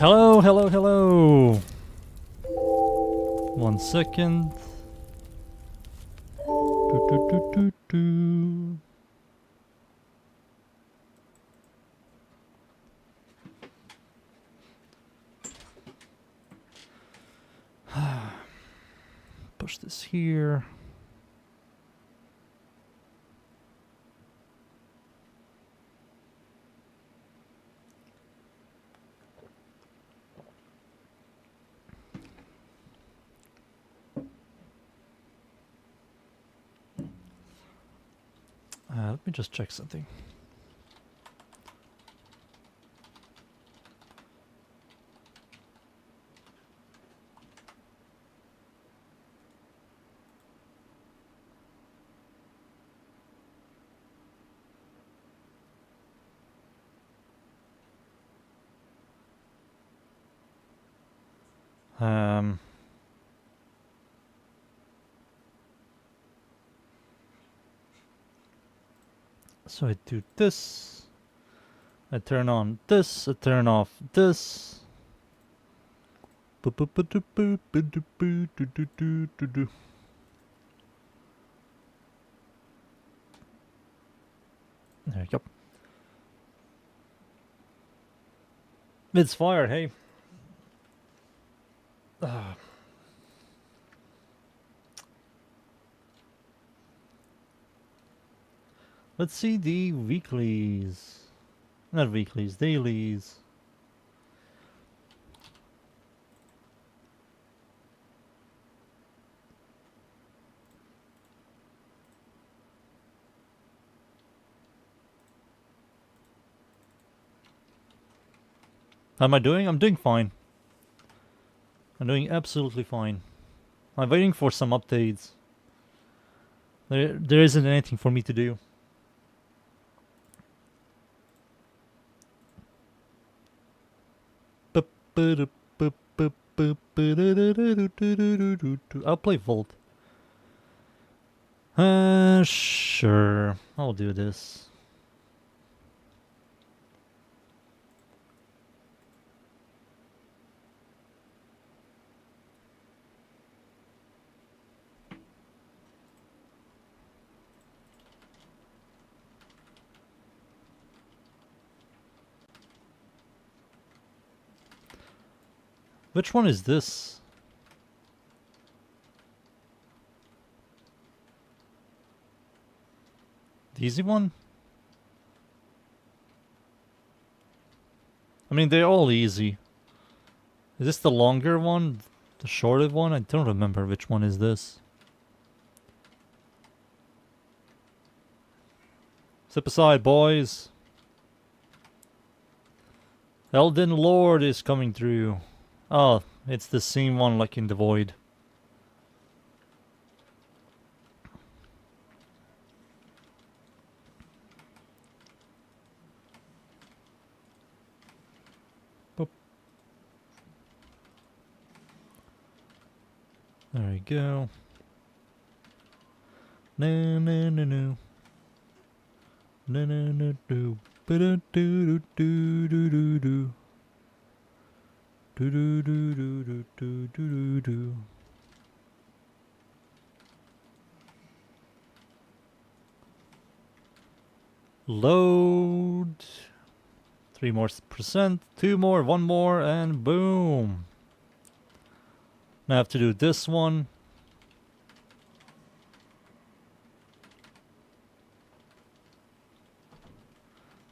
Hello, hello, hello. 1 second. Push this here. Let me just check something. So I do this. I turn on this. I turn off this. There you go. It's fire, hey. Let's see the weeklies. Not weeklies, dailies. How am I doing? I'm doing fine. I'm doing absolutely fine. I'm waiting for some updates. There isn't anything for me to do. I'll play Volt. Sure. I'll do this. Which one is this? The easy one? I mean, they're all easy. Is this the longer one? The shorter one? I don't remember which one is this. Step aside, boys. Elden Lord is coming through. Oh, it's the same one like in the Void. Boop. There we go. No, no, no, no. No, no, no, no. Ba-da-do-do-do-do-do-do. Do-do-do-do-do-do-do-do. Load. 3 more %, 2 more, 1 more, and boom. Now I have to do this one.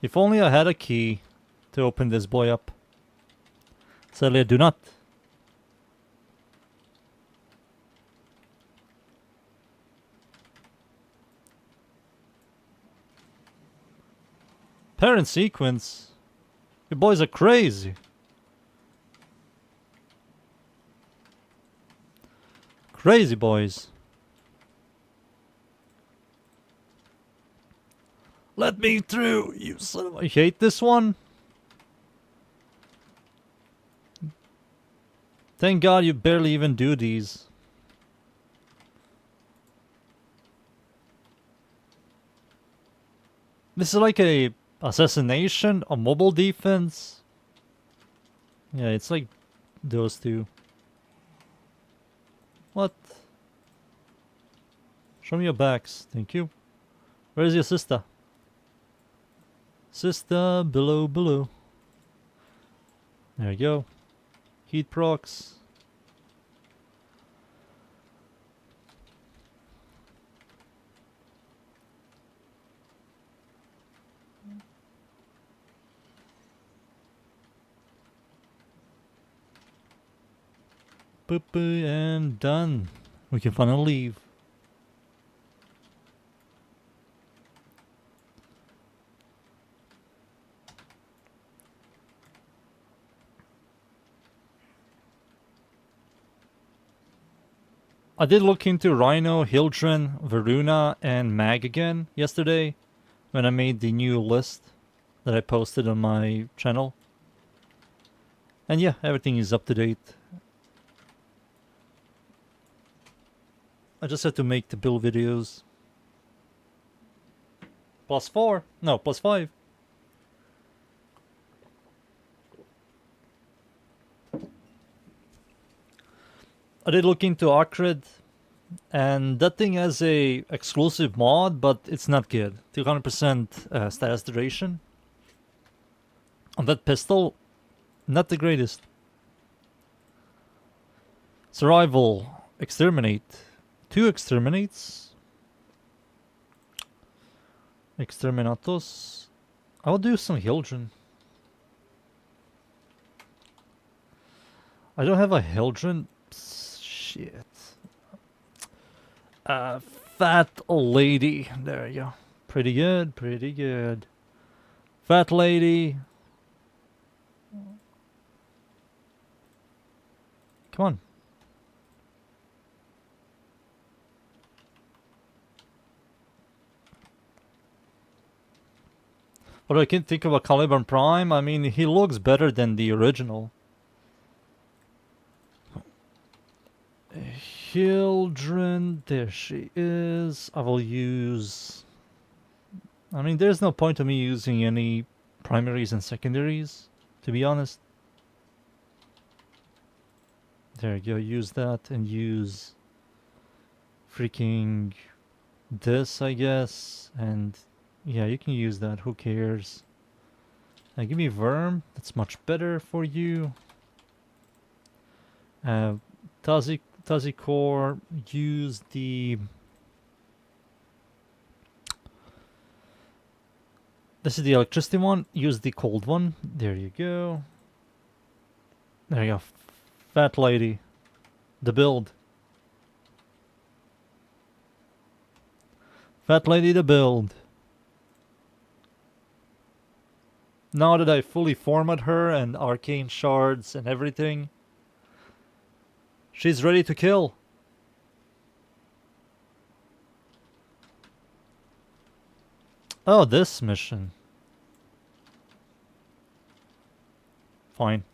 If only I had a key to open this boy up. Sadly, I do not. Parent sequence? You boys are crazy. Crazy boys. Let me through, you son of a... I hate this one. Thank God you barely even do these. This is like a assassination, a mobile defense. Yeah, it's like those two. What? Show me your backs, thank you. Where's your sister? Sister, below, below. There you go. Heat procs. Boop, and done. We can finally leave. I did look into Rhino, Hildren, Varuna, and Mag again yesterday when I made the new list that I posted on my channel. And yeah, everything is up to date. I just had to make the build videos. +4? No, +5. I did look into Acrid, and that thing has a exclusive mod, but it's not good. 200% status duration. On that pistol, not the greatest. Survival, exterminate. 2 exterminates. Exterminatos. I'll do some Hildren. I don't have a Hildren. Shit. Fat lady. There you go. Pretty good, pretty good. Fat lady. Come on. What I can think of a Caliban Prime, I mean, he looks better than the original. Children, there she is. I will use... I mean, there's no point to me using any primaries and secondaries, to be honest. There you go, use that and use freaking this, I guess. And yeah, you can use that, who cares. Give me Worm, that's much better for you. Tazi Core, use the... This is the electricity one, use the cold one. There you go. There you go. Fat lady. The build. Fat lady the build. Now that I fully format her and arcane shards and everything, she's ready to kill. Oh, this mission. Fine.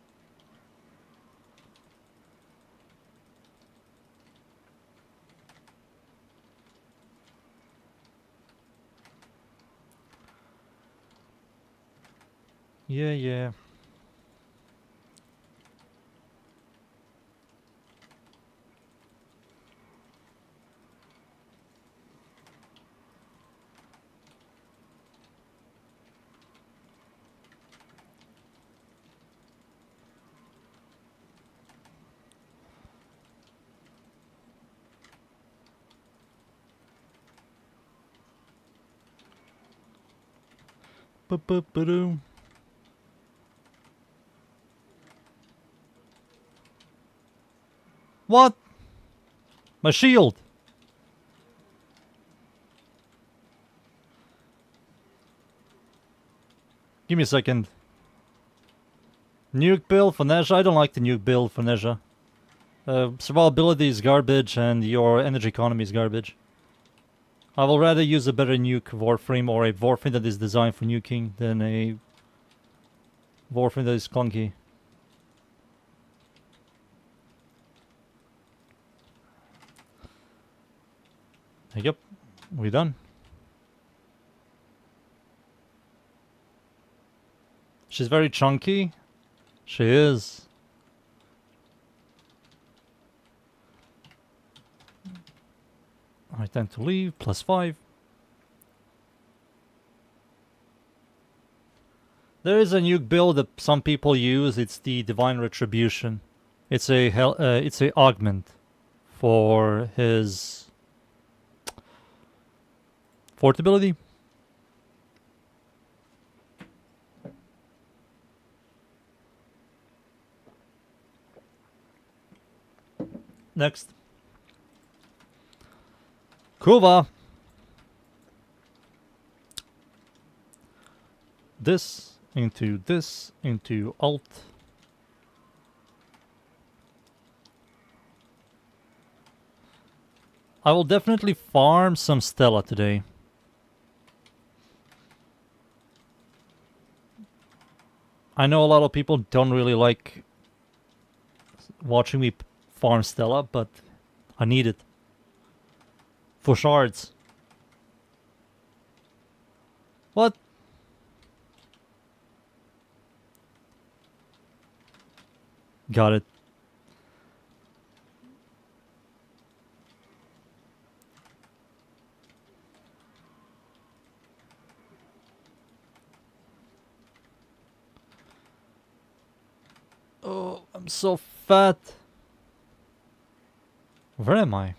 Yeah. Ba-ba-ba-doo. What? My shield. Give me a second. Nuke build for Nezha? I don't like the nuke build for Nezha. Survivability is garbage and your energy economy is garbage. I will rather use a better nuke Warframe or a Warframe that is designed for nuking than a Warframe that is clunky. Yep, we're done. She's very chunky. She is. Alright, time to leave. +5. There is a nuke build that some people use. It's the Divine Retribution. It's a augment for his fort ability. Next. Kuva. This into alt. I will definitely farm some Stella today. I know a lot of people don't really like watching me farm Stella, but I need it. For shards. What? Got it. Oh, I'm so fat. Where am I?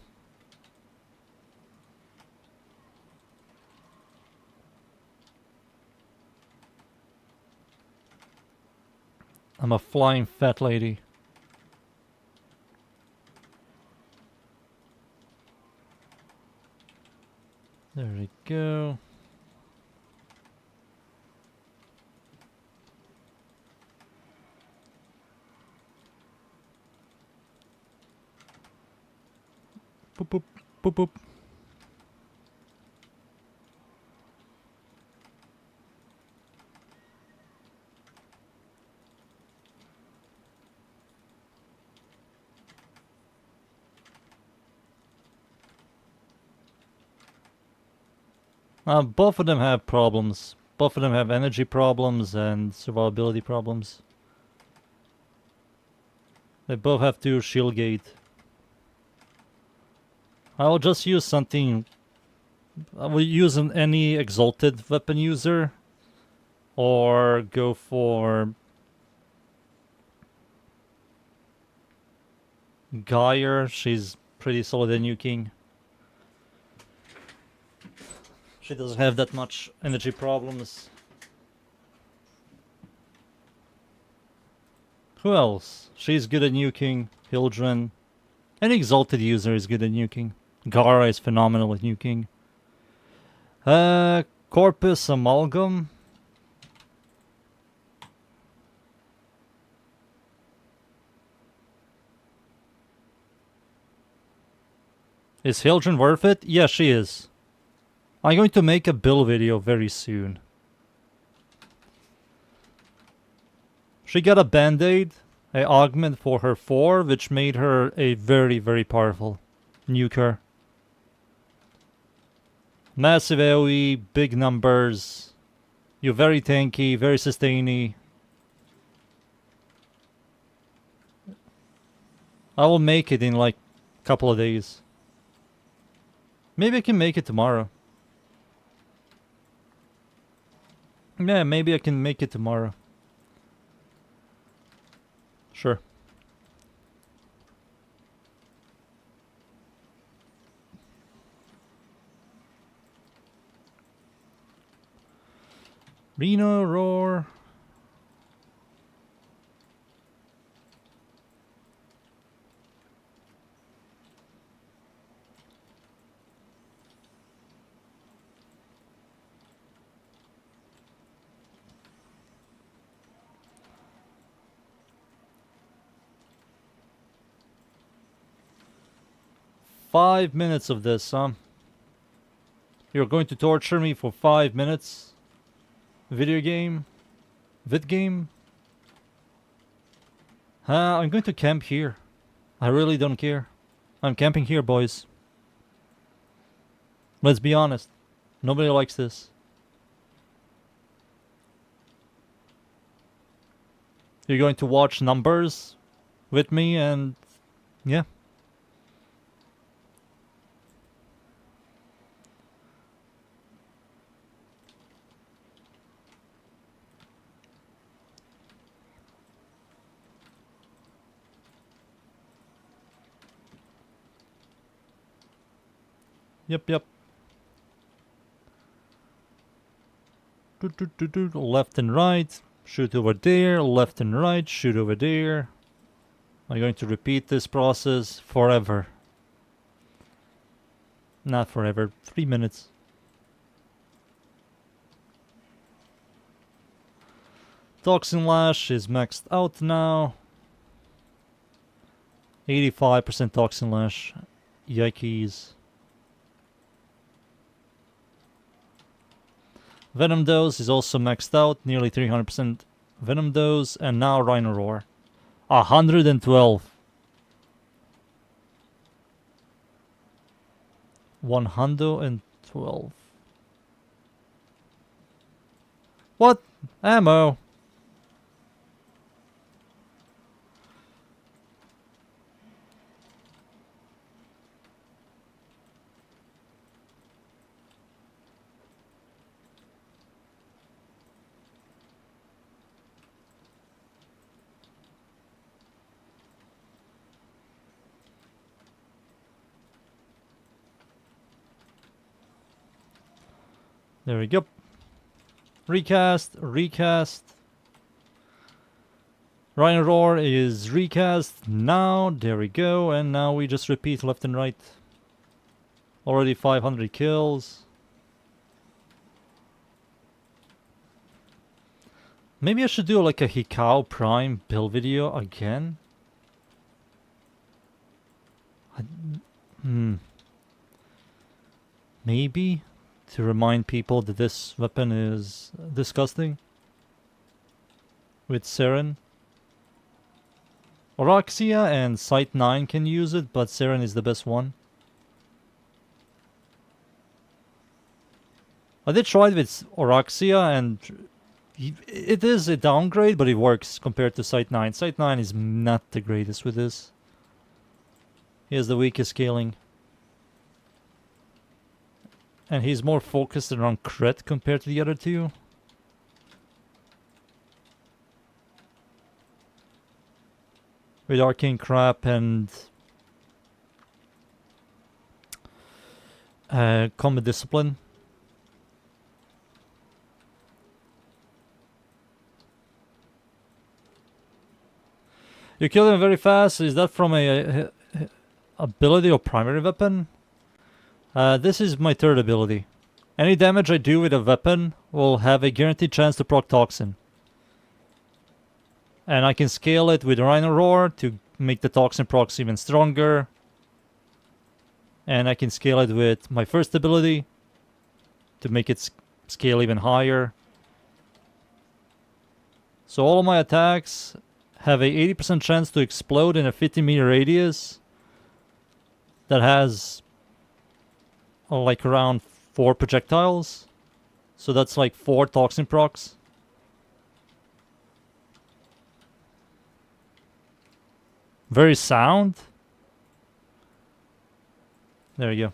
I'm a flying fat lady. There we go. Boop boop boop boop. Both of them have problems. Both of them have energy problems and survivability problems. They both have to shield gate. I'll just use something. I will use any exalted weapon user, or go for Geyer. She's pretty solid at nuking. She doesn't have that much energy problems. Who else? She's good at nuking. Hildren. Any exalted user is good at nuking. Gara is phenomenal at nuking. Corpus Amalgam. Is Hildren worth it? Yeah, she is. I'm going to make a build video very soon. She got a band-aid, an augment for her 4, which made her a very, very powerful nuker. Massive AoE, big numbers. You're very tanky, very sustainy. I will make it in like a couple of days. Maybe I can make it tomorrow. Yeah, maybe I can make it tomorrow. Sure. Reno Roar. Five minutes of this, huh? You're going to torture me for 5 minutes? Video game? Vid game? I'm going to camp here. I really don't care. I'm camping here, boys. Let's be honest. Nobody likes this. You're going to watch numbers with me and... yeah. Yep. Left and right. Shoot over there. Left and right. Shoot over there. I'm going to repeat this process forever. Not forever. 3 minutes. Toxin Lash is maxed out now. 85% Toxin Lash. Yikes. Venom dose is also maxed out, nearly 300% venom dose, and now Rhino Roar. 112. 112. What? Ammo. There we go. Recast, recast. Rhino Roar is recast now. There we go. And now we just repeat left and right. Already 500 kills. Maybe I should do like a Hikao Prime build video again. Maybe to remind people that this weapon is disgusting. With Seren. Oroxia and Sight 9 can use it, but Seren is the best one. I did try it with Oroxia and it is a downgrade, but it works compared to Sight 9. Sight 9 is not the greatest with this. He has the weakest scaling. And he's more focused around crit compared to the other two. With Arcane Crap and Combat Discipline. You kill him very fast. Is that from a ability or primary weapon? This is my third ability. Any damage I do with a weapon will have a guaranteed chance to proc Toxin. And I can scale it with Rhino Roar to make the Toxin procs even stronger. And I can scale it with my first ability to make it scale even higher. So all of my attacks have a 80% chance to explode in a 50-meter radius that has like around 4 projectiles. So that's like 4 Toxin procs. Very sound. There you go.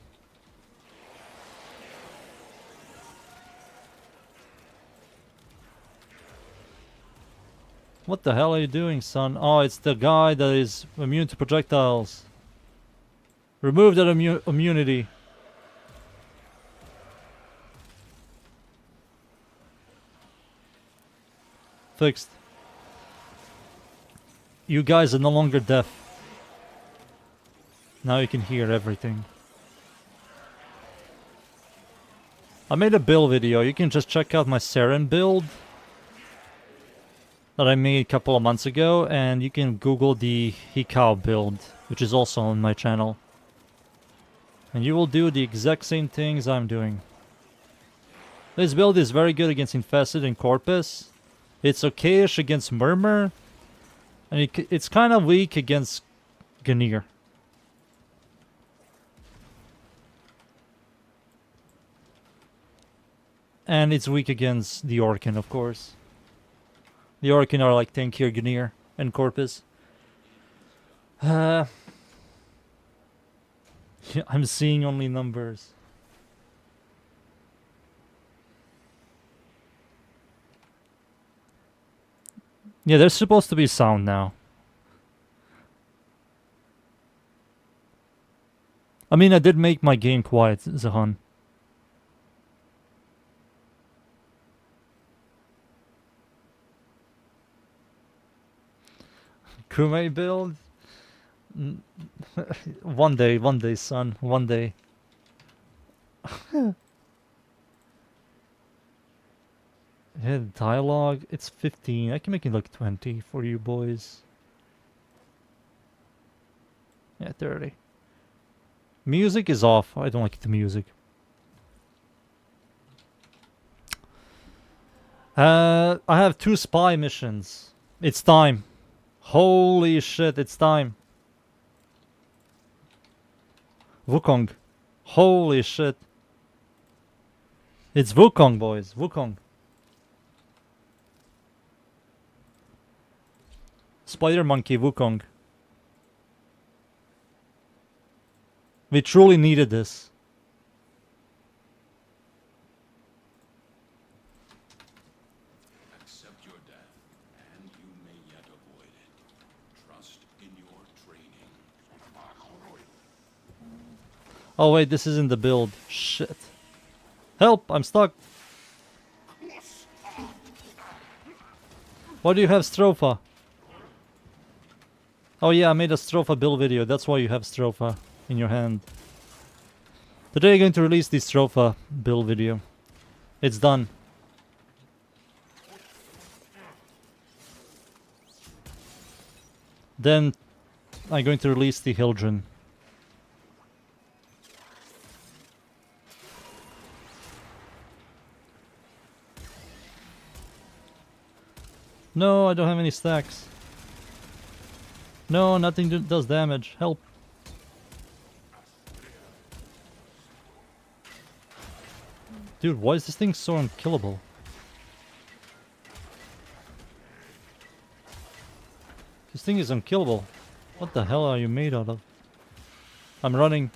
What the hell are you doing, son? Oh, it's the guy that is immune to projectiles. Remove that immunity. Fixed. You guys are no longer deaf. Now you can hear everything. I made a build video. You can just check out my Seren build that I made a couple of months ago, and you can Google the Hikao build, which is also on my channel. And you will do the exact same things I'm doing. This build is very good against Infested and Corpus. It's okayish against Murmur. And it's kind of weak against Ganir. And it's weak against the Orkin, of course. The Orkin are like tankier Ganir and Corpus. Yeah, I'm seeing only numbers. Yeah, there's supposed to be sound now. I mean, I did make my game quiet, Zahan. Kume build? One day, son. One day. Yeah, dialogue, it's 15. I can make it like 20 for you boys. Yeah, 30. Music is off. I don't like the music. I have 2 spy missions. It's time. Holy shit, it's time. Wukong. Holy shit. It's Wukong, boys. Wukong. Spider Monkey Wukong. We truly needed this. Accept your death, and you may yet avoid it. Trust in your training. Oh wait, this isn't the build. Shit. Help! I'm stuck. Why do you have Stropha? Oh yeah, I made a Stropha build video. That's why you have Stropha in your hand. Today I'm going to release the Stropha build video. It's done. Then I'm going to release the Hildren. No, I don't have any stacks. No, nothing does damage. Help. Dude, why is this thing so unkillable? This thing is unkillable. What the hell are you made out of? I'm running.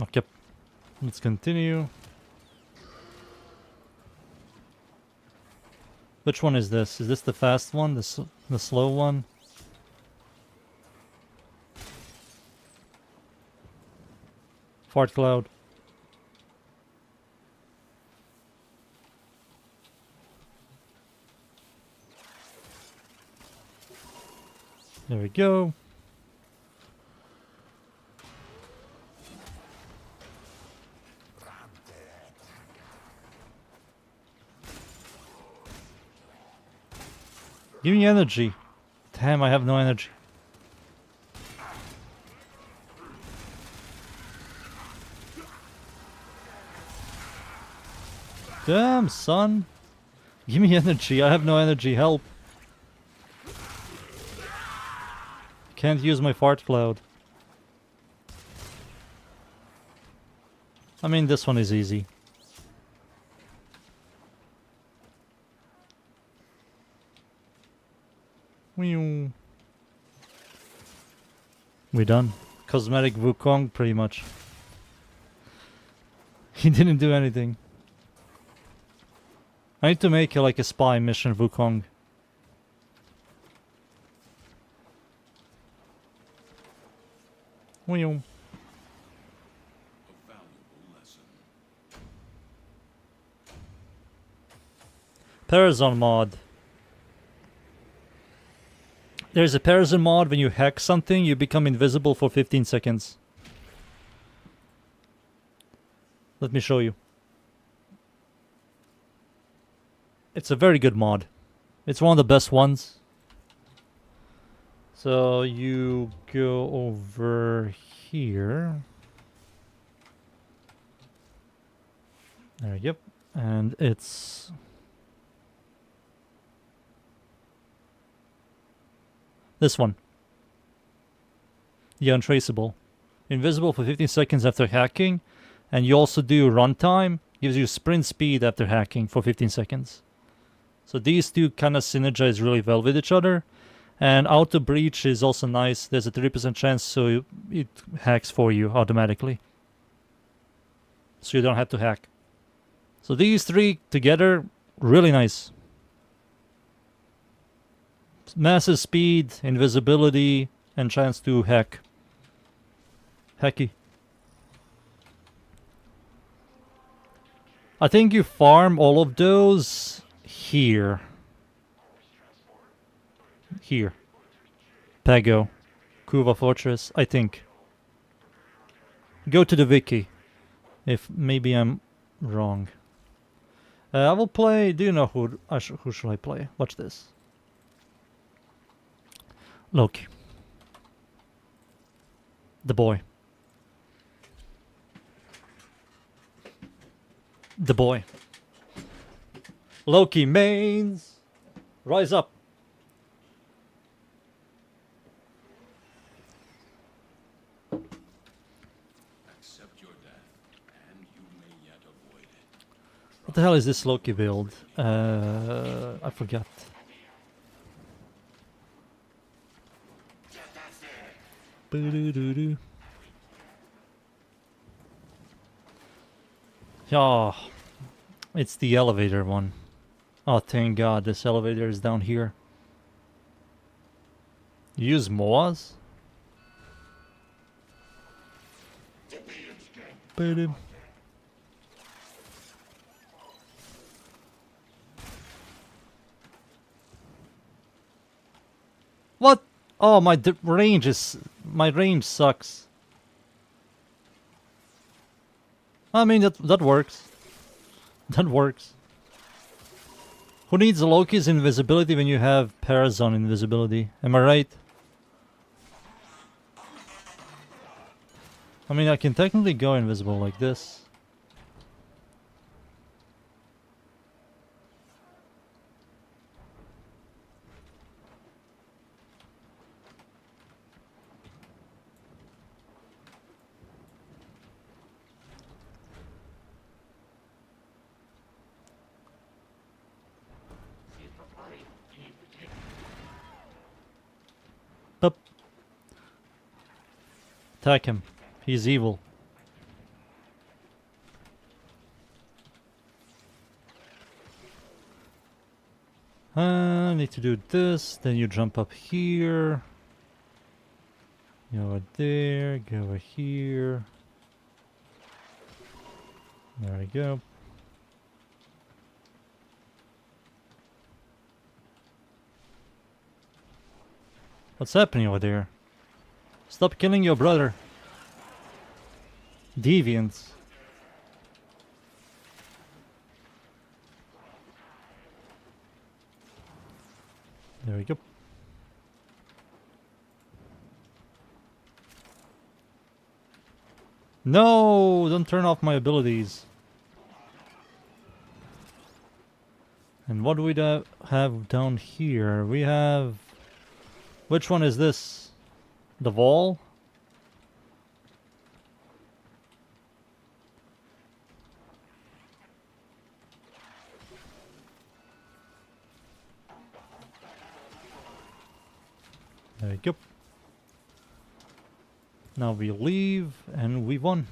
Okay, let's continue. Which one is this? Is this the fast one? The slow one? Fart cloud. There we go. Give me energy. Damn, I have no energy. Damn, son. Give me energy. I have no energy. Help. Can't use my fart cloud. I mean, this one is easy. We done. Cosmetic Wukong, pretty much. He didn't do anything. I need to make like a spy mission Wukong. A valuable lesson. Parazon mod. There's a Parazon mod. When you hack something, you become invisible for 15 seconds. Let me show you. It's a very good mod. It's one of the best ones. So you go over here. There, yep. And it's... this one. The untraceable. Invisible for 15 seconds after hacking. And you also do runtime. Gives you sprint speed after hacking for 15 seconds. So these two kind of synergize really well with each other. And auto breach is also nice. There's a 30% chance, so it hacks for you automatically. So you don't have to hack. So these three together, really nice. Massive speed, invisibility, and chance to hack. Hacky. I think you farm all of those here. Here. Pago. Kuva Fortress, I think. Go to the wiki. If maybe I'm wrong. I will play... do you know who should I play? Watch this. Loki. The boy. The boy. Loki mains. Rise up. Accept your death, and you may yet avoid it. What the hell is this Loki build? I forgot. Boo-doo-doo-doo. Yeah, it's the elevator one. Oh, thank God, this elevator is down here. Use MOAs? Boo-doo. What? Oh, my range is... My range sucks. I mean, that works. That works. Who needs Loki's invisibility when you have Parazon invisibility? Am I right? I mean, I can technically go invisible like this. Up. Attack him. He's evil. I need to do this, then you jump up here. Go over there, go over here. There we go. What's happening over there? Stop killing your brother. Deviants. There we go. No! Don't turn off my abilities. And what do we have down here? We have... Which one is this? The wall? There we go. Now we leave and we won.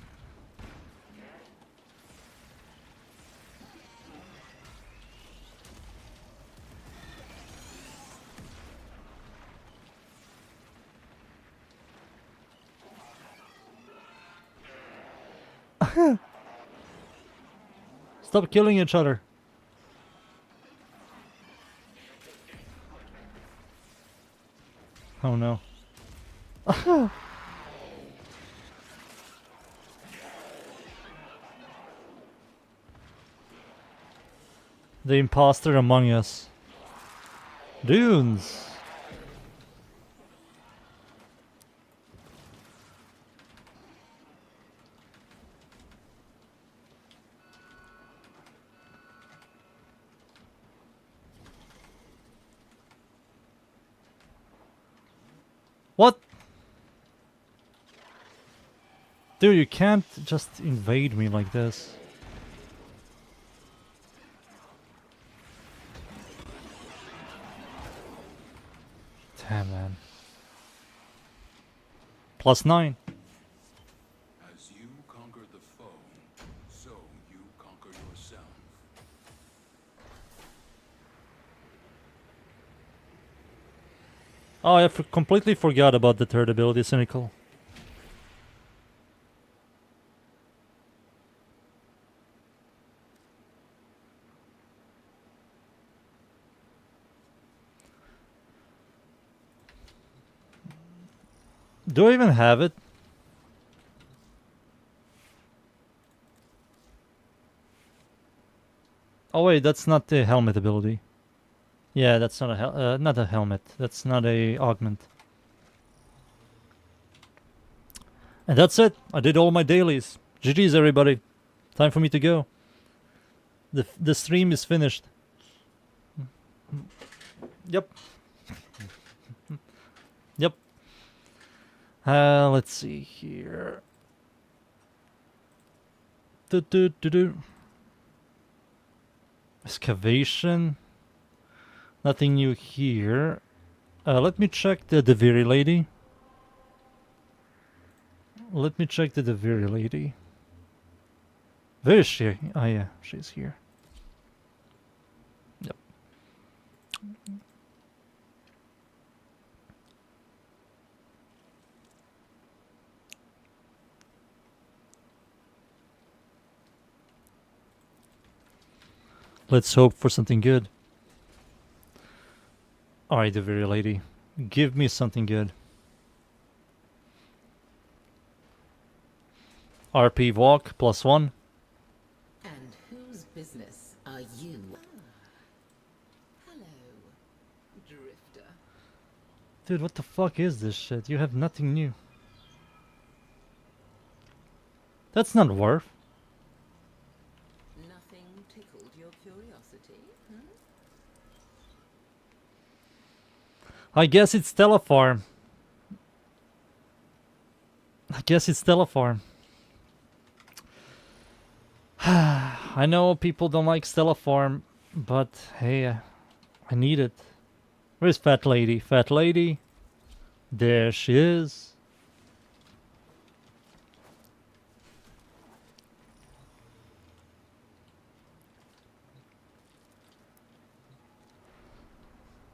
Stop killing each other. Oh no. The imposter among us. Dunes. What? Dude, you can't just invade me like this. Damn, man. +9. As you conquer the foe, so you conquer yourself. Oh, I completely forgot about the third ability, Cynical. Do I even have it? Oh wait, that's not the helmet ability. Yeah, that's not a not a helmet. That's not a augment. And that's it. I did all my dailies. GG's everybody. Time for me to go. The stream is finished. Yep. Yep. Let's see here. Excavation. Nothing new here. Let me check the Deviri lady. Let me check the Deviri lady. Where is she? Oh yeah, she's here. Yep. Let's hope for something good. Alright, Deviri lady. Give me something good. RP walk +1. And whose business are you? Hello, Drifter. Dude, what the fuck is this shit? You have nothing new. That's not Warf. Nothing tickled your curiosity, I guess it's Telefarm. I guess it's Telefarm. I know people don't like Stellaform, but hey, I need it. Where's Fat Lady? Fat Lady. There she is.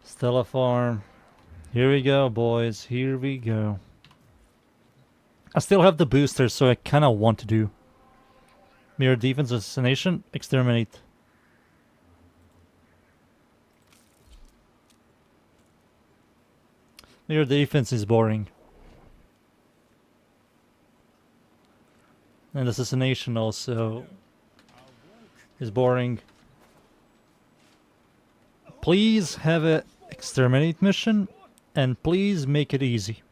Stellaform. Here we go, boys. Here we go. I still have the booster, so I kind of want to do. Mirror defense, assassination, exterminate. Mirror defense is boring. And assassination also is boring. Please have a exterminate mission, and please make it easy.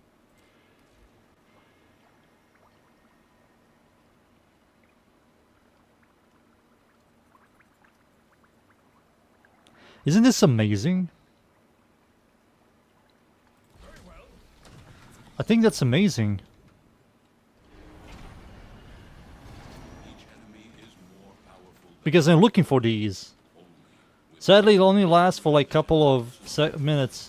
Isn't this amazing? I think that's amazing. Because I'm looking for these. Sadly, it only lasts for like a couple of minutes.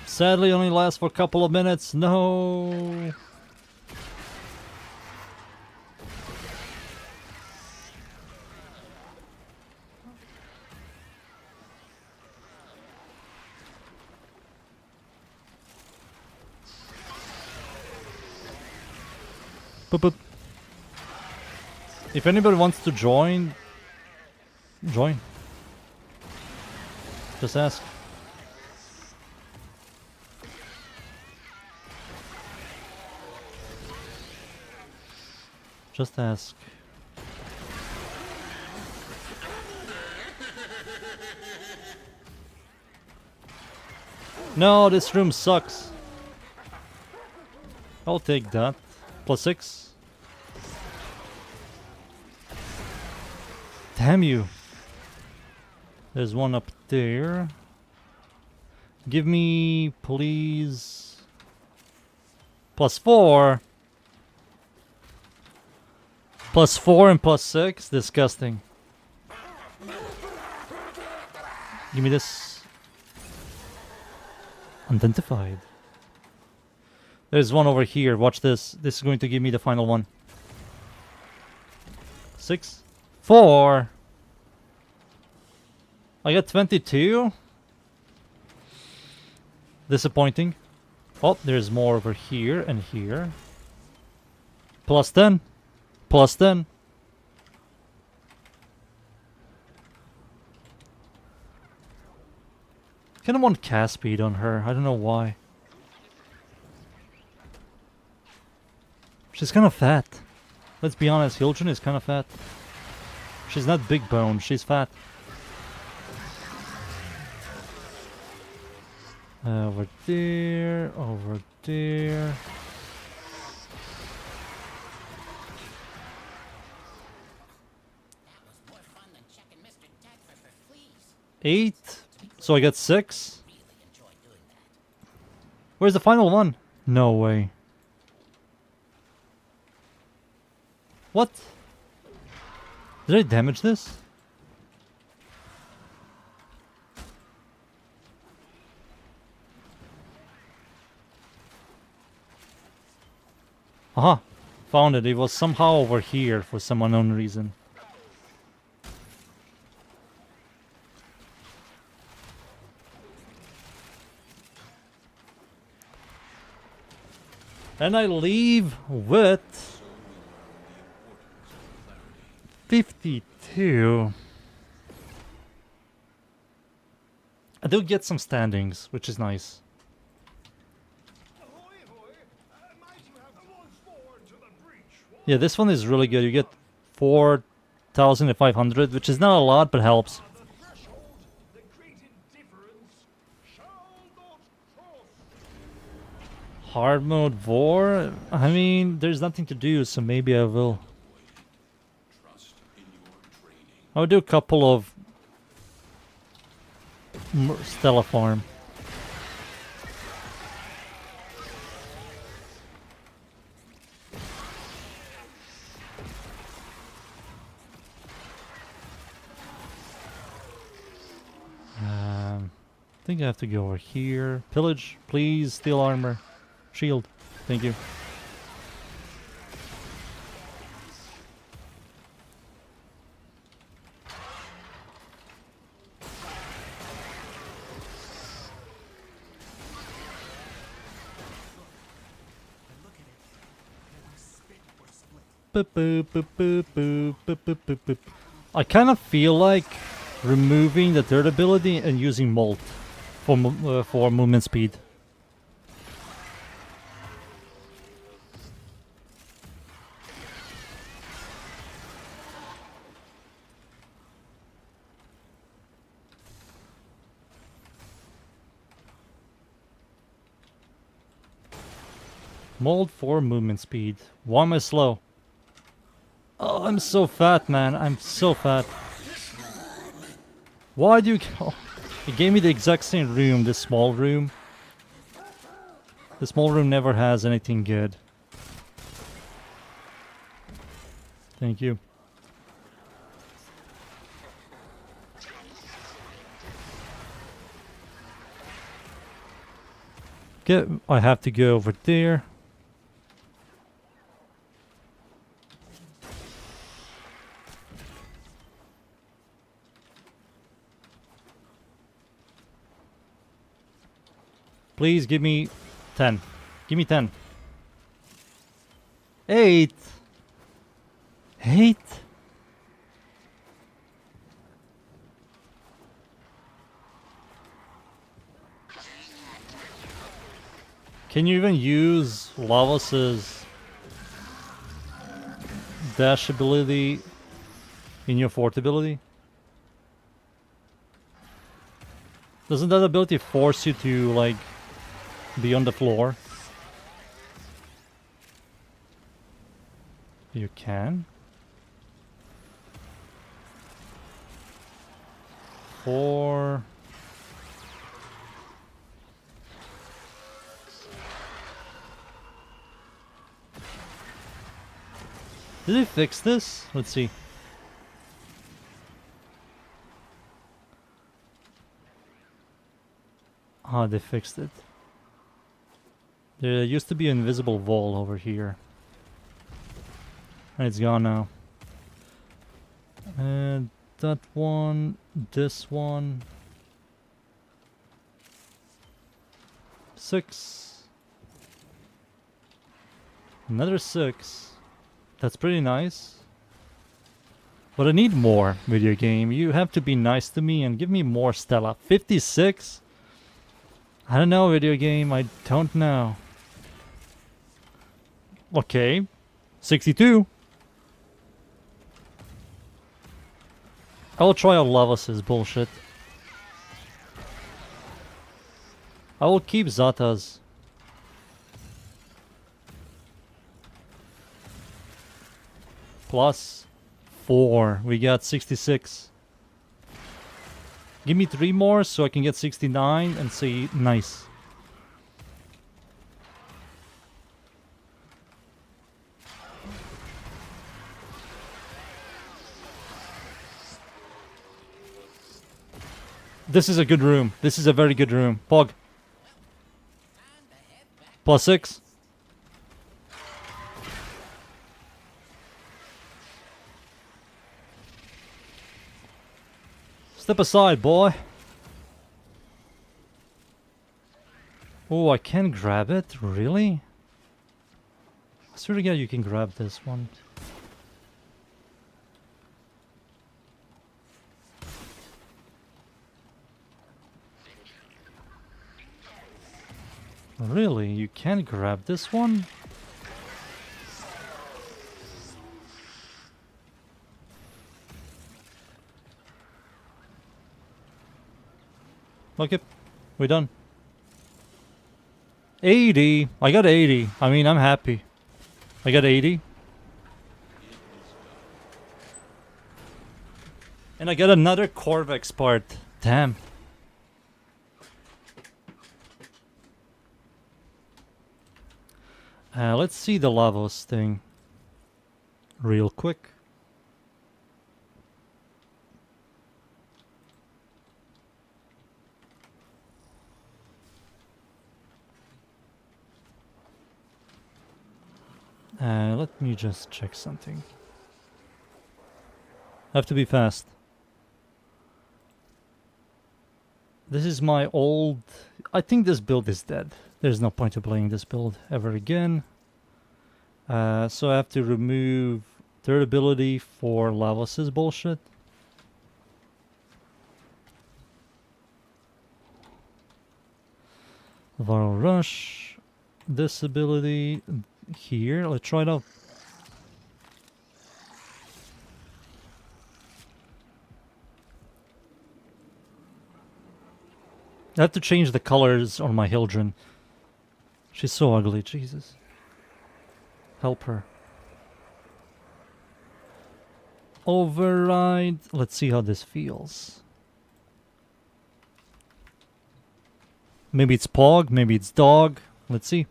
Sadly, only lasts for a couple of minutes. No. Boop, boop. If anybody wants to join, join. Just ask. Just ask. No, this room sucks. I'll take that. +6. Damn you. There's one up there. Give me, please. +4. +4 and +6? Disgusting. Give me this. Unidentified. There's one over here. Watch this. This is going to give me the final one. 6. 4. I got 22. Disappointing. Oh, there's more over here and here. +10. +10. Kind of want cast speed on her. I don't know why. She's kind of fat. Let's be honest, Hildren is kind of fat. She's not big bone, she's fat. Over there, over there. That was more fun than checking Mr. Dagfer for fleas. 8. So I get 6. Really enjoy doing that. Where's the final one? No way. What? Did I damage this? Aha! Found it. It was somehow over here for some unknown reason. And I leave with 52. I do get some standings, which is nice. Yeah, this one is really good. You get 4,500, which is not a lot, but helps. Hard mode Vor? I mean, there's nothing to do, so maybe I will. I'll do a couple of Stella Farm. I think I have to go over here. Pillage, please. Steel armor. Shield. Thank you. Boop, boop, boop, boop, boop, boop, boop, boop, boop. I kind of feel like removing the third ability and using Molt for movement speed. Mold for movement speed. Why am I slow? Oh, I'm so fat, man. I'm so fat. Why do you... Oh, it gave me the exact same room, this small room. The small room never has anything good. Thank you. Okay, I have to go over there. Please give me 10. Give me 10. 8. 8. Can you even use Lavos's dash ability in your fort ability? Doesn't that ability force you to, like, be on the floor? You can. 4. Did they fix this? Let's see. Ah, they fixed it. There used to be an invisible wall over here. And it's gone now. And that one, this one. 6. Another 6. That's pretty nice. But I need more, video game. You have to be nice to me and give me more Stella. 56? I don't know, video game. I don't know. Okay. 62. I'll try out Lavas's bullshit. I will keep Zata's. Plus 4. We got 66. Give me 3 more so I can get 69 and say nice. This is a good room. This is a very good room. Pog. Plus 6. Step aside, boy. Oh, I can grab it? Really? I swear to God, you can grab this one. Really? You can grab this one? Okay, we're done. 80. I got 80. I mean, I'm happy. I got 80. And I got another Corvex part. Damn. Let's see the Lavos thing real quick. Let me just check something. I have to be fast. This is my old... I think this build is dead. There's no point to playing this build ever again. So I have to remove third ability for Lavos's bullshit. Viral Rush. This ability here. Let's try it out. I have to change the colors on my Hildren. She's so ugly, Jesus. Help her. Override. Let's see how this feels. Maybe it's Pog, maybe it's Dog. Let's see.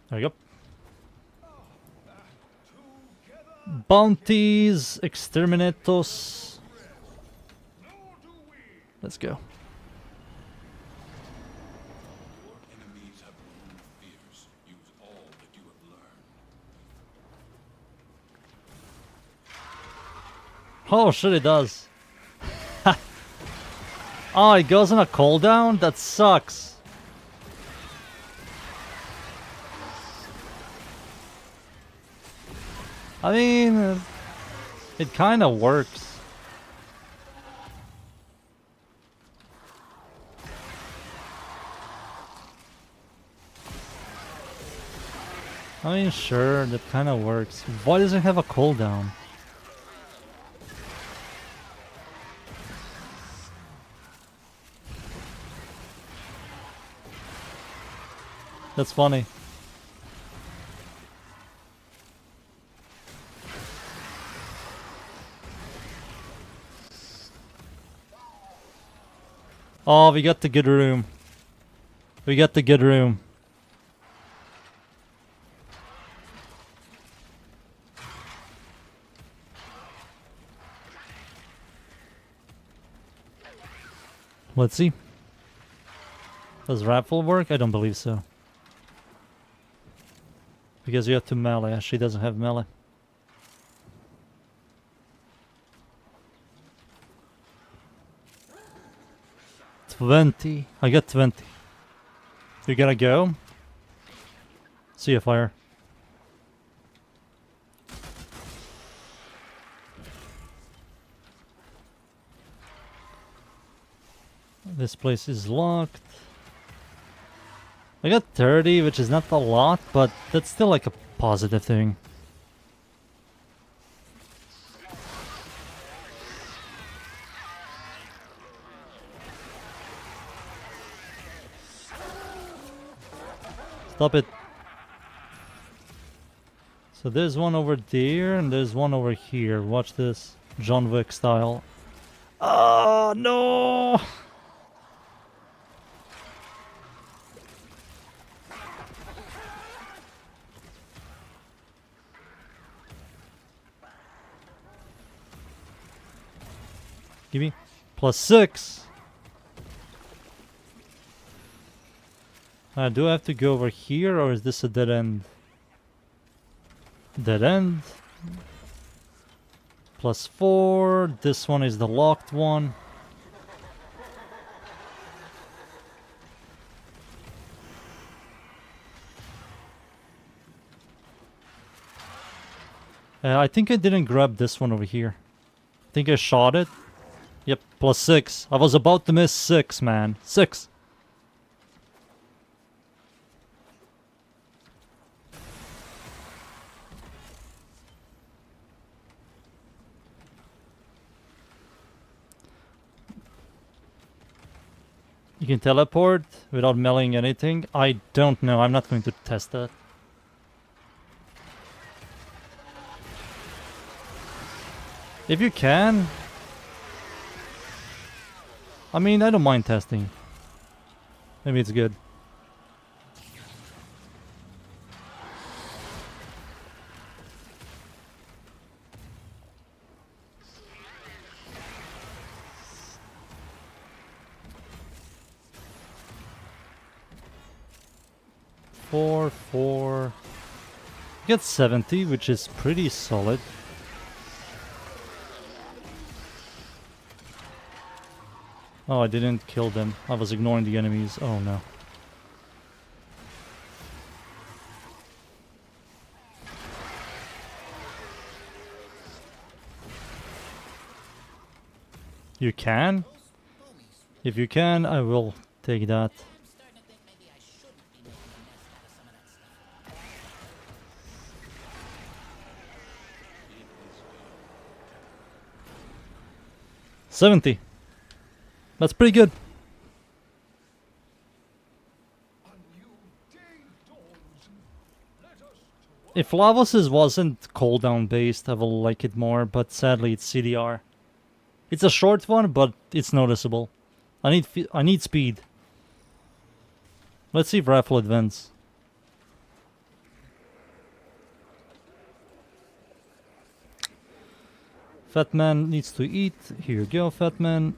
There you go. Bounties, exterminatos. Let's go. Your enemies have grown fierce. Use all that you have learned. Oh shit, it does. Oh, it goes on a cooldown? That sucks. I mean, it kind of works. I mean, sure, that kind of works. Why does it have a cooldown? That's funny. Oh, we got the good room. We got the good room. Let's see. Does Raffle work? I don't believe so. Because you have to melee. She doesn't have melee. 20. I got 20. You gotta go. See a fire. This place is locked. I got 30, which is not a lot, but that's still like a positive thing. Stop it. So there's one over there and there's one over here. Watch this. John Wick style. Oh no! Give me +6. Do I have to go over here or is this a dead end? Dead end. +4. This one is the locked one. I think I didn't grab this one over here. I think I shot it. Yep, +6. I was about to miss 6, man. 6. You can teleport without mailing anything? I don't know. I'm not going to test that. If you can. I mean, I don't mind testing. Maybe it's good. Four. Get 70, which is pretty solid. Oh, I didn't kill them. I was ignoring the enemies. Oh no. You can? If you can, I will take that. I'm starting to think maybe I shouldn't be making a mess out of some of that stuff. 70. That's pretty good. If Lavos's wasn't cooldown based, I will like it more, but sadly it's CDR. It's a short one, but it's noticeable. I need speed. Let's see if Raffle advance. Fat man needs to eat. Here you go, fat man.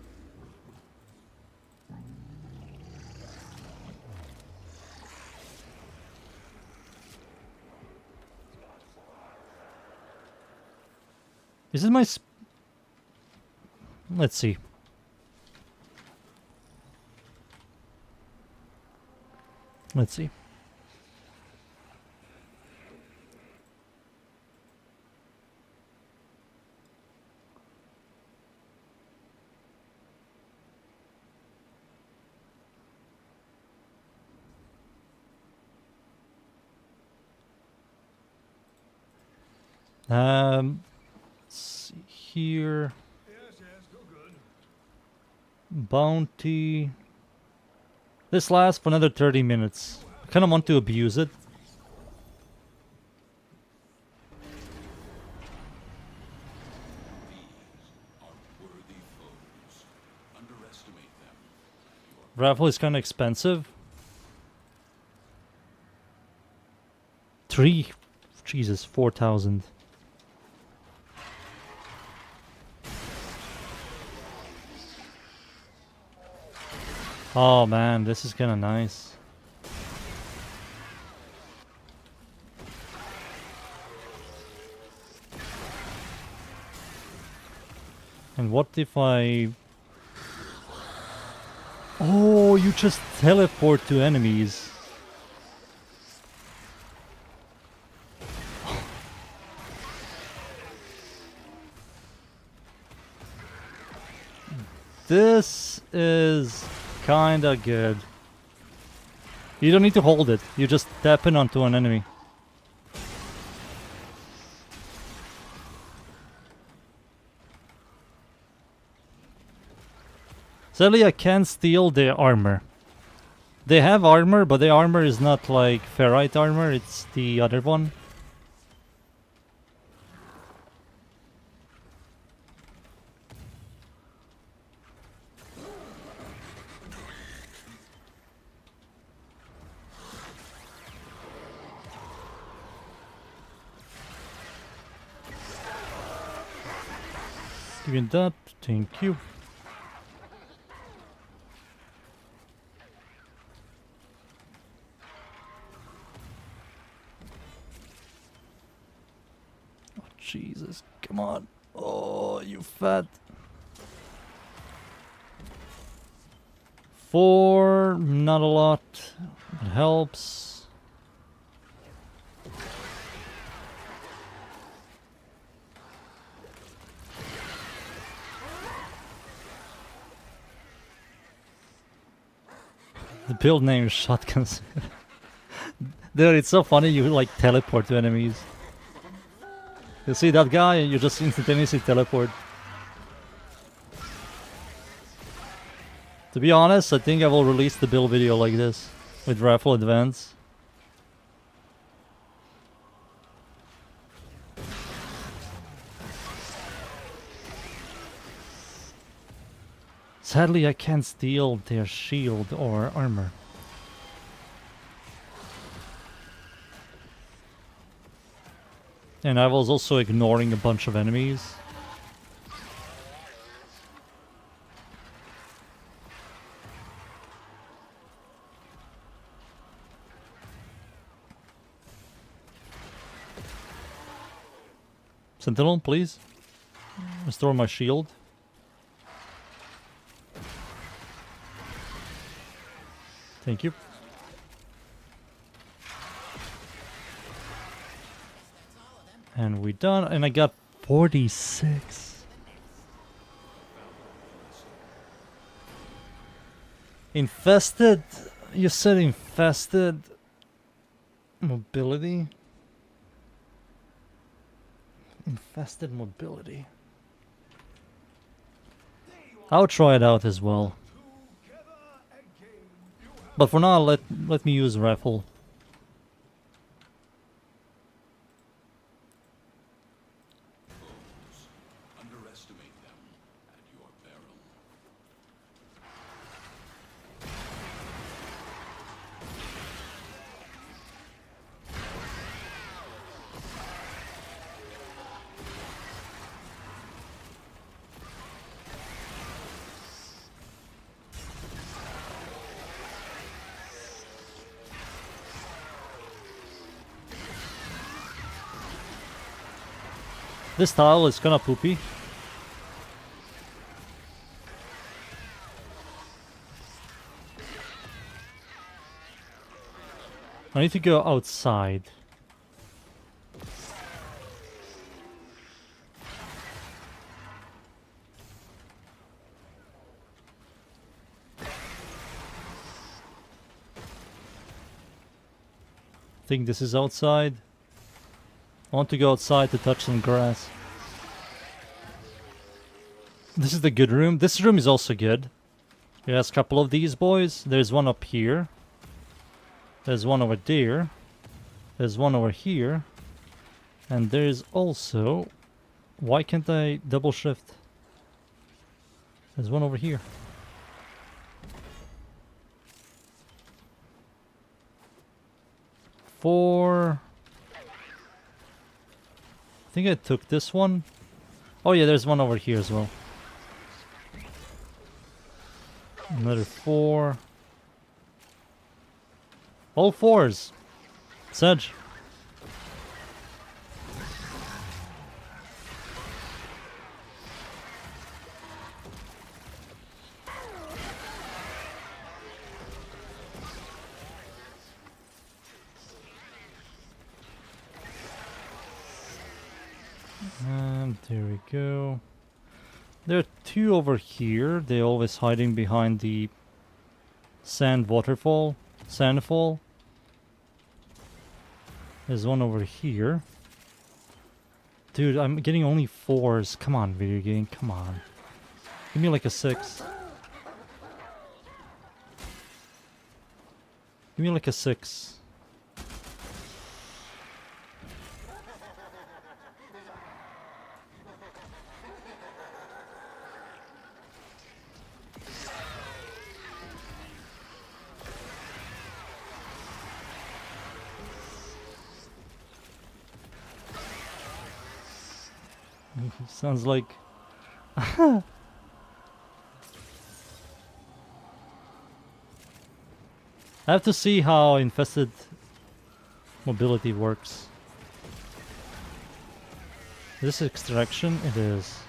Is it my let's see. Let's see. Let's see here. Bounty. This lasts for another 30 minutes. I kind of want to abuse it. Are worthy foes. Underestimate them. Raffle is kind of expensive. 3. Jesus, 4,000. Oh man, this is kind of nice. And what if I Oh, you just teleport to enemies. This is kinda good. You don't need to hold it, you just tap in onto an enemy. Sadly, I can't steal their armor. They have armor, but their armor is not like ferrite armor, it's the other one. Give me that, thank you. Oh, Jesus, come on. Oh, you fat. 4, not a lot. It helps. The build name is shotguns. Dude, it's so funny you like teleport to enemies. You see that guy and you just instantaneously teleport. To be honest, I think I will release the build video like this. With Rifle Advance. Sadly, I can't steal their shield or armor. And I was also ignoring a bunch of enemies. Sentinel, please. Restore my shield. Thank you. And we done, and I got 46. Infested? You said infested mobility? Infested mobility. I'll try it out as well. But for now, let me use rifle. Underestimate them at your peril. This tile is kinda poopy. I need to go outside. I think this is outside. I want to go outside to touch some grass. This is the good room. This room is also good. There's a couple of these boys. There's one up here. There's one over there. There's one over here. And there's also... Why can't I double shift? There's one over here. Four... I think I took this one. Oh yeah, there's one over here as well. Another 4. All 4s. Sedge. And there we go. There are two over here. They're always hiding behind the sandfall. There's one over here. Dude, I'm getting only 4s. Come on, video game. Come on. Give me like a 6. Give me like a 6. Sounds like... I have to see how infested mobility works. Is this extraction? It is.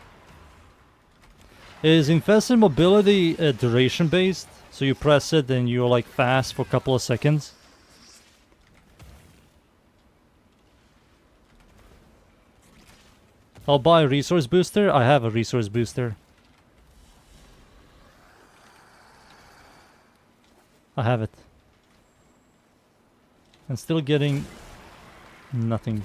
Is infested mobility duration based? So you press it and you're like fast for a couple of seconds? I'll buy a resource booster. I have a resource booster. I have it. I'm still getting nothing.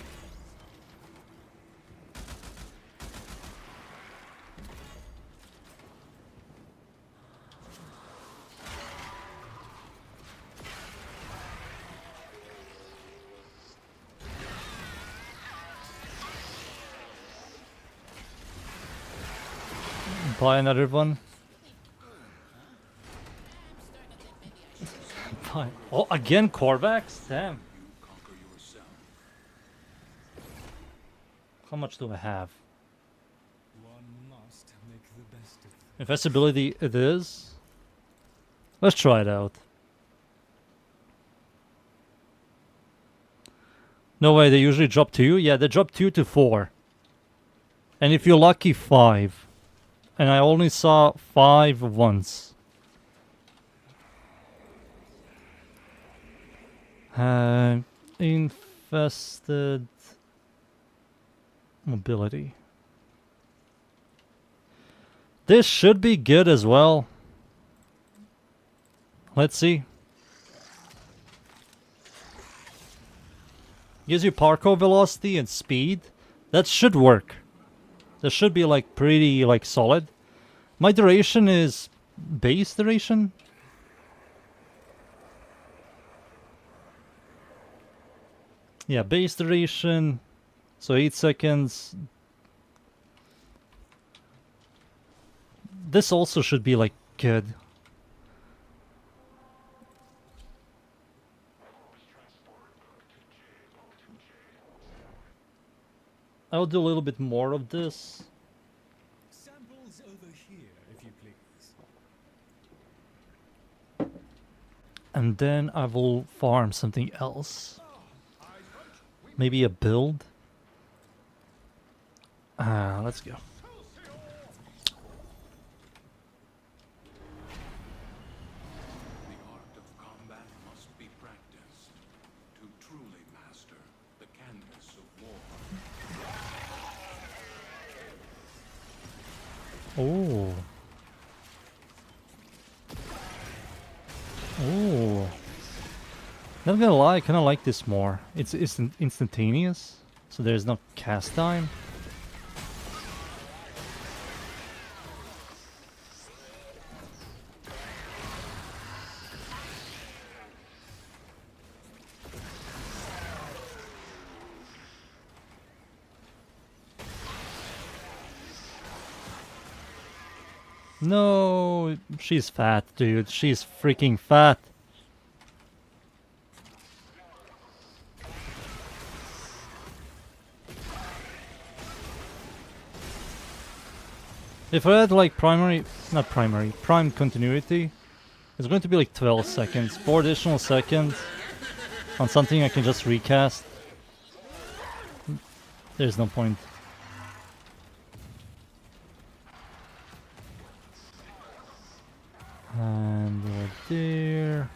Buy another one. Buy. Oh, again Korvax? Damn. You conquer yourself. How much do I have? One must make the best of them. Infestibility it is. Let's try it out. No way, they usually drop 2? Yeah, they drop 2 to 4. And if you're lucky, 5. And I only saw 5 once. Infested mobility. This should be good as well. Let's see. Gives you parkour velocity and speed. That should work. That should be like pretty like solid. My duration is base duration. Yeah, base duration. So 8 seconds. This also should be like good. I'll do a little bit more of this. Samples over here, if you please. And then I will farm something else. Maybe a build. Let's go. The art of combat must be practiced to truly master the canvas of war. Oh. Oh. Not gonna lie, I kinda like this more. It's instantaneous, so there's no cast time. No, she's fat, dude. She's freaking fat. If I had like prime continuity, it's going to be like 12 seconds, 4 additional seconds on something I can just recast. There's no point. And right there.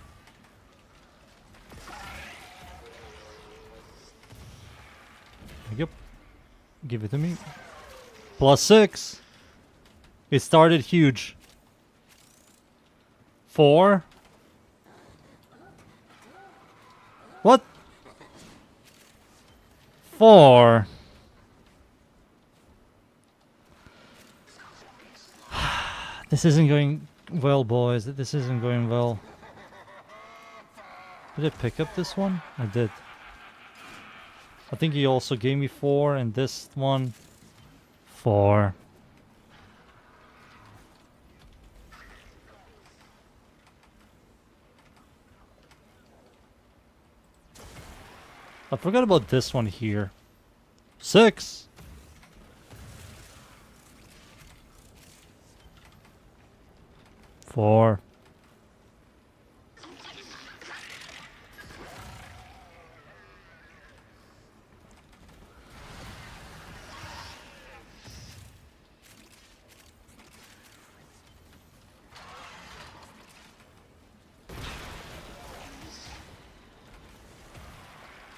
Yep. Give it to me. +6. It started huge. 4. What? 4. This isn't going well, boys. This isn't going well. Did I pick up this one? I did. I think he also gave me 4, and this one 4. I forgot about this one here. 6. Four.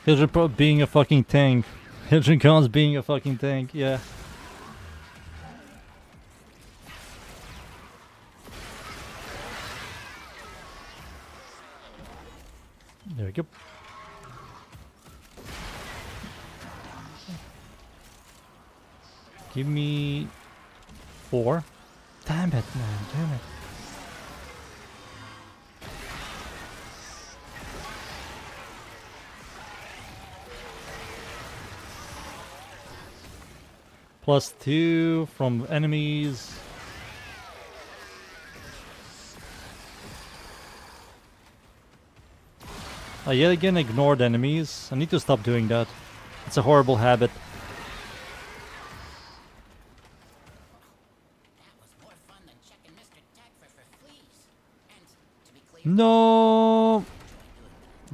Hydra being a fucking tank. Hydra Khan's being a fucking tank, yeah. There we go. Give me 4. Damn it, man, damn it. +2 from enemies. I yet again ignored enemies. I need to stop doing that. It's a horrible habit. That was more fun than checking Mr. Tagfer for fleas. And to be clear, No.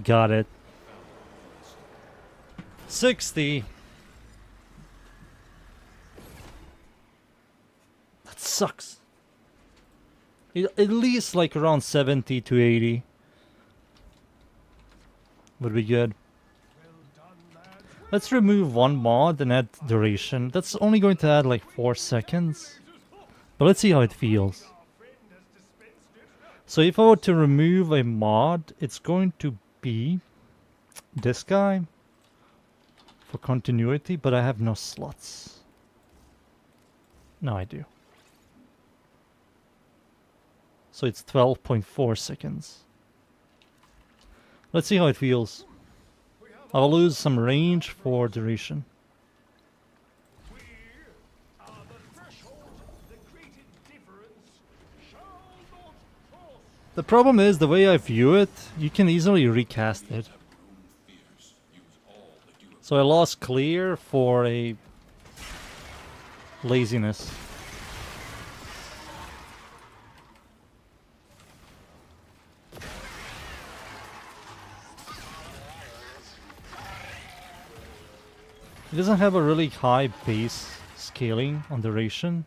Got it. 60. That sucks. At least like around 70 to 80 would be good. Let's remove one mod and add duration. That's only going to add like 4 seconds. But let's see how it feels. So if I were to remove a mod, it's going to be this guy for continuity, but I have no slots. No, I do. So it's 12.4 seconds. Let's see how it feels. I will lose some range for duration. The problem is, the way I view it, you can easily recast it. So I lost clear for a laziness. It doesn't have a really high base scaling on duration.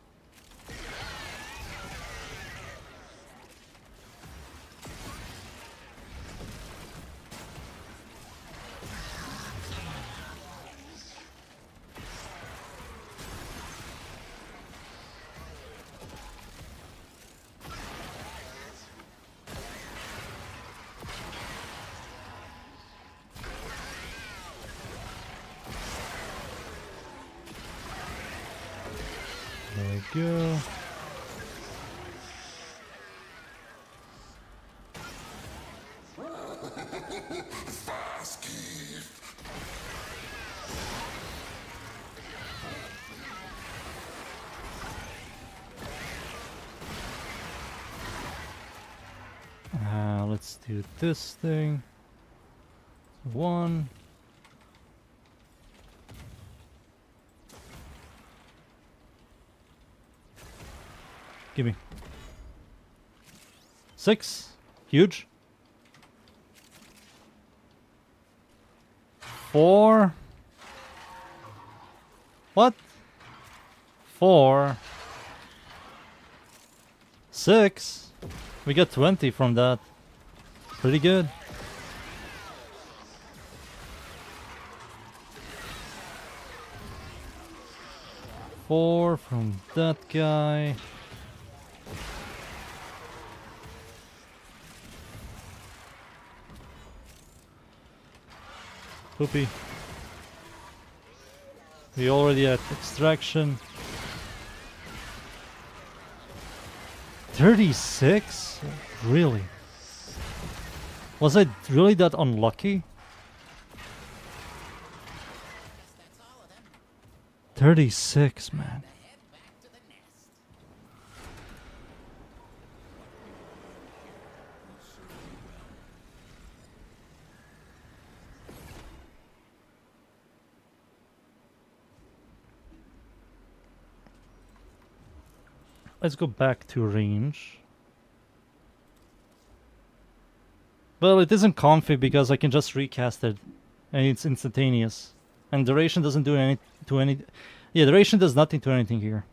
There we go. Let's do this thing. 1. Give me 6. Huge. 4. What? 4. 6. We got 20 from that. Pretty good. 4 from that guy. Poopy. We already had extraction. 36? Really? Was I really that unlucky? That's all of them. 36, man. Head back to the nest. Let's go back to range. Well, it isn't comfy because I can just recast it and it's instantaneous. And duration doesn't do any yeah, duration does nothing to anything here.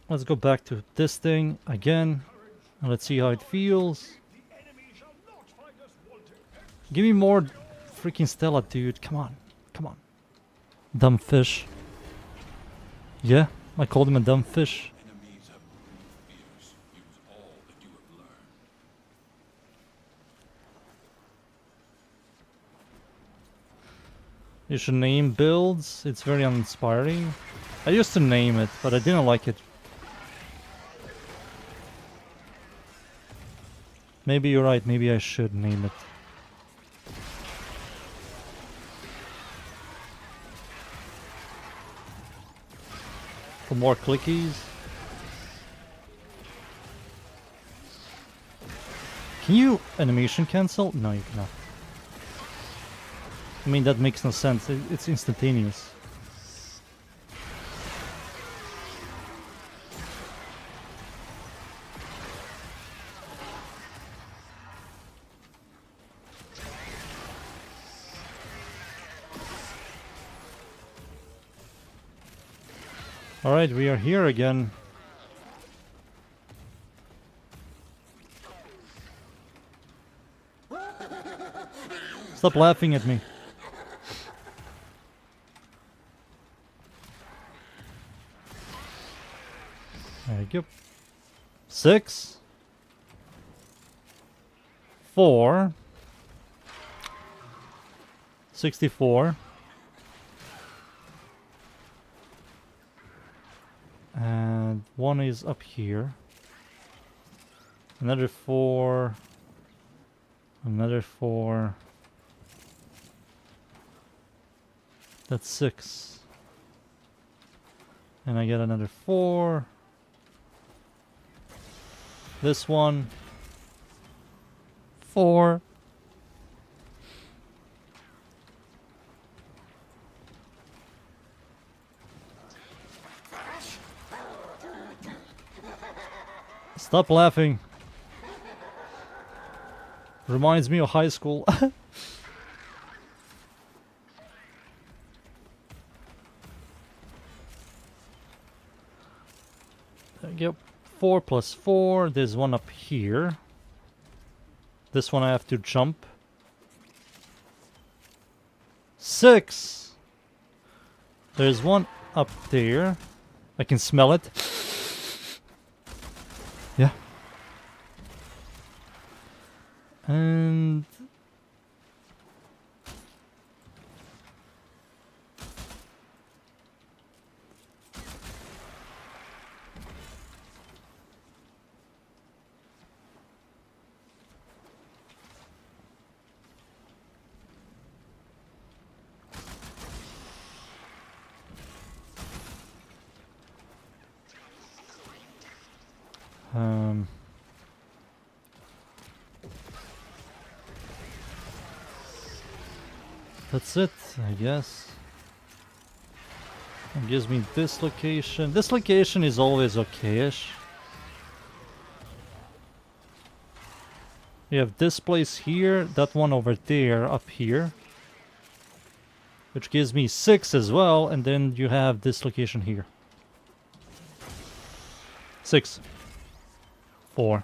Let's go back to this thing again. And let's see how it feels. Give me more freaking Stella, dude. Come on. Come on. Dumb fish. Yeah, I called him a dumb fish. Enemies have proven fierce. Use all that you have learned. You should name builds. It's very uninspiring. I used to name it, but I didn't like it. Maybe you're right. Maybe I should name it. For more clickies. Can you animation cancel? No, you cannot. I mean, that makes no sense. It's instantaneous. Alright, we are here again. Stop laughing at me. There you go. 6 4 64 and one is up here. Another 4. Another 4. That's 6. And I get another 4. This one. 4. Stop laughing. Reminds me of high school. Yep. 4 plus 4. There's one up here. This one I have to jump. 6. There's one up there. I can smell it. Yeah. And that's it, I guess. It gives me this location. This location is always okay-ish. You have this place here, that one over there, up here. Which gives me 6 as well, and then you have this location here. 6. 4.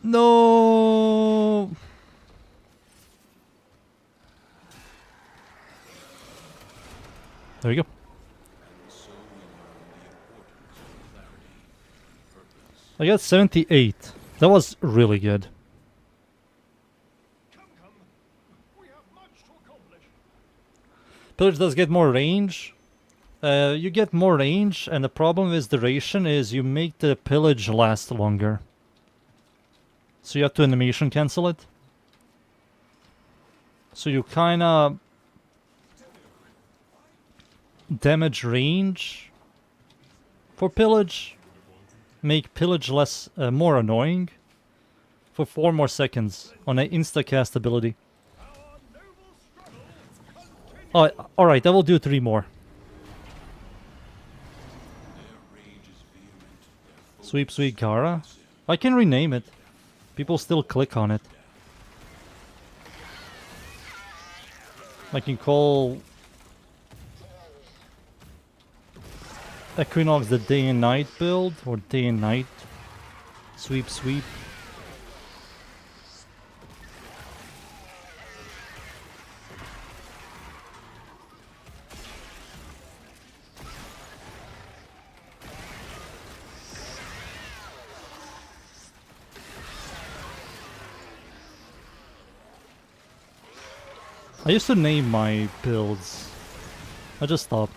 No. There you go. I got 78. That was really good. Pillage does get more range. You get more range, and the problem with duration is you make the pillage last longer. So you have to animation cancel it. So you kinda damage range for pillage. Make pillage less, more annoying for 4 more seconds on an insta-cast ability. Oh, alright, that will do 3 more. Sweep Sweet Gara. I can rename it. People still click on it. I can call Equinox the day and night build, or day and night. Sweep Sweep. I used to name my builds. I just stopped.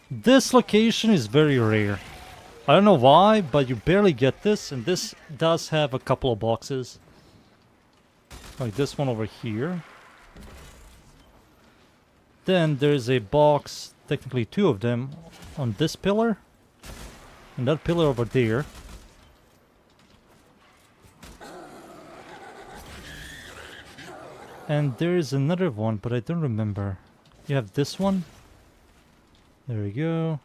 This location is very rare. I don't know why, but you barely get this, and this does have a couple of boxes. Like this one over here. Then there's a box, technically 2 of them, on this pillar. And that pillar over there. And there is another one, but I don't remember. You have this one. There we go.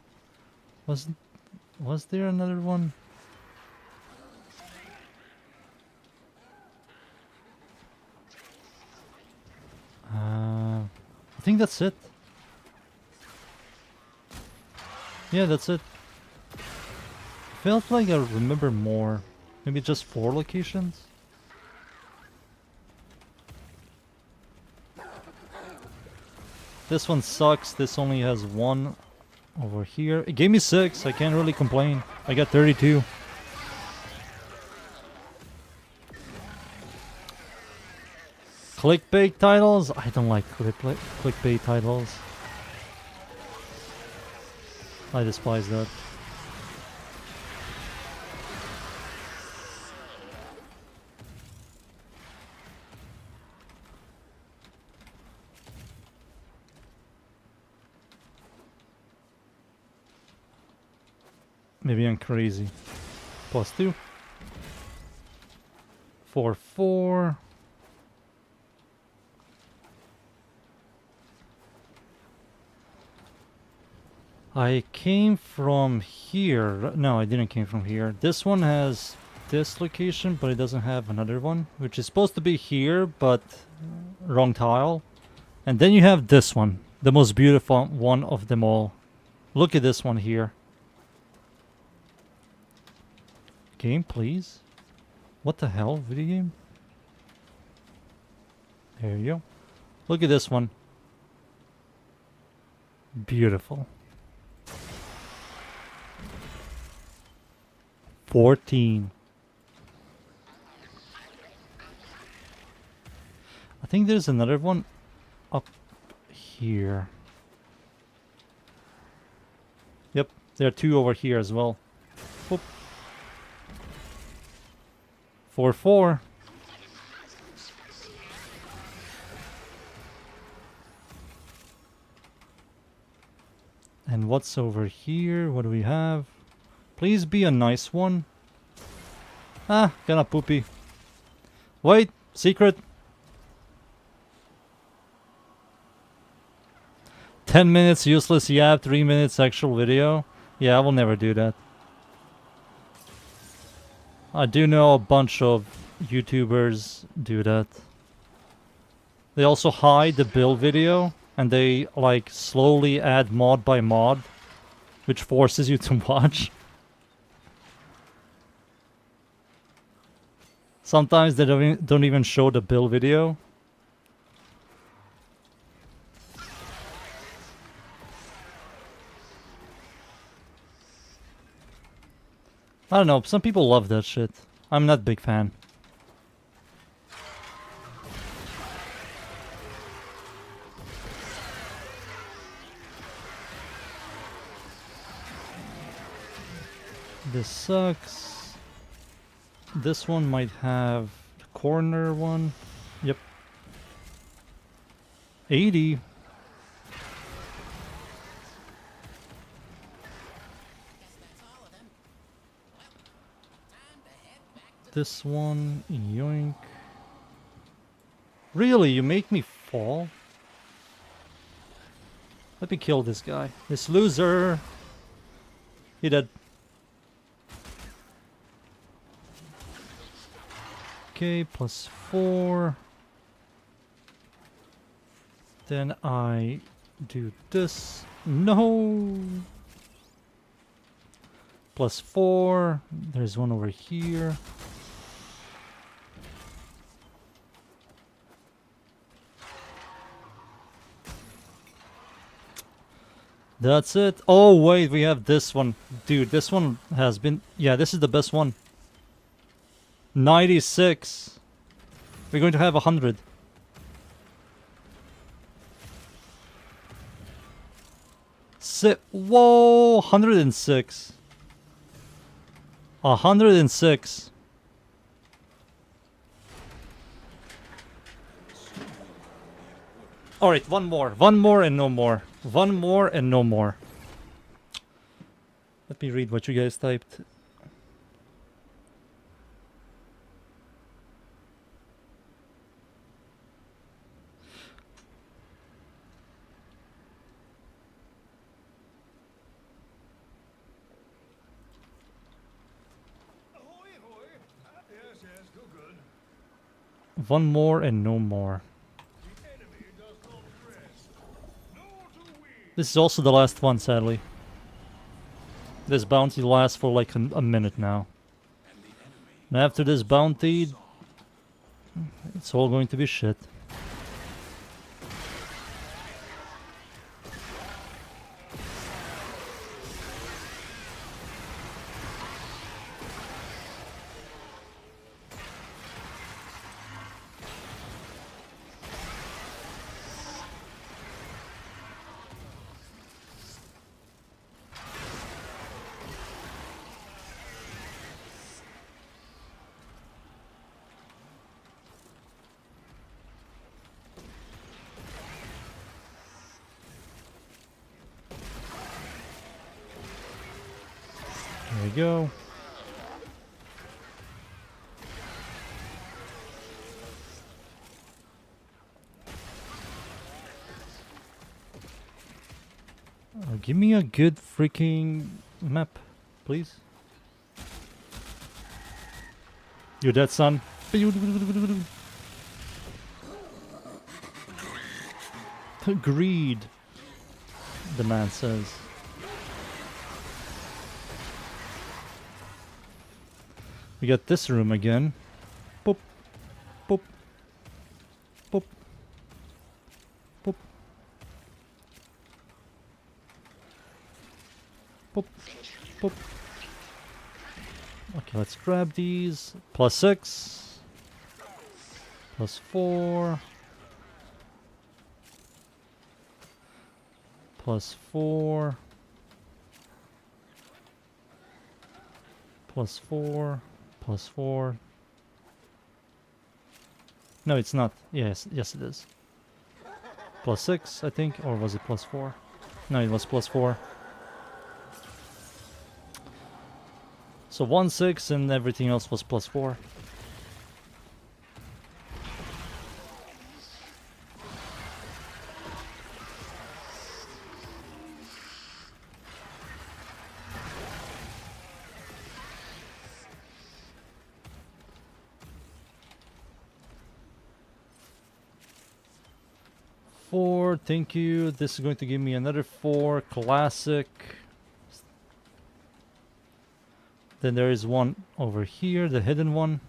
Was there another one? I think that's it. Yeah, that's it. Felt like I remember more. Maybe just 4 locations? This one sucks. This only has 1 over here. It gave me 6. I can't really complain. I got 32. Clickbait titles? I don't like clickbait titles. I despise that. Maybe I'm crazy. +2. 4, 4. I came from here. No, I didn't came from here. This one has this location, but it doesn't have another one, which is supposed to be here, but wrong tile. And then you have this one, the most beautiful one of them all. Look at this one here. Game, please. What the hell, video game? There you go. Look at this one. Beautiful. 14. I think there's another one up here. Yep, there are 2 over here as well. Oop. 4, 4. And what's over here? What do we have? Please be a nice one. Ah, kinda poopy. Wait, secret. 10 minutes useless yap, 3 minutes actual video. Yeah, I will never do that. I do know a bunch of YouTubers do that. They also hide the build video, and they like slowly add mod by mod, which forces you to watch. Sometimes they don't even show the build video. I don't know, some people love that shit. I'm not a big fan. This sucks. This one might have the corner one. Yep. 80. Guess that's all of them. Well, time to head back to This one, yoink. Really, you make me fall? Let me kill this guy. This loser. He dead. Okay, +4. Then I do this. No! +4. There's one over here. That's it. Oh, wait, we have this one. Dude, this one has been... Yeah, this is the best one. 96. We're going to have 100. Whoa, 106. 106. Alright, one more. One more and no more. One more and no more. Let me read what you guys typed. One more and no more. This is also the last one, sadly. This bounty lasts for like a minute now. And after this bounty, it's all going to be shit. There we go. Give me a good freaking map, please. You're dead, son. Greed, the man says. We got this room again. Boop. Boop. Boop. Boop. Boop. Boop. Okay, let's grab these. +6. +4. +4. +4. +4. No, it's not. Yes, yes it is. +6, I think, or was it +4? No, it was +4. So 1, 6, and everything else was +4. Four, thank you. This is going to give me another 4. Classic. Then there is one over here, the hidden one.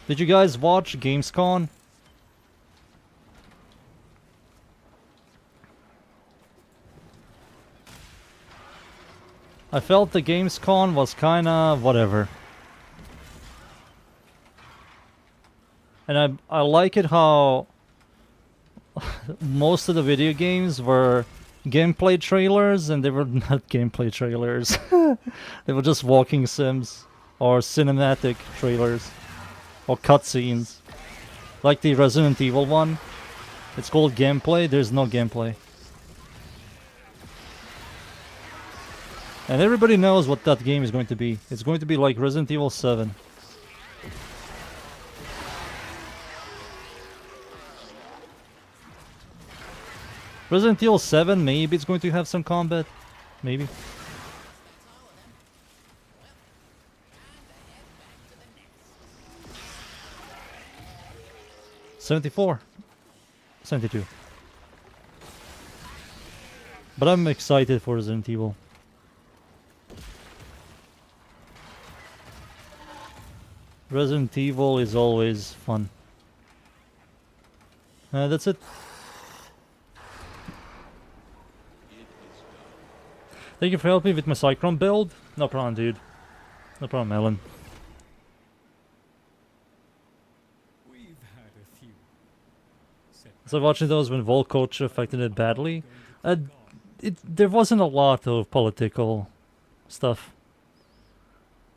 Did you guys watch Gamescom? I felt the Gamescom was kinda whatever. And I like it how most of the video games were gameplay trailers, and they were not gameplay trailers. They were just walking sims or cinematic trailers or cutscenes. Like the Resident Evil one. It's called gameplay, there's no gameplay. And everybody knows what that game is going to be. It's going to be like Resident Evil 7. Resident Evil 7, maybe it's going to have some combat. Maybe. $74. 72. But I'm excited for Resident Evil. Resident Evil is always fun. That's it. Thank you for helping me with my Cyclone build. No problem, dude. No problem, Ellen. We've had a few. So watching those when Volcoach affected it badly, there wasn't a lot of political stuff.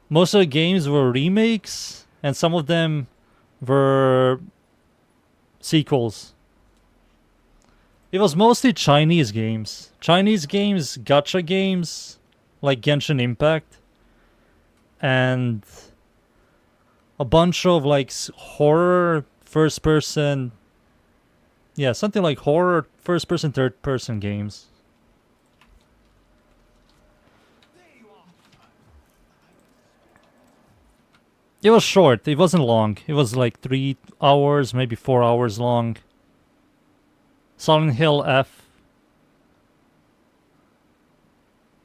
Most of the games were remakes, and some of them were sequels. It was mostly Chinese games. Chinese games, gacha games, like Genshin Impact. And a bunch of like horror first person. Yeah, something like horror first person, third person games. It was short, it wasn't long. It was like 3 hours, maybe 4 hours long. Silent Hill F.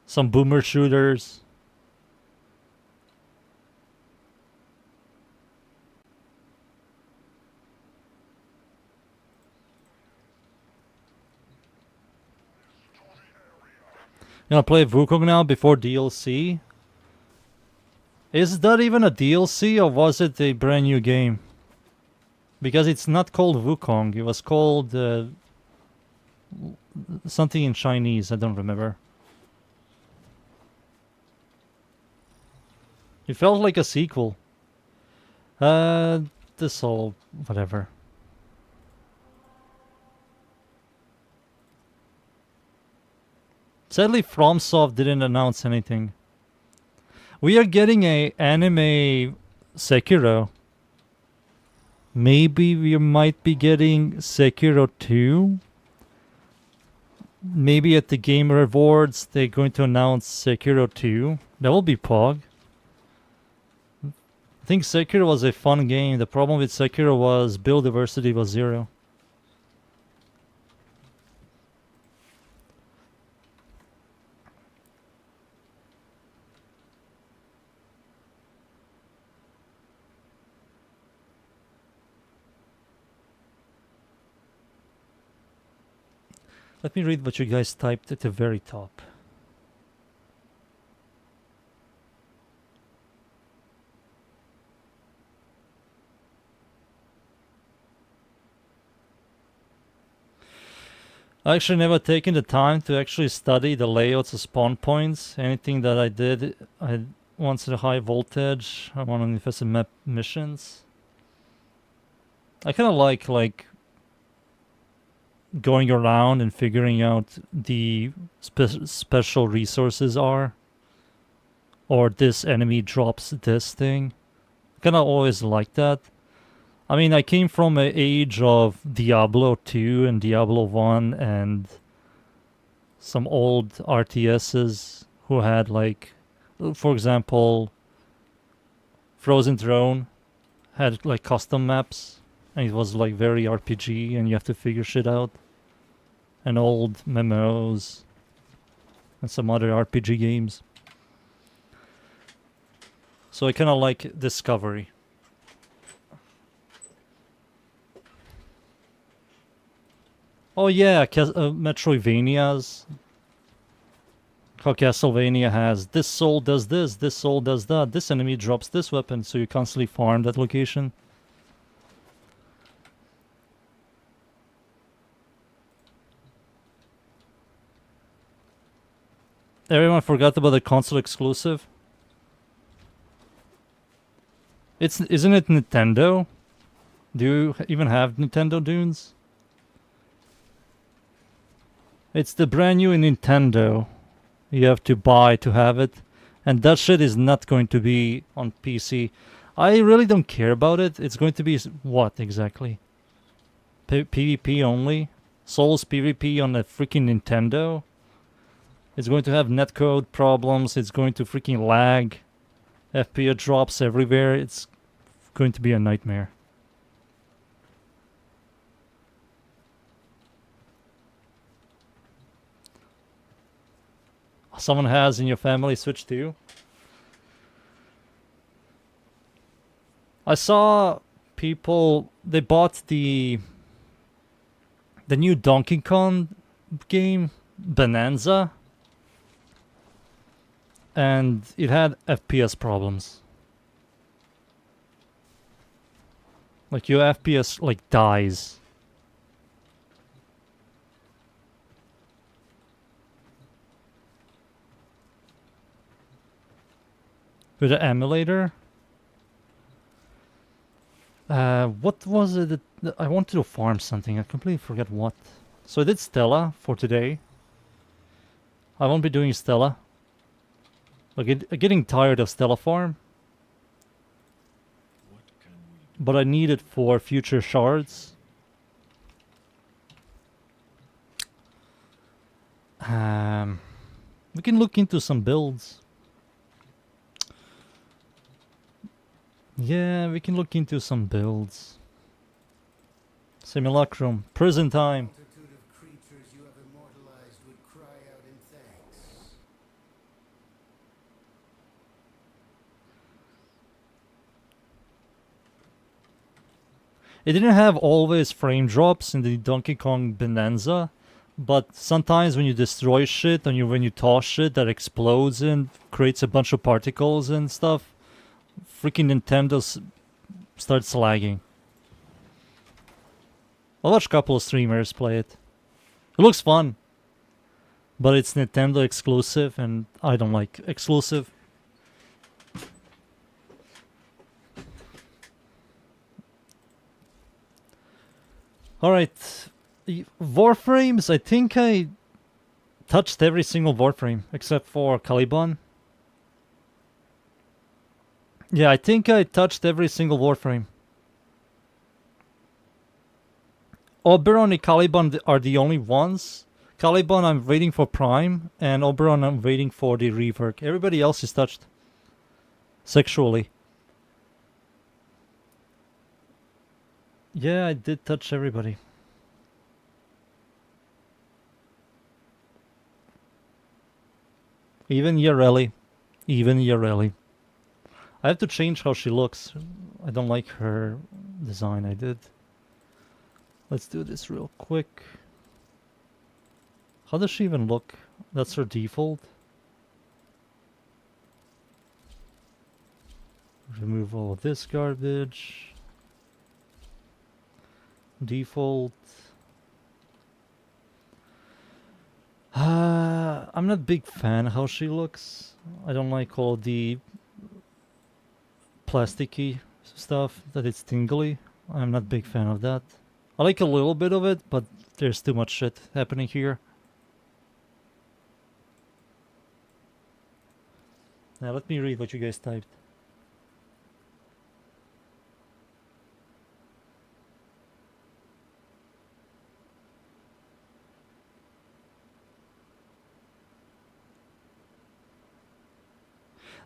Some boomer shooters. You gonna play Wukong now before DLC? Is that even a DLC or was it a brand new game? Because it's not called Wukong, it was called something in Chinese, I don't remember. It felt like a sequel. This all whatever. Sadly, FromSoft didn't announce anything. We are getting a anime Sekiro. Maybe we might be getting Sekiro 2. Maybe at the Game Awards they're going to announce Sekiro 2. That will be Pog. I think Sekiro was a fun game. The problem with Sekiro was build diversity was 0. Let me read what you guys typed at the very top. I actually never taken the time to actually study the layouts of spawn points. Anything that I did, I wanted a high voltage. I want to invest in map missions. I kind of like going around and figuring out the special resources are, or this enemy drops this thing. Kind of always like that. I mean, I came from an age of Diablo 2 and Diablo 1 and some old RTSs who had like, for example, Frozen Throne had like custom maps, and it was like very RPG and you have to figure shit out. And old MMOs and some other RPG games. So I kind of like Discovery. Oh yeah, Metroidvanias. How Castlevania has this soul does this soul does that, this enemy drops this weapon, so you constantly farm that location. Everyone forgot about the console exclusive. Isn't it Nintendo? Do you even have Nintendo Dunes? It's the brand new Nintendo. You have to buy to have it. And that shit is not going to be on PC. I really don't care about it. It's going to be what exactly? PvP only? Souls PvP on a freaking Nintendo? It's going to have netcode problems. It's going to freaking lag. FPS drops everywhere. It's going to be a nightmare. Someone has in your family Switch too? I saw people, they bought the new Donkey Kong game, Bonanza, and it had FPS problems. Like your FPS like dies. With an emulator? What was it that I wanted to farm something? I completely forget what. So I did Stella for today. I won't be doing Stella. Like, getting tired of Stella farm. What can we But I need it for future shards. We can look into some builds. Yeah, we can look into some builds. Simulacrum, prison time. Multitude of creatures you have immortalized would cry out in thanks. It didn't have always frame drops in the Donkey Kong Bonanza, but sometimes when you destroy shit and when you toss shit that explodes and creates a bunch of particles and stuff, freaking Nintendo starts lagging. I'll watch a couple of streamers play it. It looks fun, but it's Nintendo exclusive and I don't like exclusive. Alright, Warframes, I think I touched every single Warframe except for Caliban. Yeah, I think I touched every single Warframe. Oberon and Caliban are the only ones. Caliban I'm waiting for Prime, and Oberon I'm waiting for the rework. Everybody else is touched. Sexually. Yeah, I did touch everybody. Even Yareli. Even Yareli. I have to change how she looks. I don't like her design I did. Let's do this real quick. How does she even look? That's her default. Remove all of this garbage. Default. I'm not a big fan how she looks. I don't like all the plasticky stuff, that it's tingly. I'm not a big fan of that. I like a little bit of it, but there's too much shit happening here. Now let me read what you guys typed.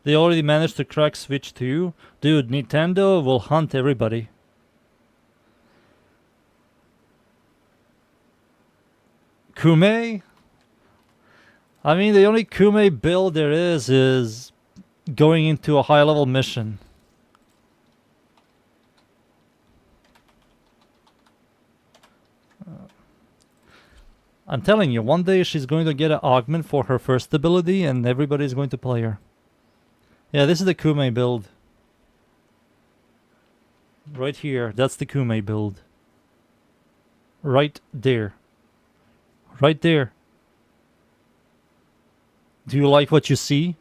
They already managed to crack Switch 2. Dude, Nintendo will hunt everybody. Kume? I mean, the only Kume build there is going into a high level mission. I'm telling you, one day she's going to get an augment for her first ability and everybody's going to play her. Yeah, this is the Kume build. Right here, that's the Kume build. Right there. Right there. Do you like what you see?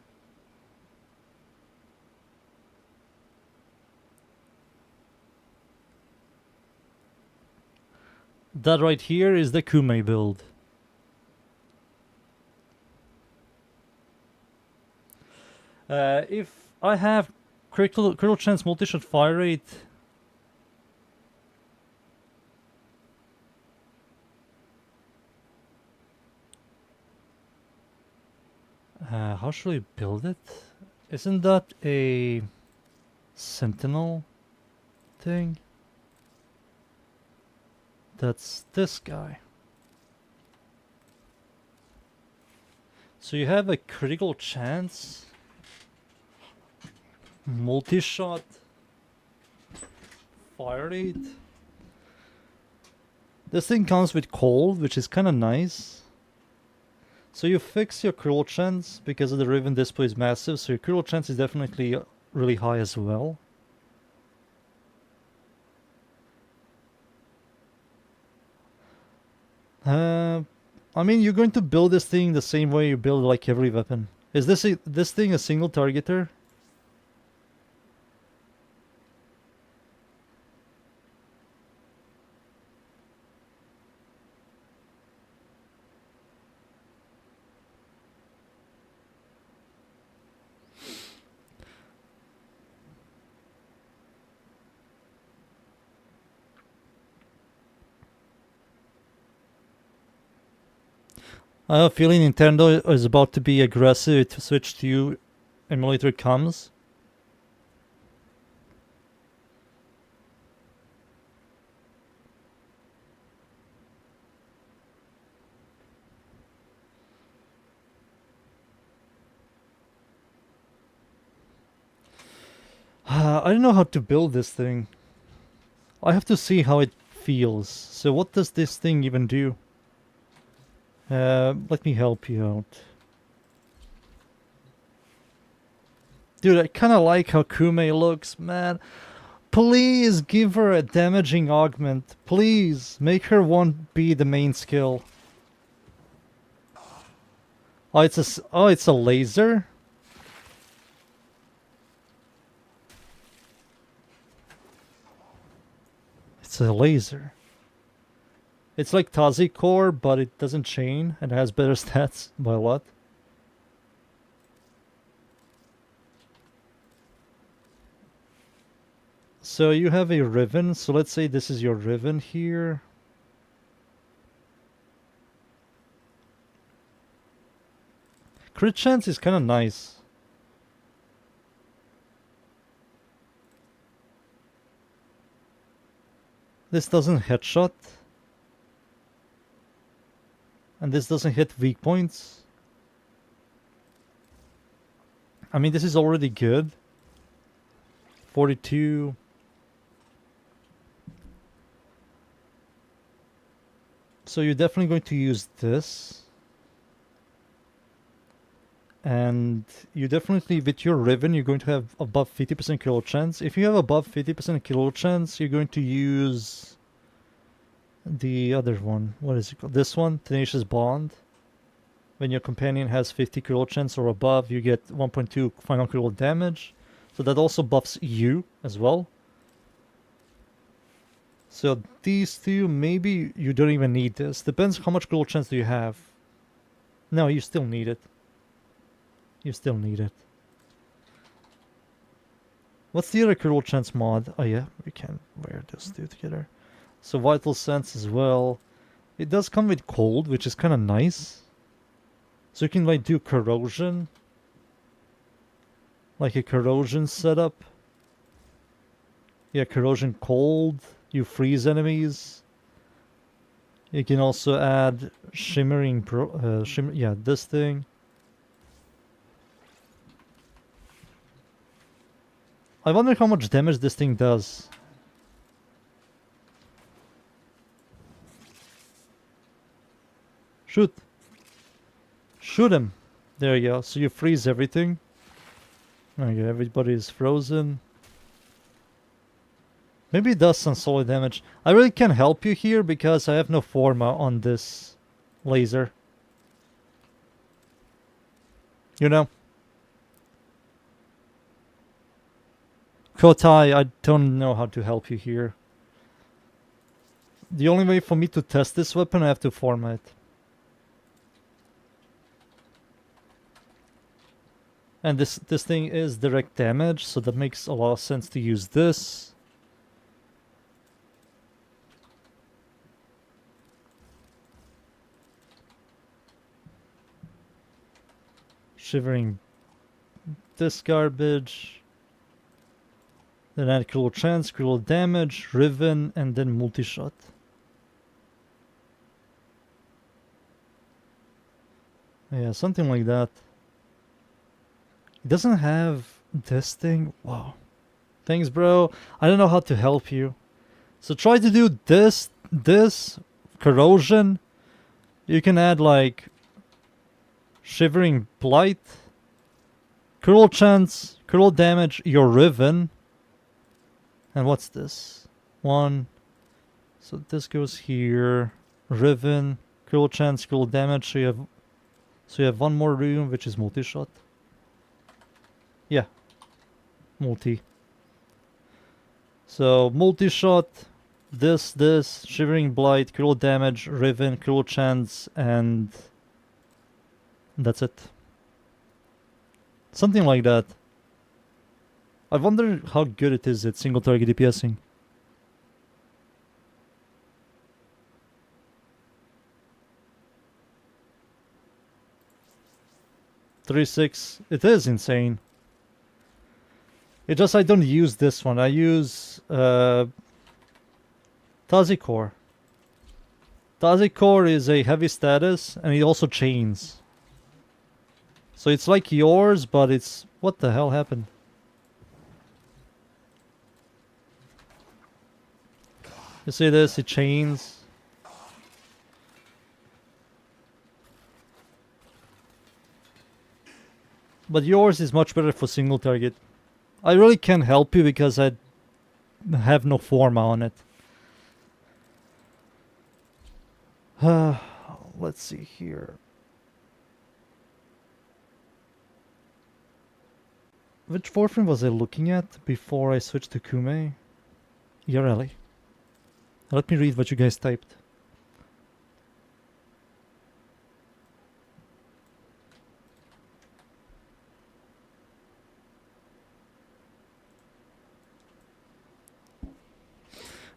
That right here is the Kume build. If I have critical chance multi-shot fire rate, how should we build it? Isn't that a sentinel thing? That's this guy. So you have a critical chance multi-shot fire rate. This thing comes with cold, which is kind of nice. So you fix your critical chance because of the ribbon display is massive, so your critical chance is definitely really high as well. I mean, you're going to build this thing the same way you build like every weapon. Is this thing a single targeter? I have a feeling Nintendo is about to be aggressive to switch to you emulator comes. I don't know how to build this thing. I have to see how it feels. So what does this thing even do? Let me help you out. Dude, I kind of like how Kume looks, man. Please give her a damaging augment. Please, make her one be the main skill. Oh, it's a laser? It's a laser. It's like Tazi Core, but it doesn't chain and has better stats by a lot. So you have a ribbon, so let's say this is your ribbon here. Crit chance is kind of nice. This doesn't headshot. And this doesn't hit weak points. I mean, this is already good. 42. So you're definitely going to use this. And you definitely, with your ribbon, you're going to have above 50% kill chance. If you have above 50% kill chance, you're going to use the other one. What is it called? This one, Tenacious Bond. When your companion has 50 critical chance or above, you get 1.2 final critical damage. So that also buffs you as well. So these two, maybe you don't even need this. Depends how much critical chance do you have. No, you still need it. You still need it. What's the other critical chance mod? Oh yeah, we can wear this two together. So Vital Sense as well. It does come with cold, which is kind of nice. So you can like do corrosion. Like a corrosion setup. Yeah, corrosion cold. You freeze enemies. You can also add shimmering yeah, this thing. I wonder how much damage this thing does. Shoot. Shoot him. There you go. So you freeze everything. Okay, everybody is frozen. Maybe it does some solid damage. I really can't help you here because I have no forma on this laser. You know? Kotai, I don't know how to help you here. The only way for me to test this weapon, I have to forma it. And this thing is direct damage, so that makes a lot of sense to use this. Shivering this garbage. Then add critical chance, critical damage, riven, and then multi-shot. Yeah, something like that. It doesn't have this thing. Wow. Thanks, bro. I don't know how to help you. So try to do this, corrosion. You can add like Shivering Blight, critical chance, critical damage, your riven. And what's this? One. So this goes here. Riven, critical chance, critical damage. So you have one more room, which is multi-shot. Yeah. Multi. So multi-shot, this, Shivering Blight, critical damage, riven, critical chance, and that's it. Something like that. I wonder how good it is at single target DPSing. $36. It is insane. It just I don't use this one. I use Tazikor. Tazikor is a heavy status and it also chains. So it's like yours, but it's what the hell happened? You see this? It chains. But yours is much better for single target. I really can't help you because I have no forma on it. Let's see here. Which Warframe was I looking at before I switched to Kume? Yareli. Let me read what you guys typed.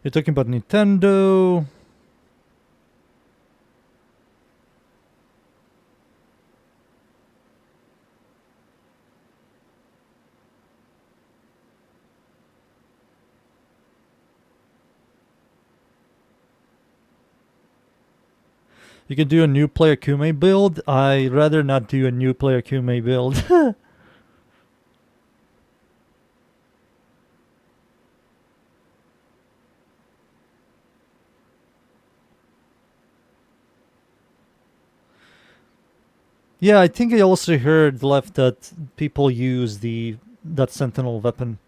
You're talking about Nintendo. You can do a new player Kume build. I rather not do a new player Kume build. Yeah, I think I also heard left that people use that Sentinel weapon.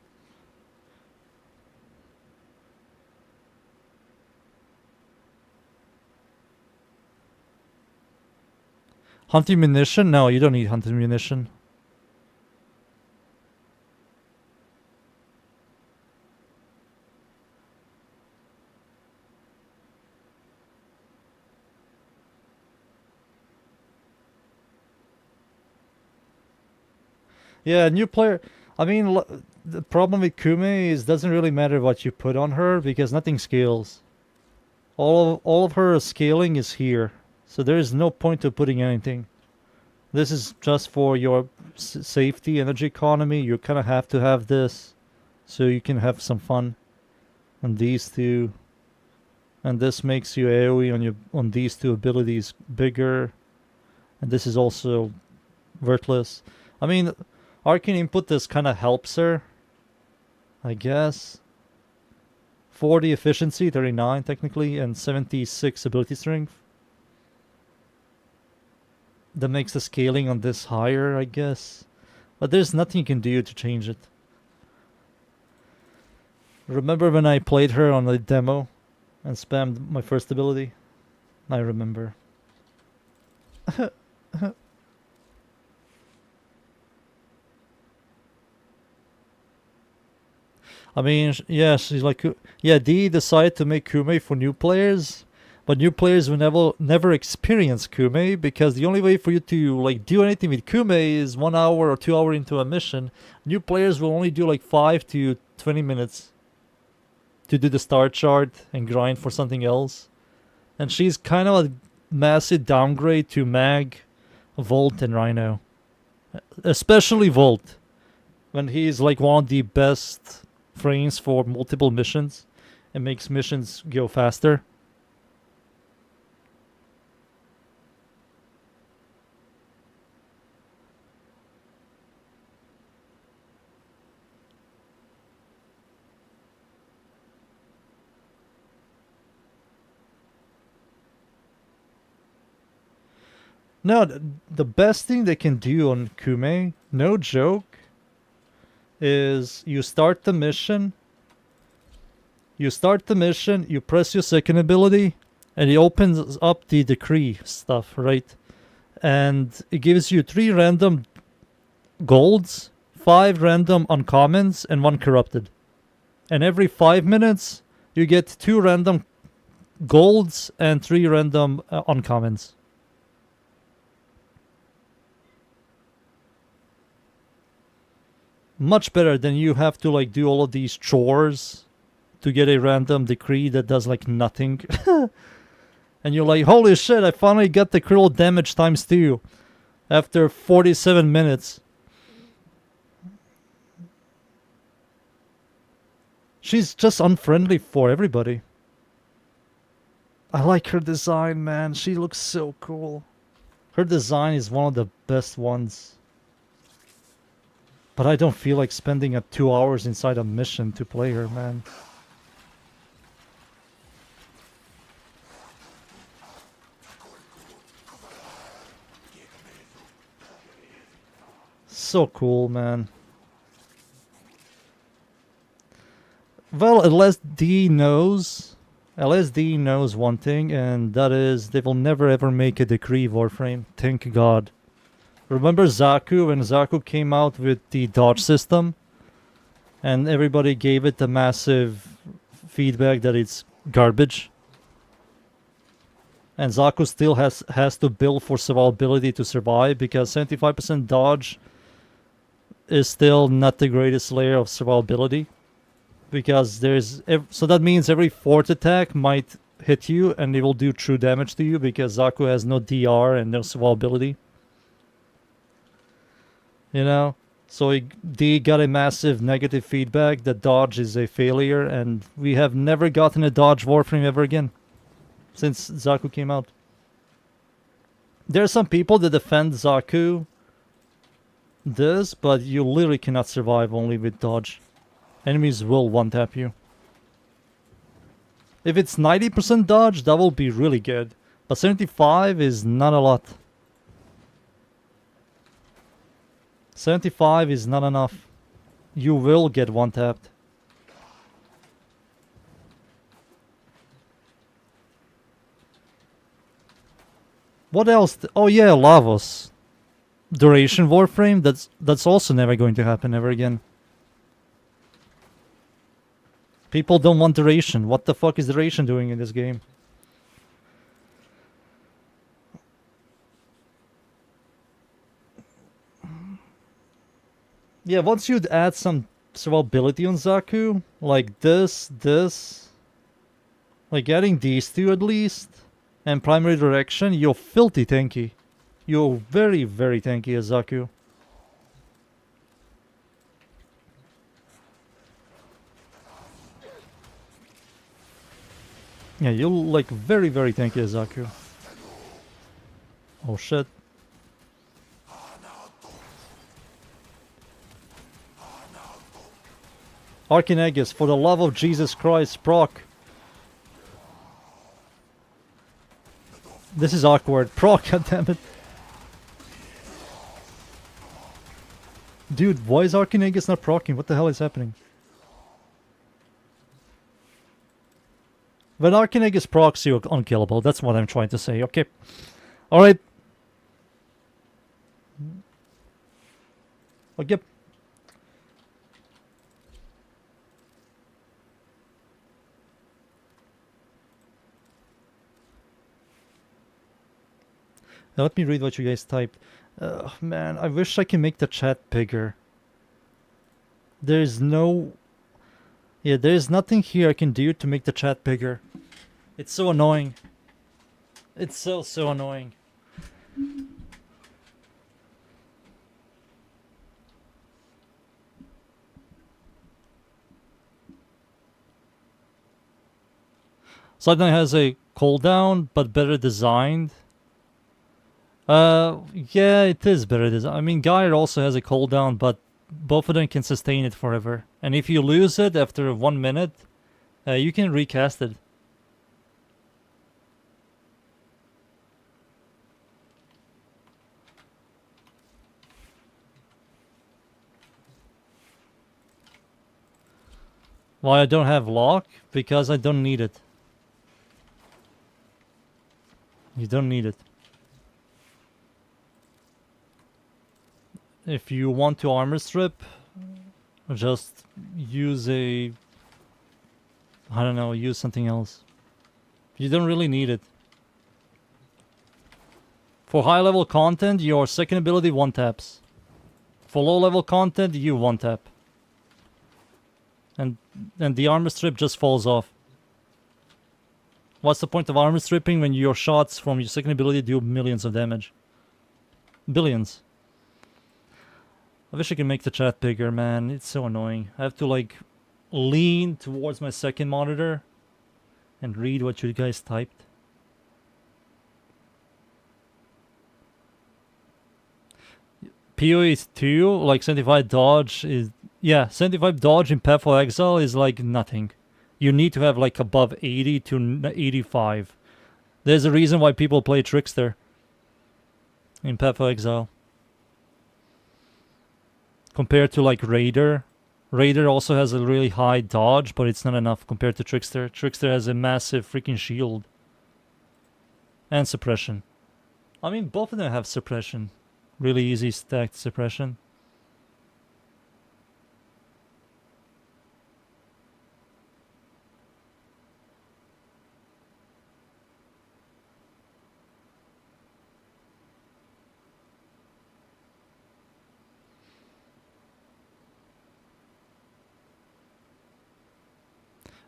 Hunting munition? No, you don't need hunting munition. Yeah, new player. I mean, the problem with Kume is doesn't really matter what you put on her because nothing scales. All of her scaling is here, so there is no point of putting anything. This is just for your safety, energy economy. You kind of have to have this, so you can have some fun. On these two, and this makes you AOE on these two abilities bigger, and this is also worthless. I mean, Arcane Input this kind of helps her, I guess. 40 efficiency, 39 technically, and 76 ability strength. that makes the scaling on this higher, I guess. But there's nothing you can do to change it. Remember when I played her on the demo and spammed my first ability? I remember. I mean, yeah, she's like, yeah, D decided to make Kume for new players, but new players will never experience Kume because the only way for you to like do anything with Kume is 1 hour or 2 hours into a mission. New players will only do like 5 to 20 minutes to do the star chart and grind for something else. And she's kind of a massive downgrade to Mag, Volt, and Rhino. Especially Volt, when he's like one of the best frames for multiple missions and makes missions go faster. No, the best thing they can do on Kume, no joke, is you start the mission, you press your second ability, and it opens up the decree stuff, right? And it gives you 3 random golds, 5 random uncommons, and 1 corrupted. And every 5 minutes, you get 2 random golds and 3 random uncommons. Much better than you have to like do all of these chores to get a random decree that does like nothing. And you're like, holy shit, I finally got the critical damage times 2 after 47 minutes. She's just unfriendly for everybody. I like her design, man. She looks so cool. Her design is one of the best ones. But I don't feel like spending 2 hours inside a mission to play her, man. So cool, man. Well, LSD knows one thing, and that is they will never ever make a decree Warframe. Thank God. Remember Zaku, when Zaku came out with the dodge system and everybody gave it the massive feedback that it's garbage? And Zaku still has to build for survivability to survive because 75% dodge is still not the greatest layer of survivability. Because so that means every 4th attack might hit you and it will do true damage to you because Zaku has no DR and no survivability. You know, so D got a massive negative feedback that dodge is a failure, and we have never gotten a dodge Warframe ever again since Zaku came out. There are some people that defend Zaku this, but you literally cannot survive only with dodge. Enemies will one-tap you. If it's 90% dodge, that will be really good, but 75 is not a lot. 75 is not enough. You will get one-tapped. What else? Oh yeah, Lavos. Duration Warframe, that's also never going to happen ever again. People don't want duration. What the fuck is duration doing in this game? Yeah, once you'd add some survivability on Zaku, like this, like adding these 2 at least, and primary direction, you're filthy tanky. You're very, very tanky as Zaku. Yeah, you're like very, very tanky as Zaku. Oh shit. Archinegus, for the love of Jesus Christ, proc. This is awkward. Proc, goddammit. Dude, why is Archinagus not proccing? What the hell is happening? When Archinagus procs, you're unkillable. That's what I'm trying to say. Okay. Alright. Okay. Now let me read what you guys typed. Man, I wish I can make the chat bigger. There's no... Yeah, there's nothing here I can do to make the chat bigger. It's so annoying. It's so annoying. Suddenly has a cooldown, but better designed. Yeah, it is better designed. I mean, Gyre also has a cooldown, but both of them can sustain it forever. And if you lose it after 1 minute, you can recast it. Why I don't have lock? Because I don't need it. You don't need it. If you want to armor strip, just use I don't know, use something else. You don't really need it. For high level content, your second ability one taps. For low level content, you one tap. And the armor strip just falls off. What's the point of armor stripping when your shots from your second ability do millions of damage? Billions. I wish I could make the chat bigger, man. It's so annoying. I have to like lean towards my second monitor and read what you guys typed. PoE is 2, like 75 dodge is... Yeah, 75 dodge in Path of Exile is like nothing. You need to have like above 80 to 85. There's a reason why people play Trickster in Path of Exile. Compared to like Raider. Raider also has a really high dodge, but it's not enough compared to Trickster. Trickster has a massive freaking shield. And suppression. I mean, both of them have suppression. Really easy stacked suppression.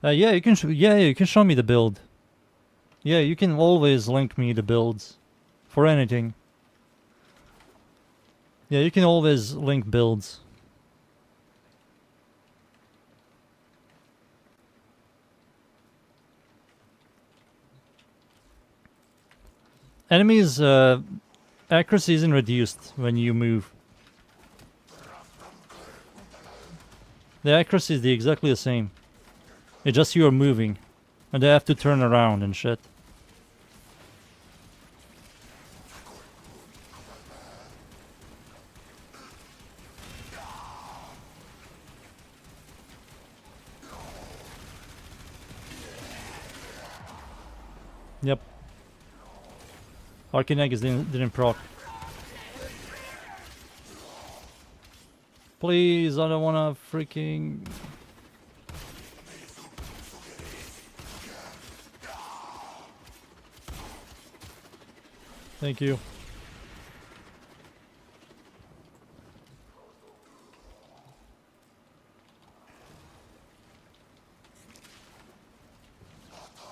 Yeah, you can. You can show me the build. Yeah, you can always link me the builds for anything. Yeah, you can always link builds. Enemies' accuracy isn't reduced when you move. The accuracy is exactly the same. It's just you are moving. And they have to turn around and shit. Yep. Archinagus didn't proc. Please, I don't wanna freaking... Thank you.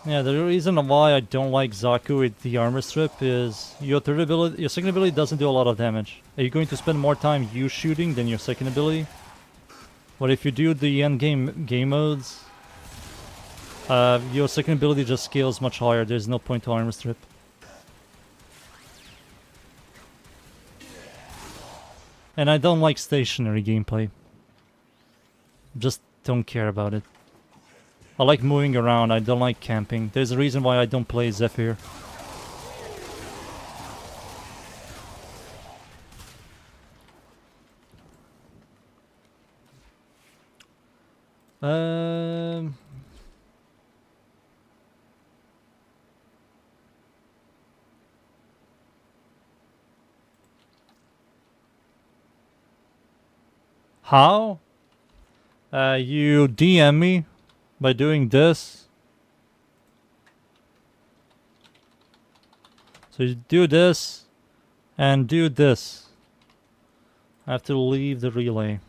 Yeah, the reason why I don't like Zaku with the armor strip is your second ability doesn't do a lot of damage. Are you going to spend more time you shooting than your second ability? But if you do the end game modes, your second ability just scales much higher. There's no point to armor strip. And I don't like stationary gameplay. Just don't care about it. I like moving around, I don't like camping. There's a reason why I don't play Zephyr. Um. How? You DM me by doing this. So you do this and do this. I have to leave the relay.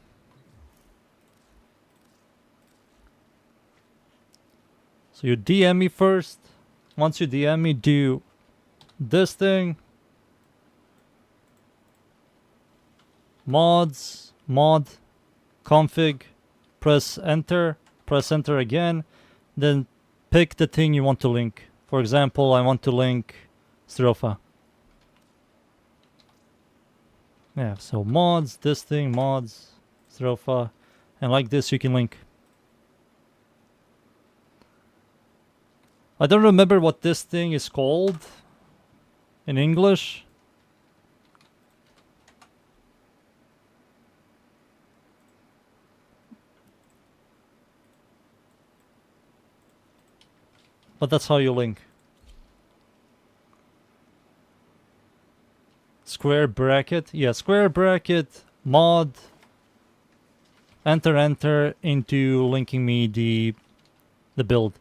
So you DM me first. Once you DM me, do this thing. Mods, mod, config, press enter again, then pick the thing you want to link. For example, I want to link Stropha. Yeah, so mods, this thing, mods, Stropha, and like this you can link. I don't remember what this thing is called in English. But that's how you link. Square bracket. Yeah, square bracket, mod, enter into linking me the build.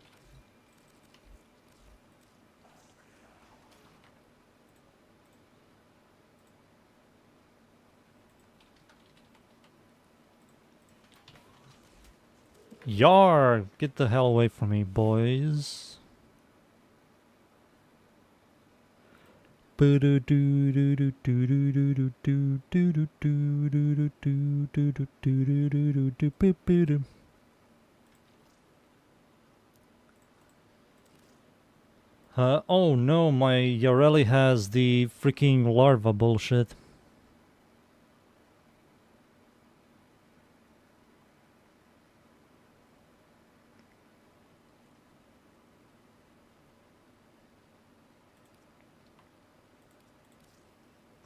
Yar! Get the hell away from me, boys. Oh no, my Yareli has the freaking larva bullshit.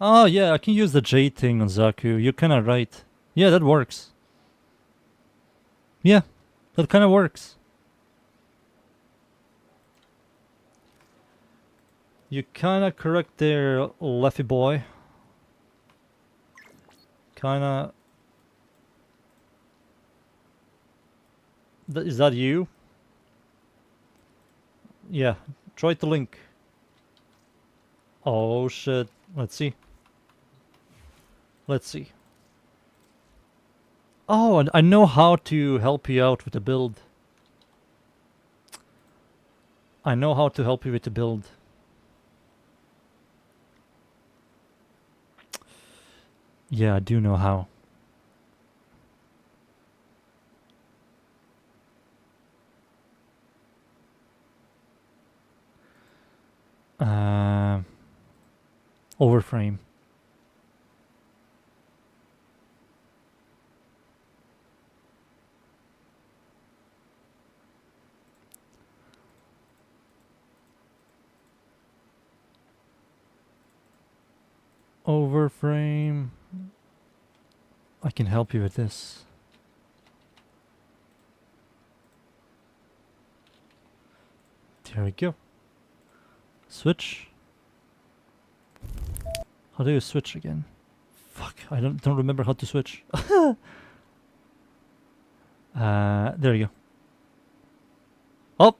Oh yeah, I can use the J thing on Zaku. You're kinda right. Yeah, that works. Yeah, that kinda works. You kinda correct there, Leffy boy. Kinda... Is that you? Yeah, try to link. Oh shit, let's see. Let's see. Oh, and I know how to help you out with the build. I know how to help you with the build. Yeah, I do know how. Overframe. Overframe. I can help you with this. There we go. Switch. How do you switch again? Fuck, I don't remember how to switch. There you go. Oh,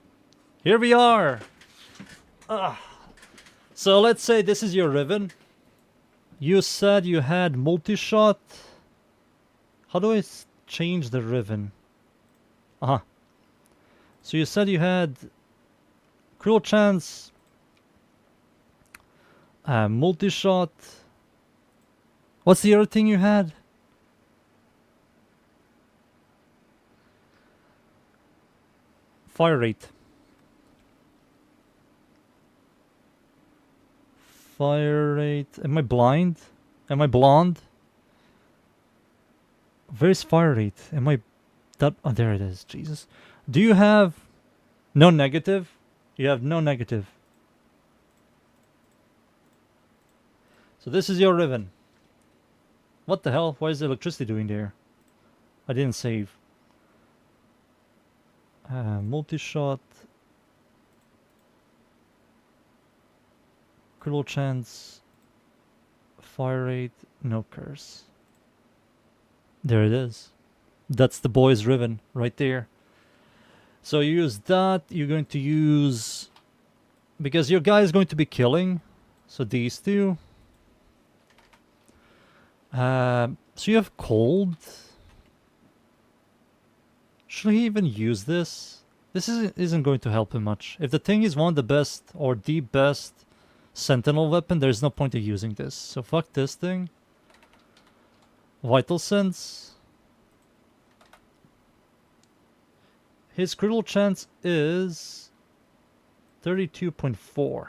here we are. So let's say this is your Riven. You said you had multi-shot. How do I change the Riven? So you said you had Cruel Chance, multi-shot. What's the other thing you had? Fire rate. Fire rate. Am I blind? Am I blonde? Where's fire rate? Am I that? Oh, there it is. Jesus. Do you have no negative? You have no negative. So this is your Riven. What the hell? What is the electricity doing there? I didn't save. Multi-shot. Critical chance. Fire rate. No curse. There it is. That's the boy's ribbon right there. So you use that. You're going to use... Because your guy is going to be killing. So these two. So you have cold. Should he even use this? This isn't going to help him much. If the thing is one of the best or the best sentinel weapon, there's no point in using this. So fuck this thing. Vital Sense. His critical chance is 32.4.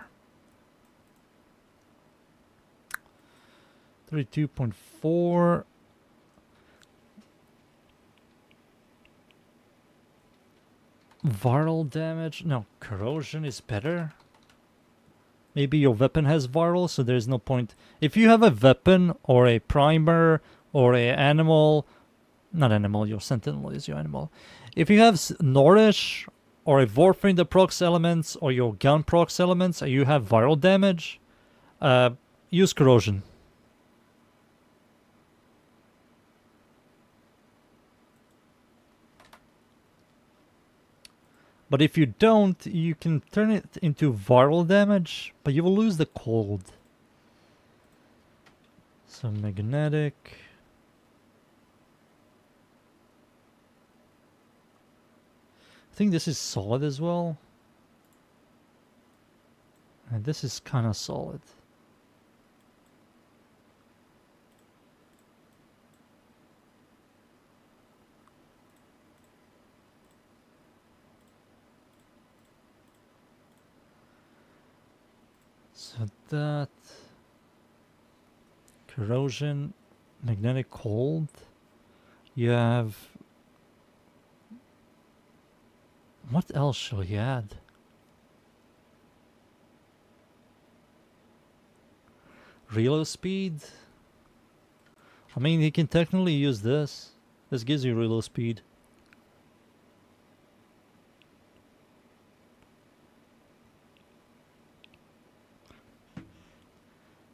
32.4. Viral damage? No, corrosion is better. Maybe your weapon has viral, so there's no point. If you have a weapon or a primer or a animal, not animal, your sentinel is your animal. If you have nourish or a warframe that procs elements or your gun procs elements and you have viral damage, use corrosion. But if you don't, you can turn it into viral damage, but you will lose the cold. So magnetic. I think this is solid as well. And this is kind of solid. So that corrosion, magnetic cold. You have, what else shall you add? Reload speed. I mean, he can technically use this. This gives you reload speed.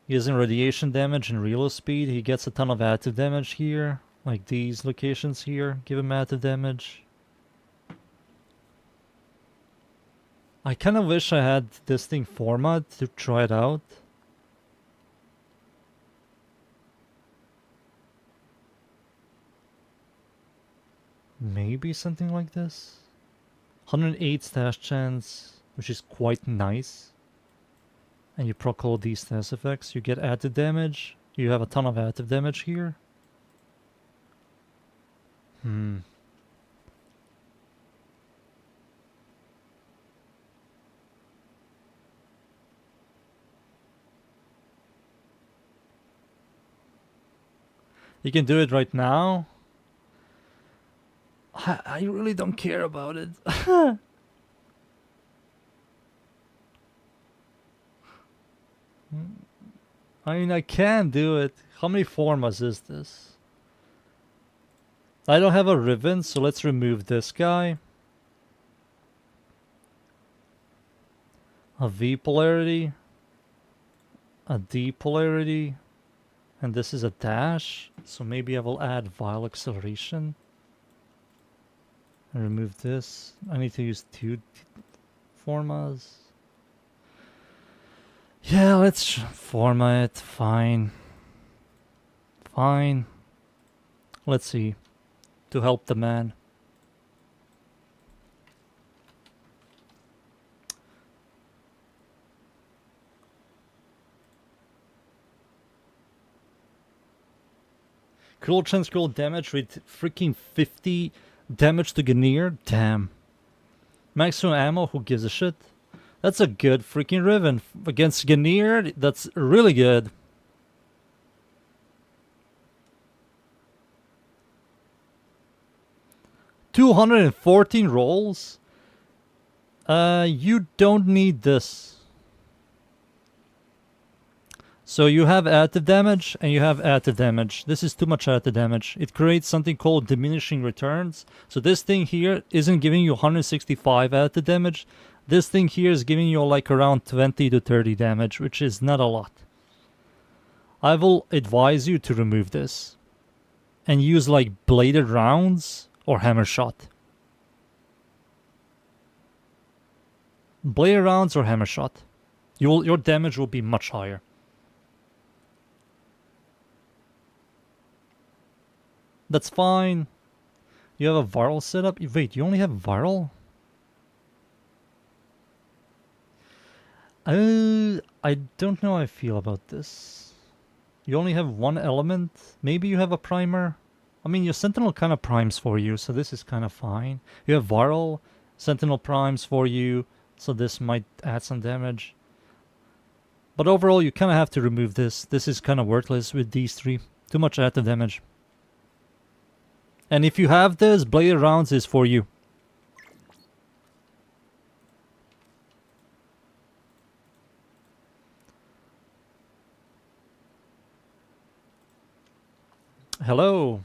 Using radiation damage and reload speed, he gets a ton of additive damage here. Like these locations here, give him additive damage. I kind of wish I had this thing format to try it out. Maybe something like this. 108 stash chance, which is quite nice. And you proc all these status effects, you get additive damage. You have a ton of additive damage here. You can do it right now. I really don't care about it. I mean, I can do it. How many formas is this? I don't have a ribbon, so let's remove this guy. A V polarity. A D polarity. And this is a dash. So maybe I will add vial acceleration. And remove this. I need to use two formas. Yeah, let's format it. Fine. Fine. Let's see. To help the man. Critical chance, critical damage with freaking 50 damage to Ganir. Damn. Maximum ammo, who gives a shit? That's a good freaking ribbon. Against Ganir, that's really good. $214 rolls? You don't need this. So you have additive damage and you have additive damage. This is too much additive damage. It creates something called diminishing returns. So this thing here isn't giving you 165 additive damage. This thing here is giving you like around 20 to 30 damage, which is not a lot. I will advise you to remove this and use like bladed rounds or hammer shot. Bladed rounds or hammer shot. Your damage will be much higher. That's fine. You have a viral setup? Wait, you only have viral? I don't know how I feel about this. You only have one element. Maybe you have a primer. I mean, your Sentinel kind of primes for you, so this is kind of fine. You have viral, Sentinel primes for you, so this might add some damage. But overall, you kind of have to remove this. This is kind of worthless with these three. Too much additive damage. And if you have this, bladed rounds is for you. Hello.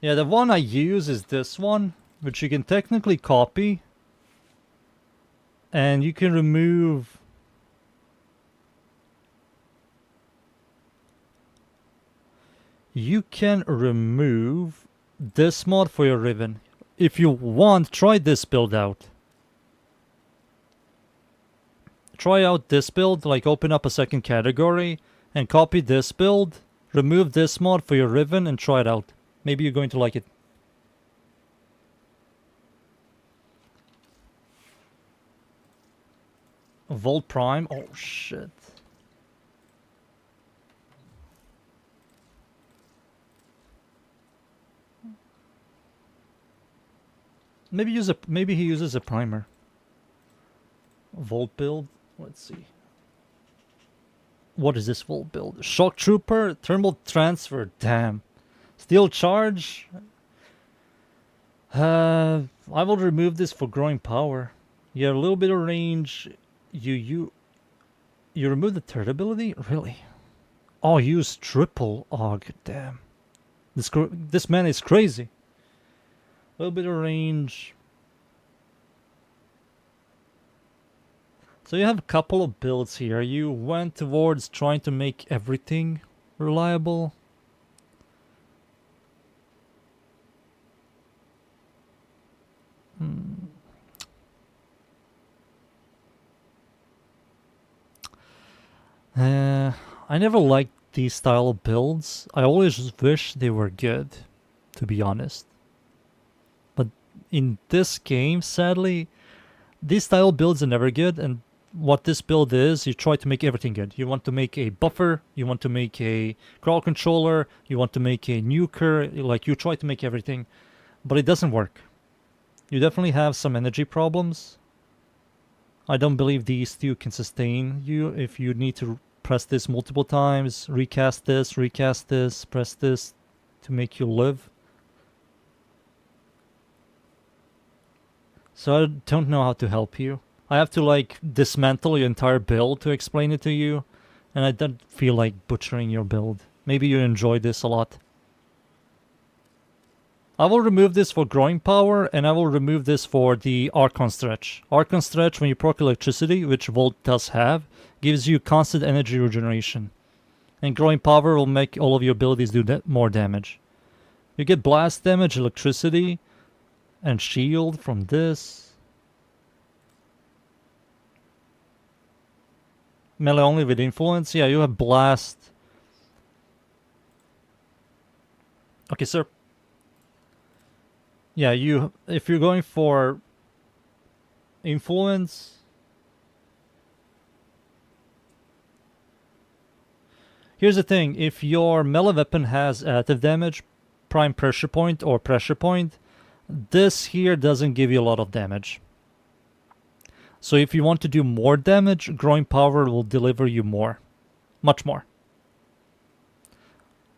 Yeah, the one I use is this one, which you can technically copy. And you can remove... You can remove this mod for your ribbon. If you want, try this build out. Try out this build, like open up a second category and copy this build, remove this mod for your ribbon and try it out. Maybe you're going to like it. Volt Prime? Oh shit. Maybe he uses a primer. Volt build. Let's see. What is this Volt build? Shock Trooper, thermal transfer. Damn. Steel charge. I will remove this for growing power. Yeah, a little bit of range. You remove the third ability? Really? Oh, use triple. Oh, god damn. This man is crazy. A little bit of range. So you have a couple of builds here. You went towards trying to make everything reliable. I never liked these style of builds. I always wish they were good, to be honest. But in this game, sadly, these style builds are never good, and what this build is, you try to make everything good. You want to make a buffer, you want to make a crowd controller, you want to make a nuker, like you try to make everything, but it doesn't work. You definitely have some energy problems. I don't believe these two can sustain you if you need to press this multiple times, recast this, press this to make you live. So I don't know how to help you. I have to like dismantle your entire build to explain it to you, and I don't feel like butchering your build. Maybe you enjoy this a lot. I will remove this for growing power, and I will remove this for the Archon stretch. Archon stretch, when you proc electricity, which Volt does have, gives you constant energy regeneration. And growing power will make all of your abilities do more damage. You get blast damage, electricity, and shield from this. Melee only with influence. Yeah, you have blast. Okay, sir. Yeah, if you're going for influence, here's the thing, if your melee weapon has additive damage, prime pressure point or pressure point, this here doesn't give you a lot of damage. So if you want to do more damage, growing power will deliver you more. Much more.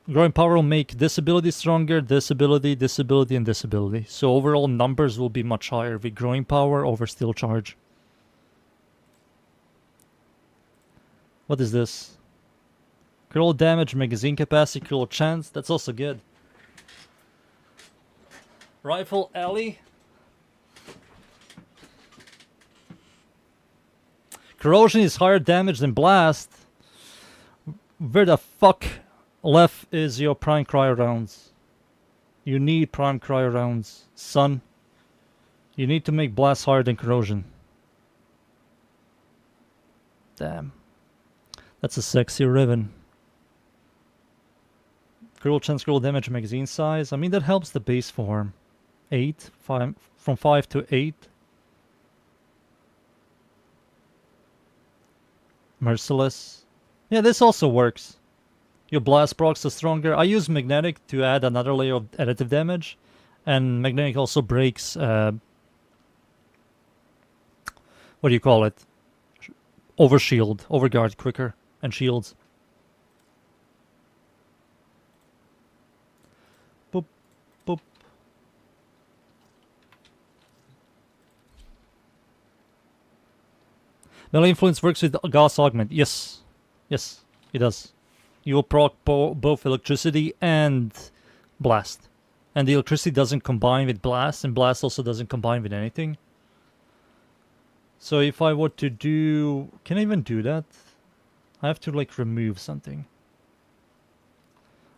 Growing power will make this ability stronger, this ability, this ability, and this ability. So overall numbers will be much higher with growing power over steel charge. What is this? Critical damage, magazine capacity, critical chance. That's also good. Rifle alley. Corrosion is higher damage than blast. Where the fuck left is your prime cryo rounds? You need prime cryo rounds, son. You need to make blast higher than corrosion. Damn. That's a sexy ribbon. Critical chance, critical damage, magazine size. I mean, that helps the base form. 8, 5, from 5 to 8. Merciless. Yeah, this also works. Your blast procs are stronger. I use magnetic to add another layer of additive damage. And magnetic also breaks, what do you call it? Overshield, overguard quicker, and shields. Boop, boop. Melee influence works with gas augment. Yes. Yes, it does. You will proc both electricity and blast. And the electricity doesn't combine with blast, and blast also doesn't combine with anything. So if I were to do... Can I even do that? I have to like remove something.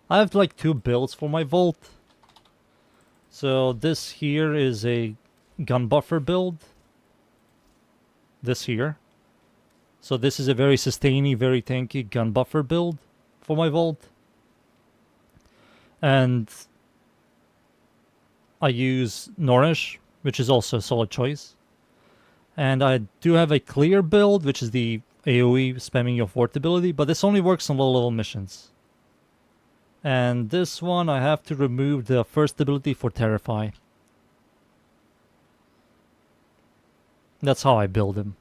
I have like 2 builds for my Volt. So this here is a gun buffer build. This here. So this is a very sustainy, very tanky gun buffer build for my Volt. And I use Nourish, which is also a solid choice. And I do have a clear build, which is the AoE spamming your fort ability, but this only works on low level missions. And this one I have to remove the first ability for Terrify. That's how I build him.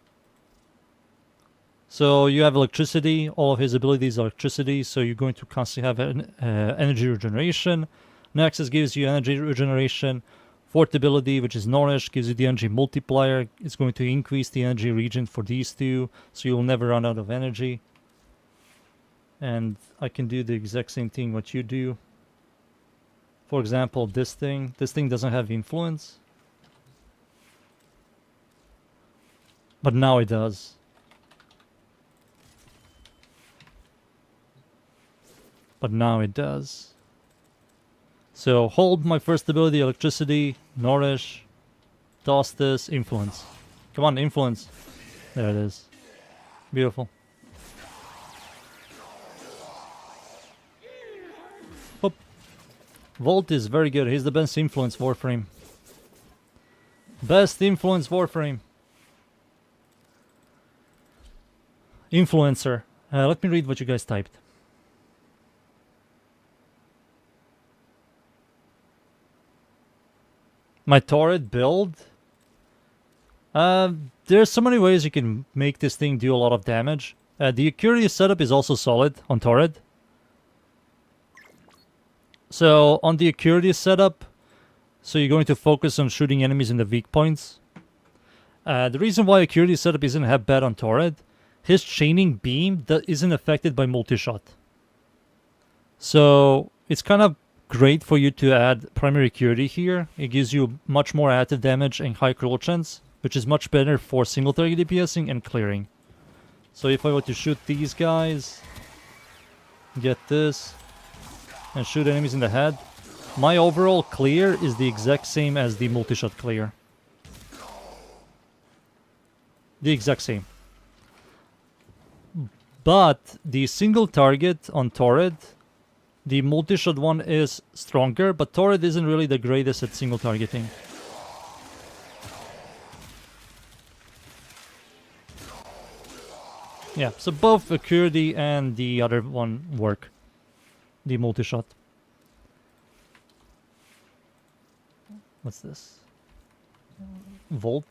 So you have electricity, all of his abilities are electricity, so you're going to constantly have an, energy regeneration. Nexus gives you energy regeneration. Fort ability, which is Nourish, gives you the energy multiplier. It's going to increase the energy regen for these two, so you'll never run out of energy. And I can do the exact same thing what you do. For example, this thing doesn't have influence. But now it does. But now it does. So hold my first ability, electricity, Nourish, toss this, influence. Come on, influence. There it is. Beautiful. Boop. Volt is very good. He's the best influence Warframe. Best influence Warframe. Influencer. Let me read what you guys typed. My turret build? There's so many ways you can make this thing do a lot of damage. The Acuity setup is also solid on turret. So on the Acuity setup, so you're going to focus on shooting enemies in the weak points. The reason why Acuity setup isn't that bad on turret, his chaining beam isn't affected by multi-shot. So it's kind of great for you to add primary acuity here. It gives you much more active damage and high critical chance, which is much better for single target DPSing and clearing. So if I were to shoot these guys, get this, and shoot enemies in the head, my overall clear is the exact same as the multi-shot clear. The exact same. But the single target on turret, the multi-shot one is stronger, but turret isn't really the greatest at single targeting. Yeah, so both Acuity and the other one work. The multi-shot. What's this? Volt?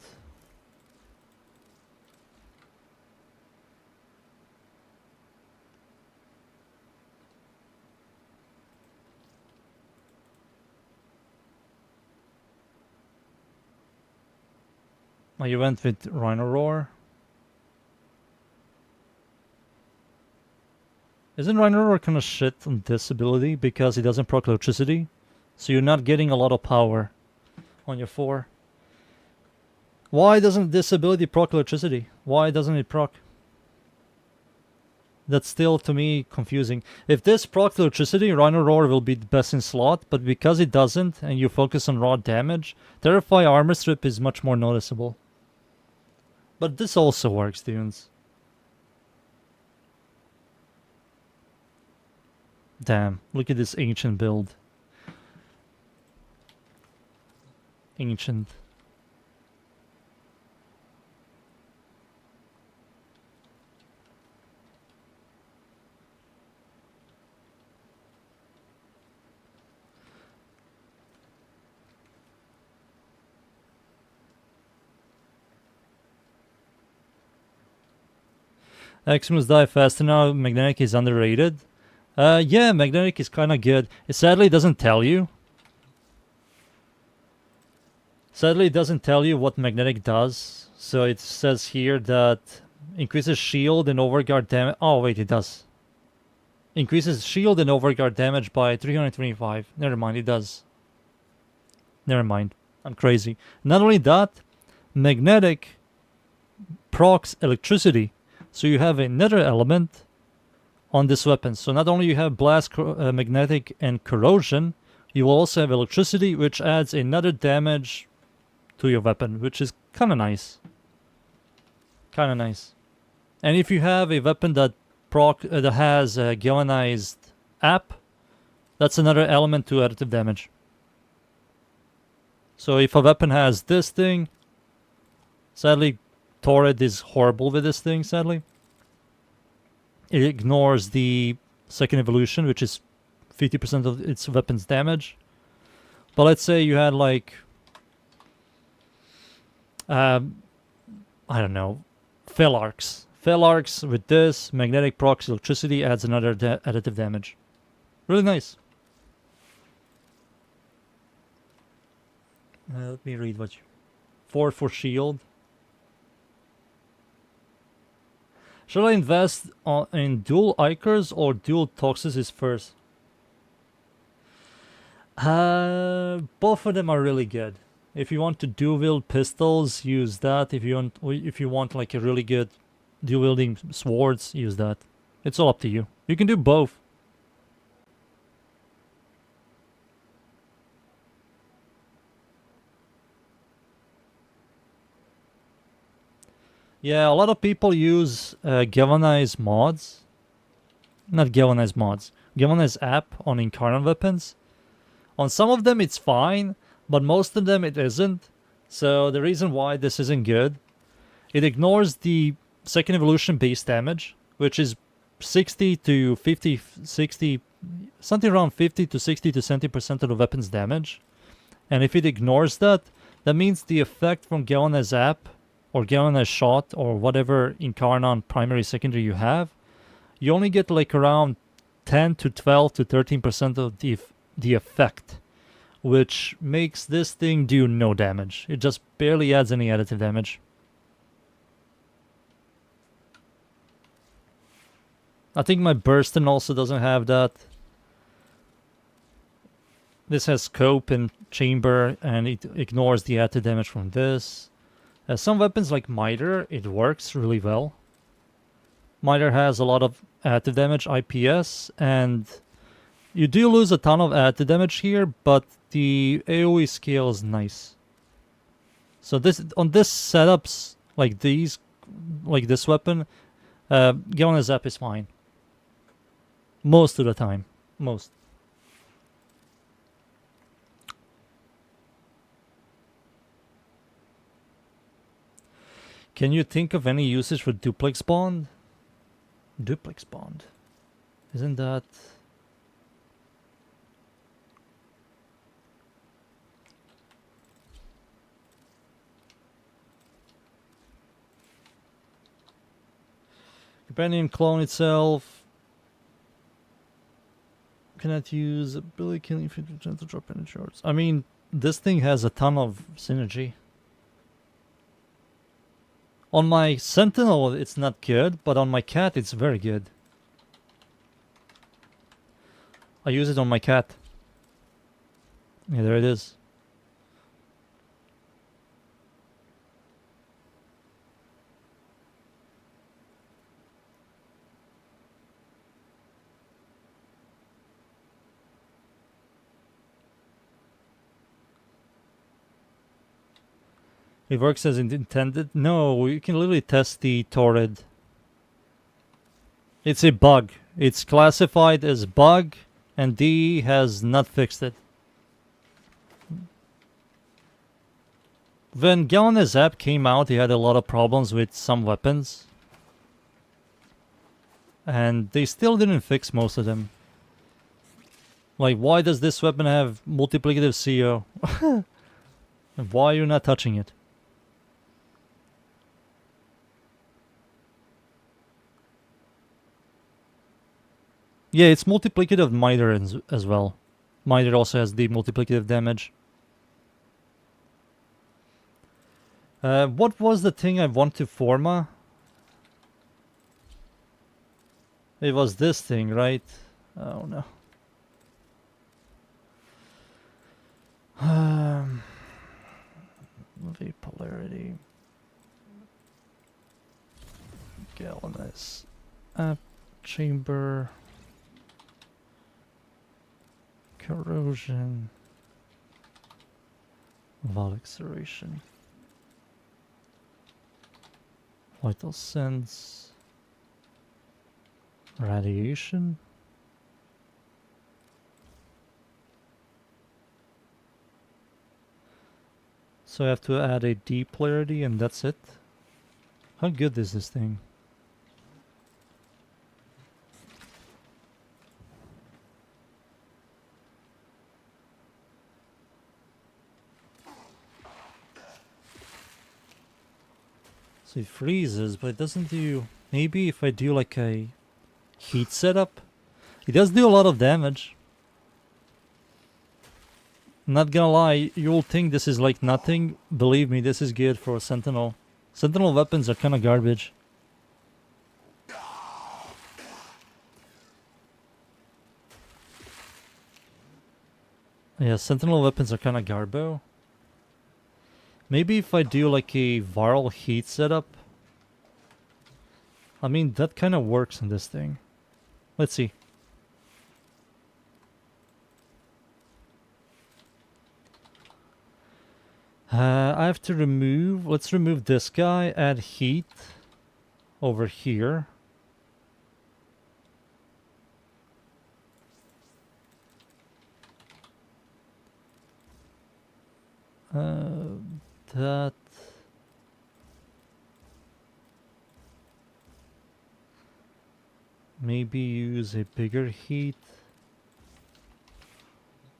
Oh, you went with Rhino Roar. Isn't Rhino Roar kind of shit on this ability because it doesn't proc electricity? So you're not getting a lot of power on your 4. Why doesn't this ability proc electricity? Why doesn't it proc? That's still, to me, confusing. If this procs electricity, Rhino Roar will be the best in slot, but because it doesn't, and you focus on raw damage, Terrify Armor Strip is much more noticeable. But this also works, dudes. Damn, look at this ancient build. Ancient. Eximus die faster now, Magnetic is underrated. Yeah, Magnetic is kinda good. It sadly doesn't tell you. Sadly it doesn't tell you what Magnetic does. So it says here that increases shield and overguard damage. Oh wait, it does. Increases shield and overguard damage by 325. Never mind, it does. Never mind. I'm crazy. Not only that, Magnetic procs electricity. So you have another element on this weapon. So not only you have blast, magnetic, and corrosion, you will also have electricity, which adds another damage to your weapon, which is kind of nice. Kind of nice. And if you have a weapon that that has a galvanized app, that's another element to additive damage. So if a weapon has this thing, sadly, Torrid is horrible with this thing, sadly. It ignores the second evolution, which is 50% of its weapon's damage. But let's say you had like, I don't know, Felarx. Felarx with this, magnetic procs electricity adds another additive damage. Really nice. Let me read what you... 4 for shield. Should I invest in dual Ikers or dual Toxis first? Both of them are really good. If you want to dual wield pistols, use that. If you want like a really good dual wielding swords, use that. It's all up to you. You can do both. Yeah, a lot of people use galvanized mods. Not galvanized mods. Galvanized app on Incarnate weapons. On some of them it's fine, but most of them it isn't. So the reason why this isn't good, it ignores the second evolution base damage, which is 60 to 50, 60, something around 50 to 60 to 70% of the weapon's damage. And if it ignores that, that means the effect from galvanized app or galvanized shot or whatever Incarnon primary secondary you have, you only get like around 10 to 12 to 13% of the effect, which makes this thing do no damage. It just barely adds any additive damage. I think my Burston also doesn't have that. This has scope and chamber, and it ignores the additive damage from this. Some weapons like Miter, it works really well. Miter has a lot of additive damage, IPS, and you do lose a ton of additive damage here, but the AoE scale is nice. So this on this setups like these, like this weapon, Galvanized Zap is fine. Most of the time. Most. Can you think of any usage for Duplex Bond? Duplex Bond? Isn't that... Companion clone itself cannot use ability killing 50% to drop any shards. I mean, this thing has a ton of synergy. On my Sentinel, it's not good, but on my cat, it's very good. I use it on my cat. Yeah, there it is. It works as intended? No, you can literally test the Torrid. It's a bug. It's classified as bug, and D has not fixed it. When Gallon's app came out, he had a lot of problems with some weapons. And they still didn't fix most of them. Like, why does this weapon have multiplicative CO? And why are you not touching it? Yeah, it's multiplicative miter as well. Miter also has the multiplicative damage. What was the thing I want to forma? It was this thing, right? Oh no. The polarity. Galvanize. Chamber. Corrosion. Vol acceleration. Vital sense. Radiation. So I have to add a D polarity and that's it. How good is this thing? So it freezes, but it doesn't do... Maybe if I do like a heat setup, it does do a lot of damage. Not gonna lie, you'll think this is like nothing. Believe me, this is good for Sentinel. Sentinel weapons are kinda garbage. Yeah, Sentinel weapons are kinda garbo. Maybe if I do like a viral heat setup. I mean, that kind of works in this thing. Let's see. I have to remove... Let's remove this guy. Add heat over here. That... Maybe use a bigger heat.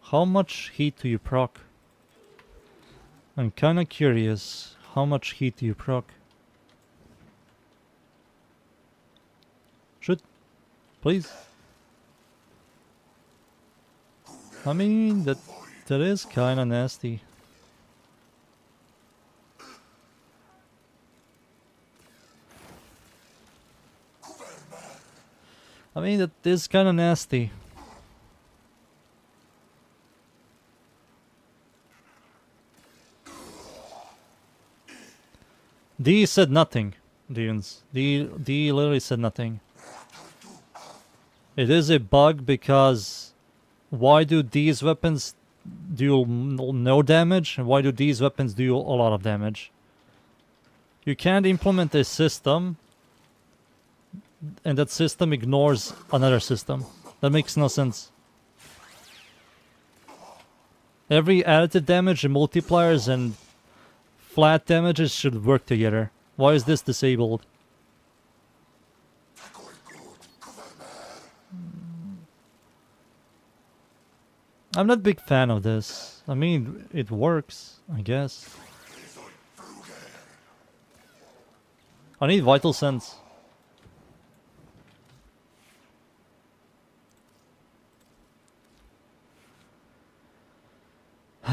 How much heat do you proc? I'm kinda curious. How much heat do you proc? Should. Please. I mean, that is kinda nasty. I mean, that is kinda nasty. D said nothing, dunes. D literally said nothing. It is a bug because why do these weapons do no damage and why do these weapons do a lot of damage? You can't implement a system and that system ignores another system. That makes no sense. Every additive damage and multipliers and flat damages should work together. Why is this disabled? I'm not a big fan of this. I mean, it works, I guess. I need vital sense.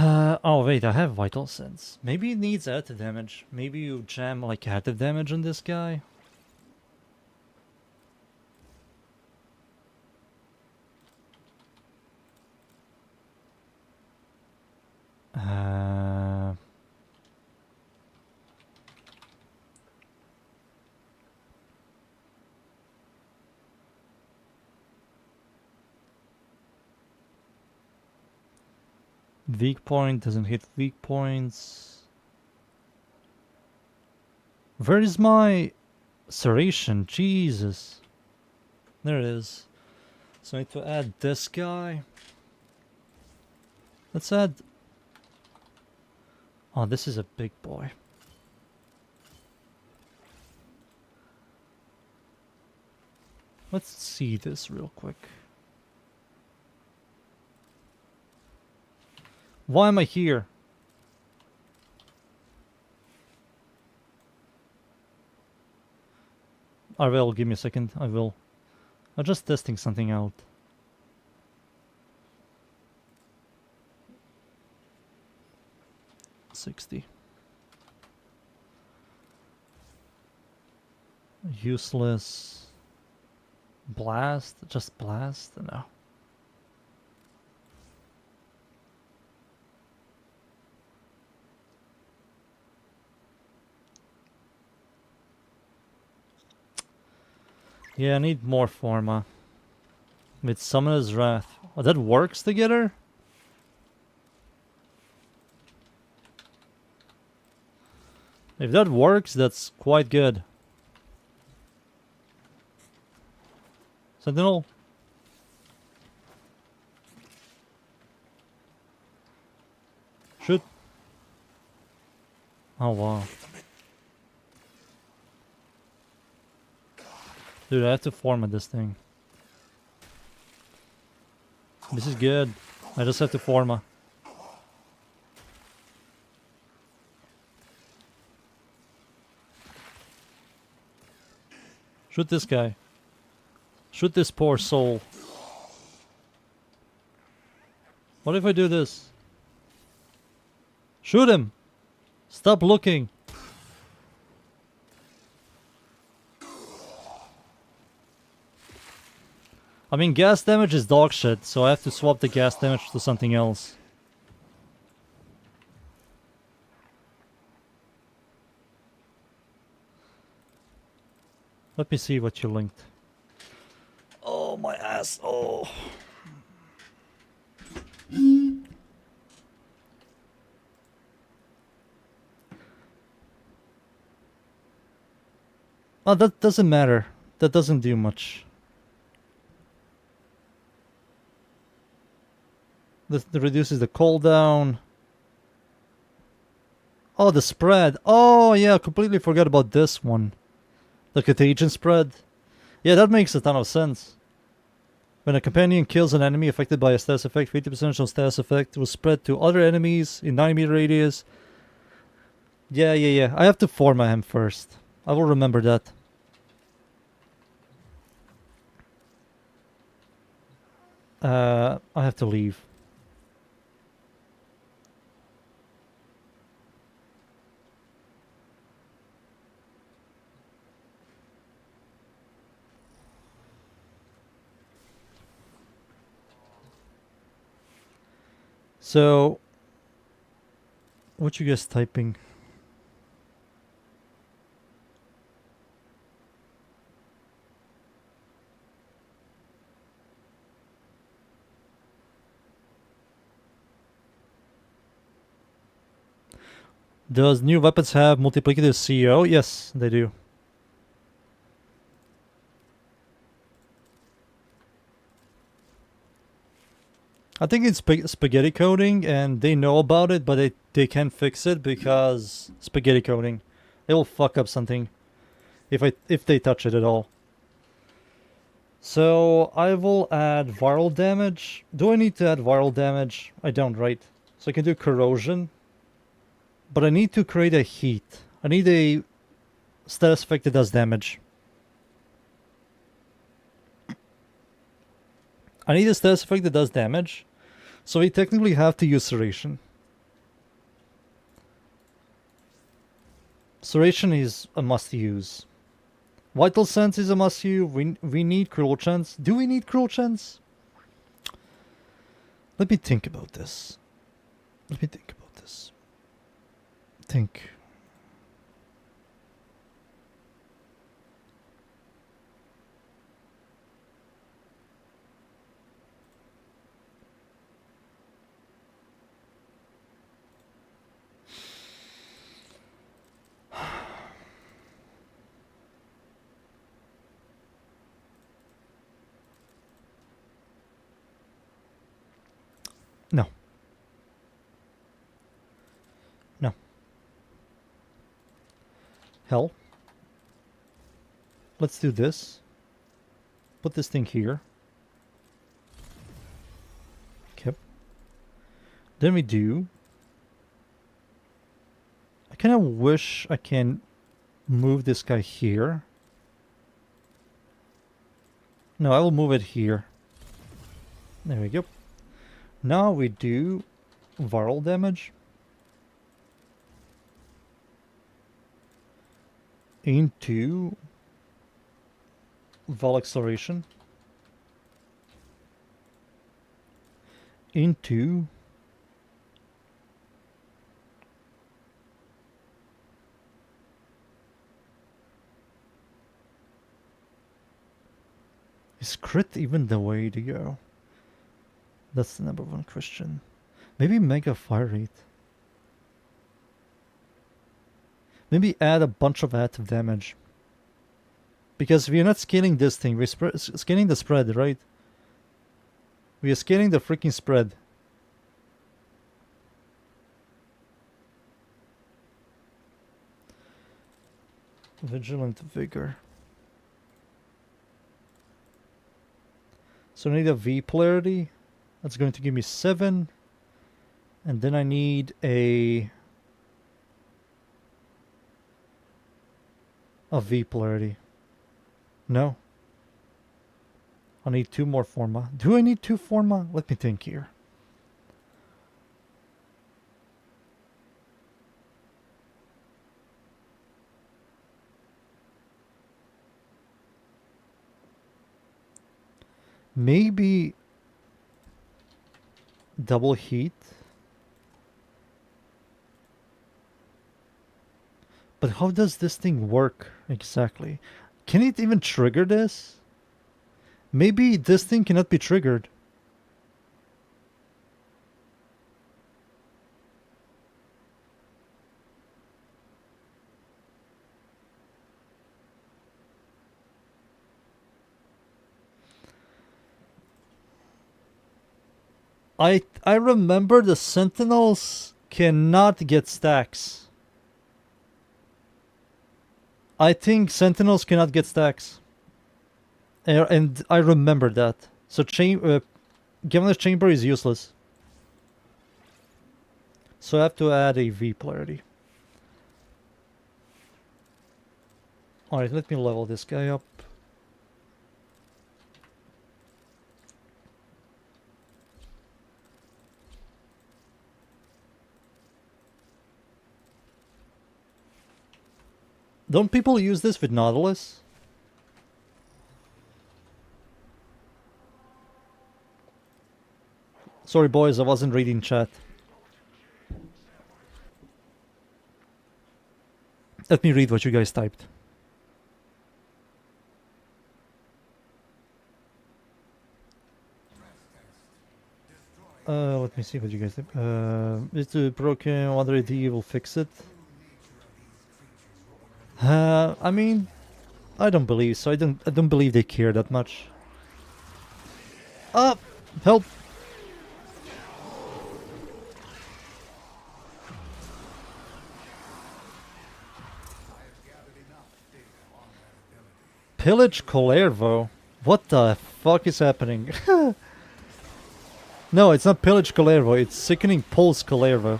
Oh wait, I have Vital Sense. Maybe it needs active damage. Maybe you jam like active damage on this guy. Uh, Weak point doesn't hit weak points. Where is my serration? Jesus. There it is. So I need to add this guy. Let's add... Oh, this is a big boy. Let's see this real quick. Why am I here? I will, give me a second, I will. I'm just testing something out. $60. Useless. Blast? Just blast? No. Yeah, I need more Forma. With Summoner's Wrath. Oh, that works together? If that works, that's quite good. Sentinel. Shoot. Oh wow. Dude, I have to format this thing. This is good. I just have to forma. Shoot this guy. Shoot this poor soul. What if I do this? Shoot him! Stop looking! I mean, gas damage is dog shit, so I have to swap the gas damage to something else. Let me see what you linked. Oh, my ass. Oh. Oh, that doesn't matter. That doesn't do much. This reduces the cooldown. Oh, the spread. Oh, yeah, completely forgot about this one. The contagion spread. Yeah, that makes a ton of sense. When a companion kills an enemy affected by a status effect, 50% of status effect will spread to other enemies in 9-meter radius. Yeah. I have to format him first. I will remember that. I have to leave. So, what you guys typing? Does new weapons have multiplicative CO? Yes, they do. I think it's spaghetti coding, and they know about it, but they can't fix it because spaghetti coding. They will fuck up something if they touch it at all. So I will add viral damage. Do I need to add viral damage? I don't, right? So I can do corrosion, but I need to create a heat. I need a status effect that does damage. I need a status effect that does damage. So we technically have to use Serration. Serration is a must-use. Vital Sense is a must-use. We need Cruel Chance. Do we need Cruel Chance? Let me think about this. Let me think about this. Think. No. No. Hell. Let's do this. Put this thing here. Okay. Then we do. I kind of wish I can move this guy here. No, I will move it here. There we go. Now we do viral damage into vol acceleration into is crit even the way to go? That's the number one question. Maybe mega fire rate. Maybe add a bunch of additive damage. Because we are not scaling this thing. We're scaling the spread, right? We are scaling the freaking spread. Vigilant Vigor. So I need a V polarity. That's going to give me 7. And then I need a V polarity. No. I need 2 more forma. Do I need 2 forma? Let me think here. Maybe double heat. But how does this thing work exactly? Can it even trigger this? Maybe this thing cannot be triggered. I remember the Sentinels cannot get stacks. I think Sentinels cannot get stacks. And I remember that. So Gavner's Chamber is useless. So I have to add a V polarity. Alright, let me level this guy up. Don't people use this with Nautilus? Sorry boys, I wasn't reading chat. Let me read what you guys typed. Let me see what you guys typed. It's broken, wonder if he will fix it. I mean, I don't believe so. I don't believe they care that much. Help! Pillage Colervo? What the fuck is happening? No, it's not Pillage Colervo, it's Sickening Pulse Colervo.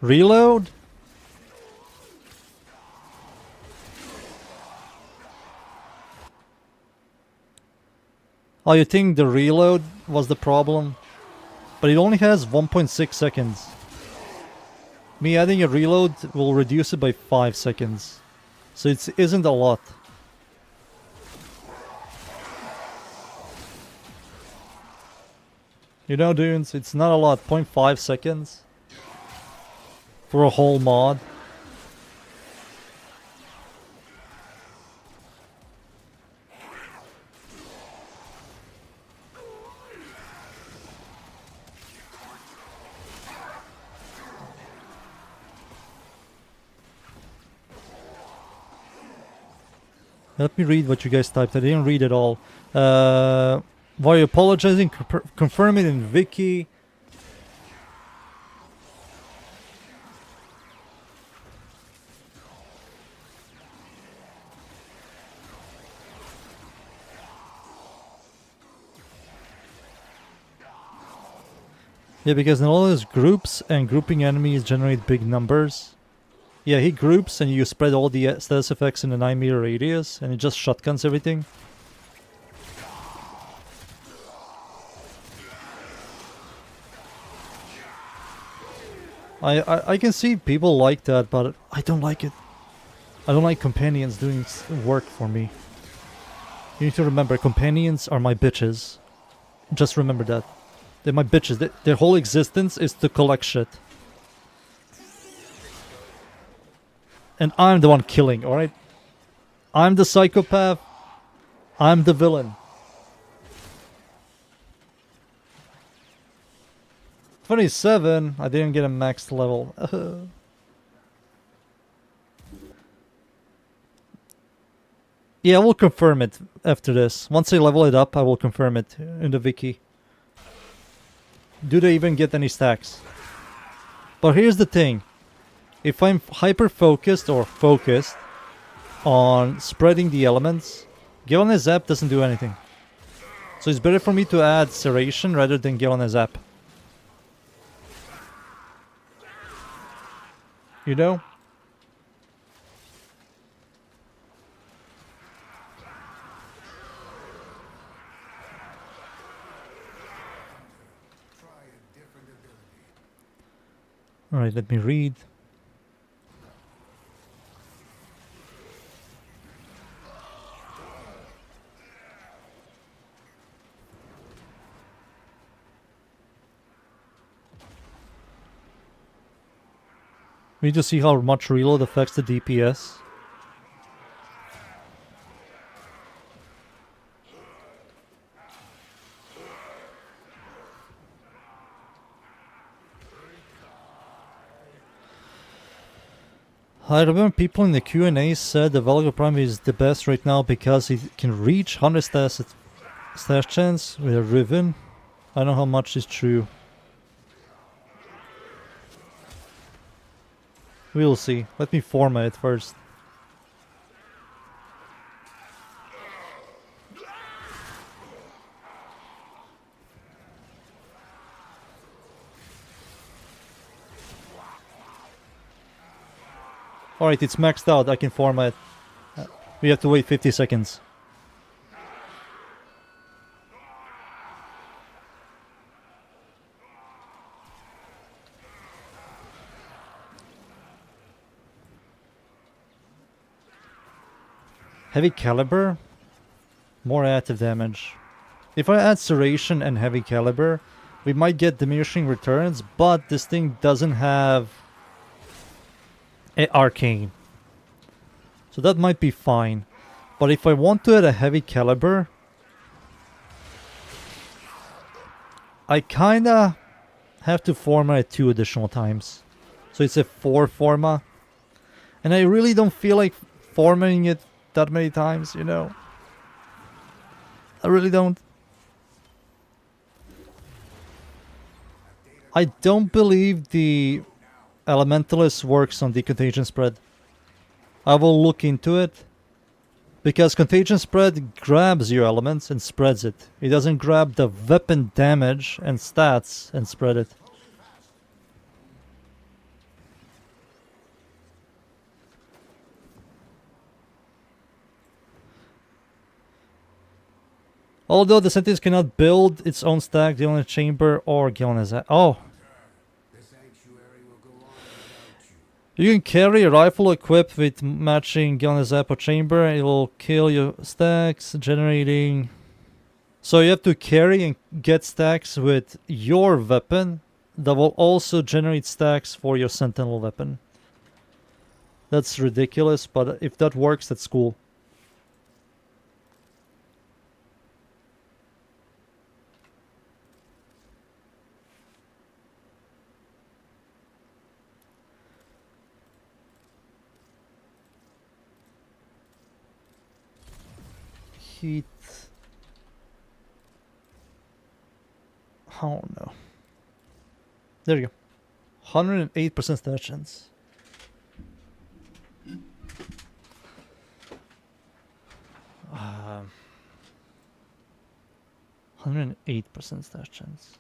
Reload? Oh, you think the reload was the problem? But it only has 1.6 seconds. Me adding a reload will reduce it by 5 seconds. So it isn't a lot. You know, dudes, it's not a lot. 0.5 seconds for a whole mod. Let me read what you guys typed. I didn't read it all. Why you apologizing? Confirm it in Wiki. Yeah, because in all those groups and grouping enemies generate big numbers. Yeah, he groups and you spread all the status effects in a 9-meter radius and it just shotguns everything. I can see people like that, but I don't like it. I don't like companions doing work for me. You need to remember, companions are my bitches. Just remember that. They're my bitches. Their whole existence is to collect shit. And I'm the one killing, alright? I'm the psychopath. I'm the villain. 27? I didn't get a maxed level. Yeah, I will confirm it after this. Once I level it up, I will confirm it in the wiki. Do they even get any stacks? But here's the thing. If I'm hyper-focused or focused on spreading the elements, Gale and Zap doesn't do anything. So it's better for me to add Serration rather than Gale and Zap. You know? Alright, let me read. We need to see how much reload affects the DPS. I remember people in the Q&A said the WARFRAME is the best right now because it can reach 100 stash chance with a Riven. I don't know how much is true. We'll see. Let me format it first. Alright, it's maxed out. I can format. We have to wait 50 seconds. Heavy caliber, more active damage. If I add Serration and heavy caliber, we might get diminishing returns, but this thing doesn't have arcane. So that might be fine. But if I want to add a heavy caliber, I kinda have to format it 2 additional times. So it's a 4 forma. And I really don't feel like formatting it that many times, you know. I really don't. I don't believe the Elementalist works on the contagion spread. I will look into it. Because contagion spread grabs your elements and spreads it. It doesn't grab the weapon damage and stats and spread it. Although the Sentinels cannot build its own stack, the only chamber or Gilnazar. Oh, The sanctuary will go on without you. you can carry a rifle equipped with matching Gilnazar chamber. It will kill your stacks, generating. So you have to carry and get stacks with your weapon that will also generate stacks for your Sentinel weapon. That's ridiculous, but if that works, that's cool. Heat. Oh no. There you go. 108% stat chance. Um, 108% stat chance.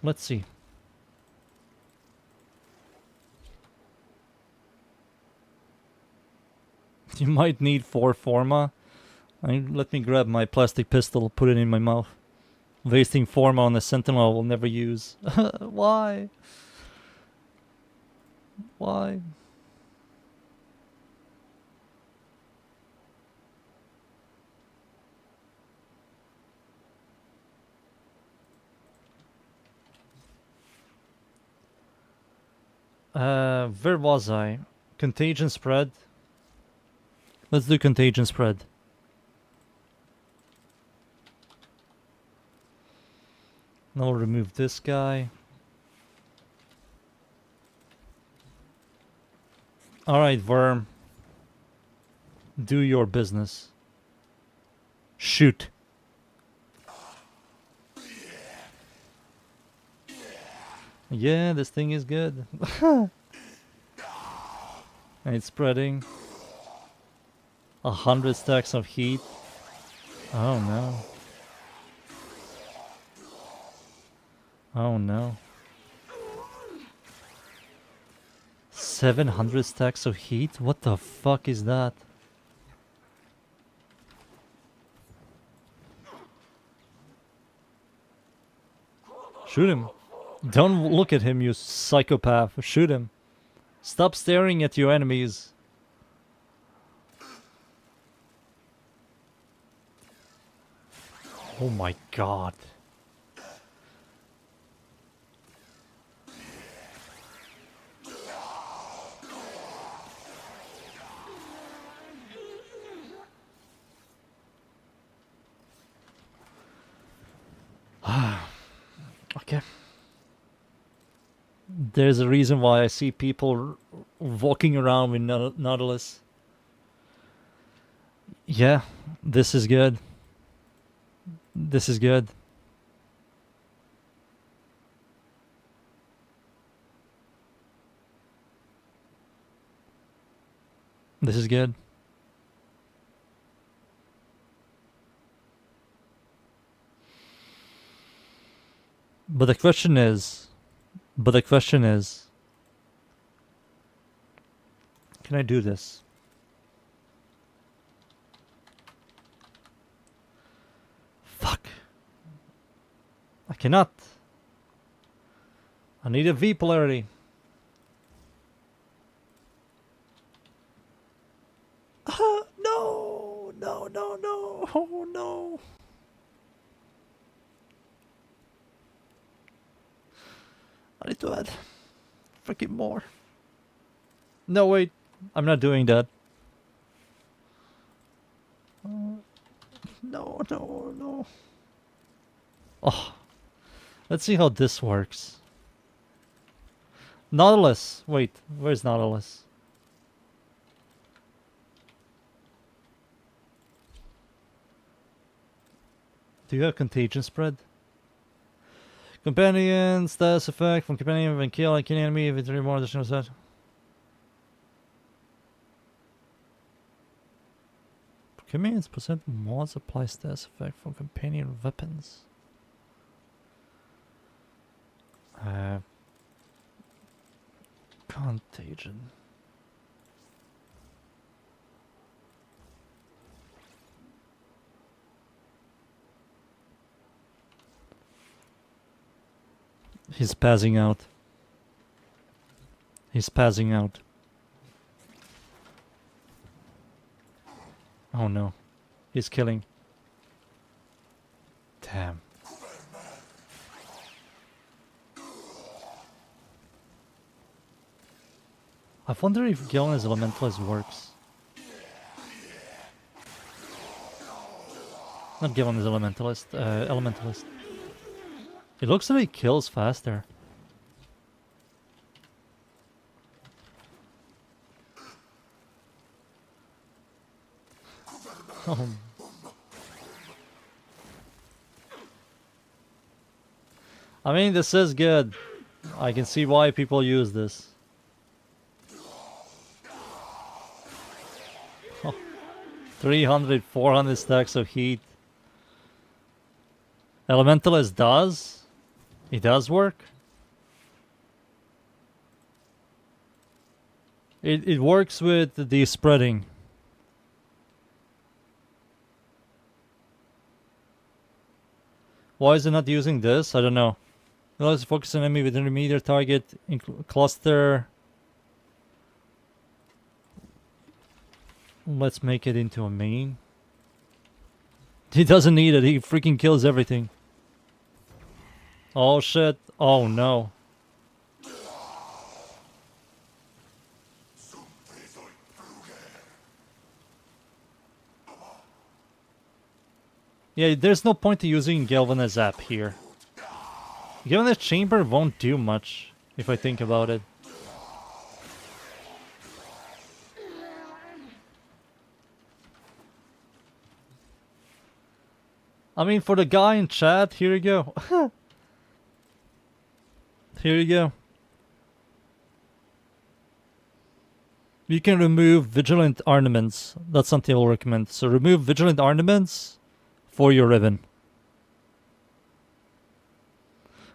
Let's see. You might need 4 forma. Let me grab my plastic pistol, put it in my mouth. Wasting forma on a sentinel I will never use. Why? Why? Where was I? Contagion spread. Let's do contagion spread. Now we'll remove this guy. Alright, worm. Do your business. Shoot. Yeah, this thing is good. And it's spreading. 100 stacks of heat. Oh no. Oh no. 700 stacks of heat? What the fuck is that? Shoot him. Don't look at him, you psychopath. Shoot him. Stop staring at your enemies. Oh my god. Okay. There's a reason why I see people walking around with Nautilus. Yeah, this is good. This is good. This is good. But the question is, can I do this? Fuck. I cannot. I need a V polarity. No, no, no, no, oh no. I need to add freaking more. No, wait. I'm not doing that. No, no, no. Oh. Let's see how this works. Nautilus. Wait, where's Nautilus? Do you have contagion spread? Companion, status effect from companion when kill like any enemy if it's more additional set. Companions percent more supply status effect from companion weapons. Contagion. He's passing out. He's passing out. Oh no. He's killing. Damn. I wonder if Galen as Elementalist works. Not Galen as Elementalist, Elementalist. It looks like he kills faster. Oh. I mean, this is good. I can see why people use this. Oh, 300, 400 stacks of heat. Elementalist does? It does work? It works with the spreading. Why is it not using this? I don't know. Let's focus on enemy with intermediate target cluster. Let's make it into a main. He doesn't need it. He freaking kills everything. Oh shit. Oh no. Yeah, there's no point to using Galvanized Zap here. Galvanized Chamber won't do much, if I think about it. I mean, for the guy in chat, here you go. Here you go. You can remove Vigilant Ornaments. That's something I'll recommend. So remove Vigilant Ornaments for your ribbon.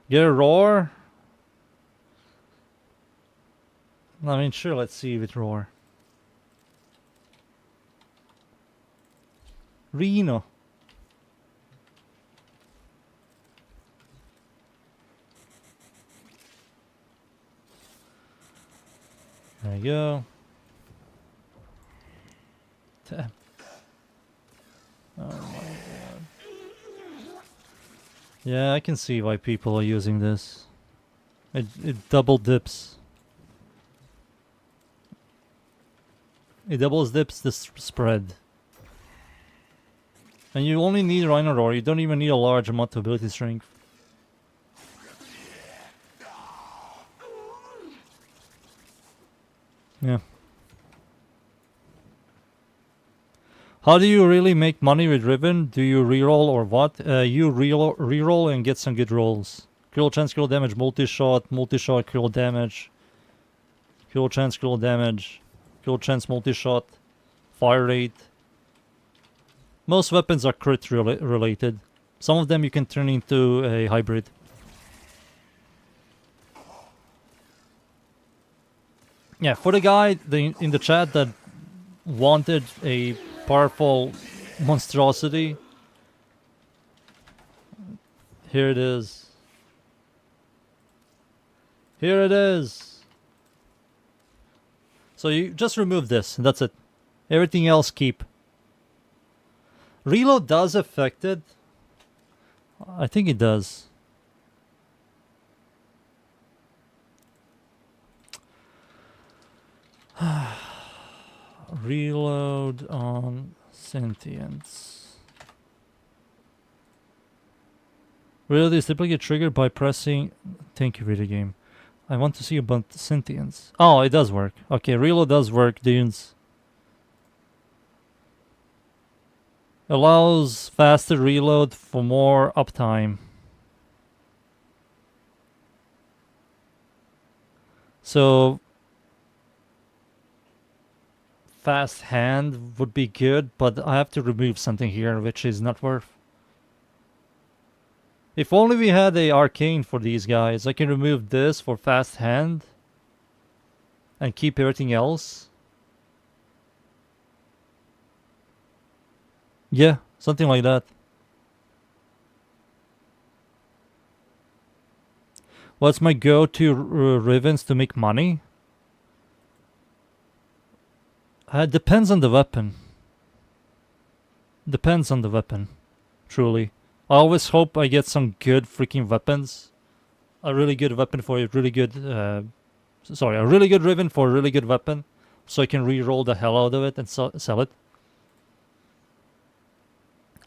Get a roar. I mean, sure, let's see with roar. Reno. There you go. Damn. Oh my god. Yeah, I can see why people are using this. It double dips. It doubles dips the spread. And you only need Rhino Roar, you don't even need a large amount of ability strength. Yeah. How do you really make money with Ribbon? Do you reroll or what? You reroll and get some good rolls. Critical chance, critical damage, multi-shot, critical damage. Critical chance, critical damage. Critical chance, multi-shot. Fire rate. Most weapons are crit related. Some of them you can turn into a hybrid. Yeah, for the guy in the chat that wanted a powerful monstrosity, here it is. Here it is. So you just remove this, and that's it. Everything else keep. Reload does affect it. I think it does. Reload on sentience. Reload is typically triggered by pressing. Thank you, video game. I want to see about sentience. Oh, it does work. Okay, reload does work, dudes. Allows faster reload for more uptime. So fast hand would be good, but I have to remove something here which is not worth. If only we had a arcane for these guys. I can remove this for fast hand and keep everything else. Yeah, something like that. What's my go-to Rivens to make money? It depends on the weapon. Depends on the weapon. Truly. I always hope I get some good freaking weapons. A really good weapon for a really good... sorry, a really good Riven for a really good weapon. So I can re-roll the hell out of it and sell it.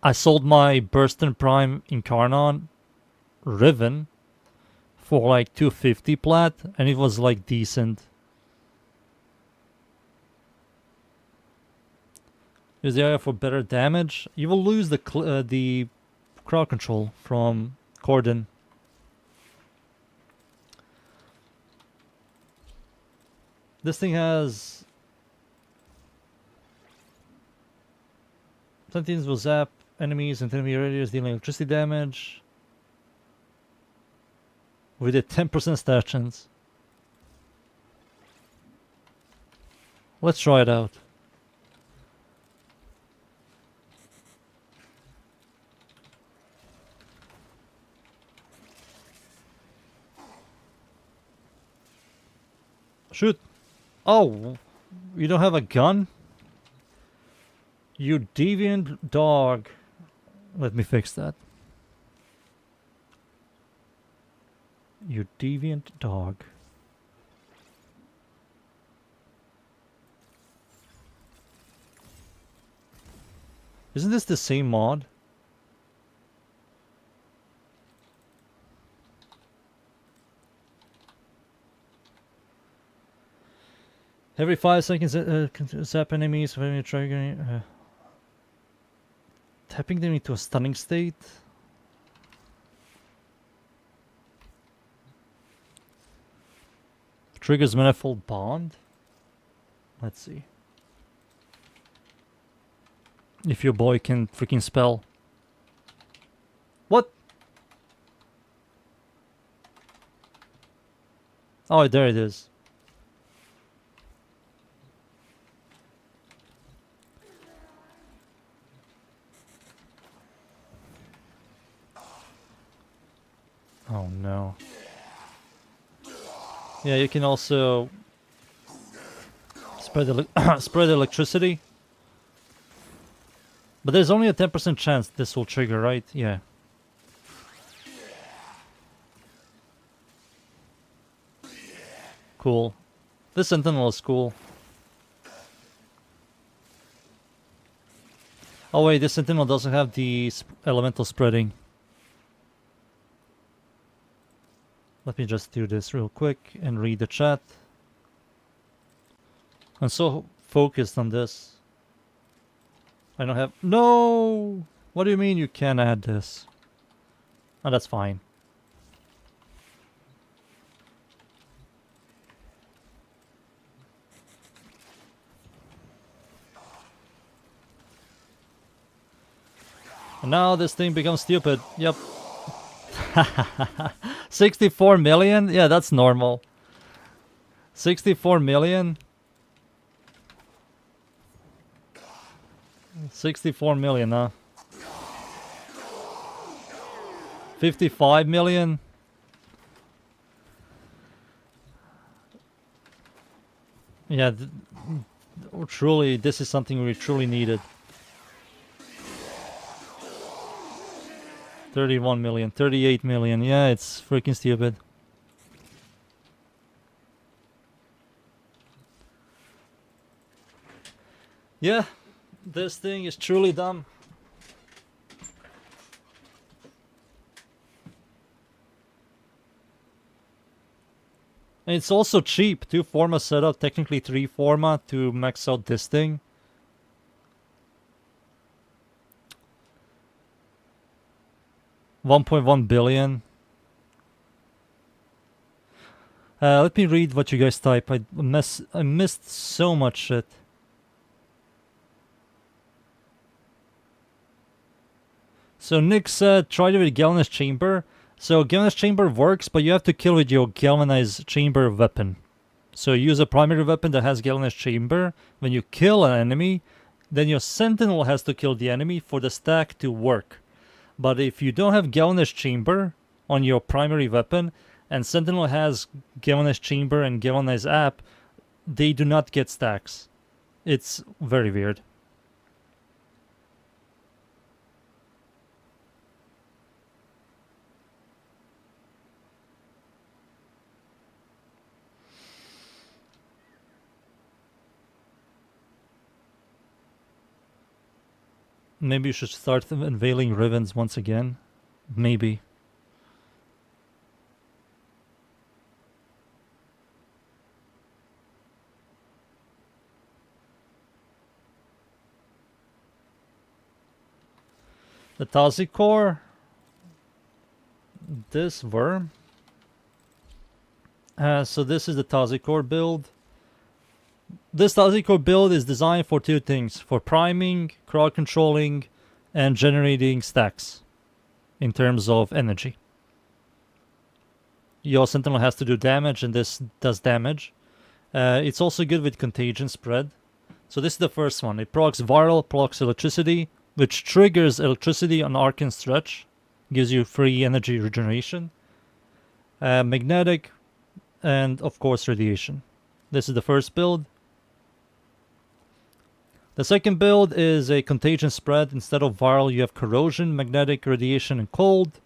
I sold my Burston Prime Incarnon Riven for like 250 plat, and it was like decent. Use the area for better damage. You will lose the crowd control from Cordon. This thing has... Something will zap enemies and enemy radius, dealing electricity damage. With a 10% stat chance. Let's try it out. Shoot. Oh, you don't have a gun? You deviant dog. Let me fix that. You deviant dog. Isn't this the same mod? Every 5 seconds, zap enemies when you trigger. Tapping them into a stunning state. Triggers manifold bond. Let's see. If your boy can freaking spell. What? Oh, there it is. Oh no. Yeah, you can also spread spread electricity. But there's only a 10% chance this will trigger, right? Yeah. Cool. This Sentinel is cool. Oh wait, this Sentinel doesn't have the elemental spreading. Let me just do this real quick and read the chat. I'm so focused on this. I don't have... No! What do you mean you can't add this? Oh, that's fine. And now this thing becomes stupid. Yep. 64 million? Yeah, that's normal. 64 million? 64 million, huh? 55 million? Yeah, truly, this is something we truly needed. 31 million, 38 million. Yeah, it's freaking stupid. Yeah, this thing is truly dumb. And it's also cheap. 2 forma setup, technically 3 forma to max out this thing. $1.1 billion. Let me read what you guys type. I missed so much shit. So Nick said, try it with Galvanized Chamber. So Galvanized Chamber works, but you have to kill with your Galvanized Chamber weapon. So use a primary weapon that has Galvanized Chamber. When you kill an enemy, then your Sentinel has to kill the enemy for the stack to work. But if you don't have Galvanized Chamber on your primary weapon, and Sentinel has Galvanized Chamber and Galvanized App, they do not get stacks. It's very weird. Maybe you should start unveiling ribbons once again. Maybe. The Tazi core. This worm. So this is the Tazi core build. This Tazi core build is designed for two things: for priming, crowd controlling, and generating stacks in terms of energy. Your Sentinel has to do damage, and this does damage. It's also good with contagion spread. So this is the first one. It procs viral, procs electricity, which triggers electricity on arc and stretch. Gives you free energy regeneration. Magnetic, and of course radiation. This is the first build. The second build is a contagion spread. Instead of viral, you have corrosion, magnetic, radiation, and cold.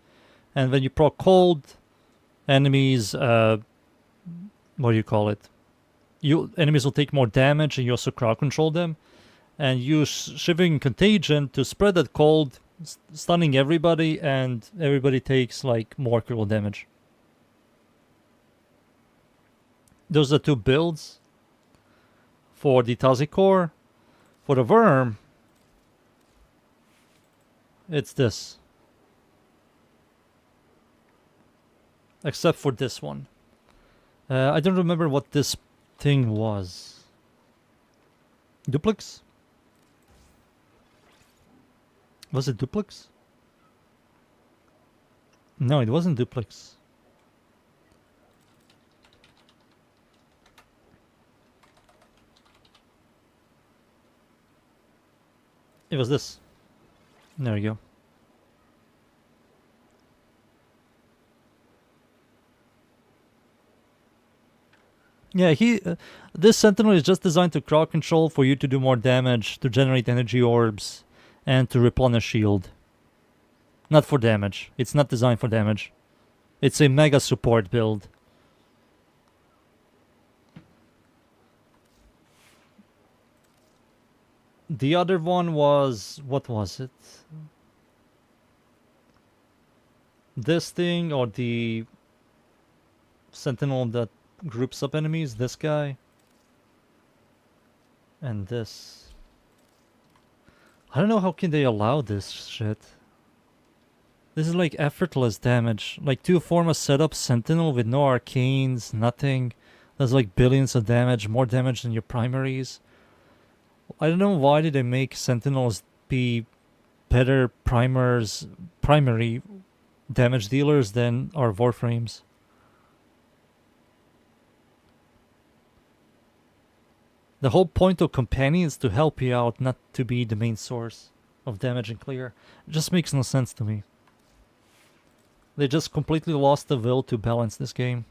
And when you proc cold, enemies, what do you call it? Enemies will take more damage, and you also crowd control them. And use shivering contagion to spread that cold, stunning everybody, and everybody takes like more critical damage. Those are two builds for the Tazi core. For the worm, it's this. Except for this one. I don't remember what this thing was. Duplex? Was it duplex? No, it wasn't duplex. It was this. There we go. Yeah, this Sentinel is just designed to crowd control for you to do more damage, to generate energy orbs, and to replenish shield. Not for damage. It's not designed for damage. It's a mega support build. The other one was... what was it? This thing, or the Sentinel that groups up enemies? This guy? And this. I don't know how can they allow this shit. This is like effortless damage. Like to form a setup Sentinel with no arcanes, nothing. Does like billions of damage, more damage than your primaries. I don't know why did they make Sentinels be better primary damage dealers than our Warframes. The whole point of Companion is to help you out, not to be the main source of damage and clear. It just makes no sense to me. They just completely lost the will to balance this game.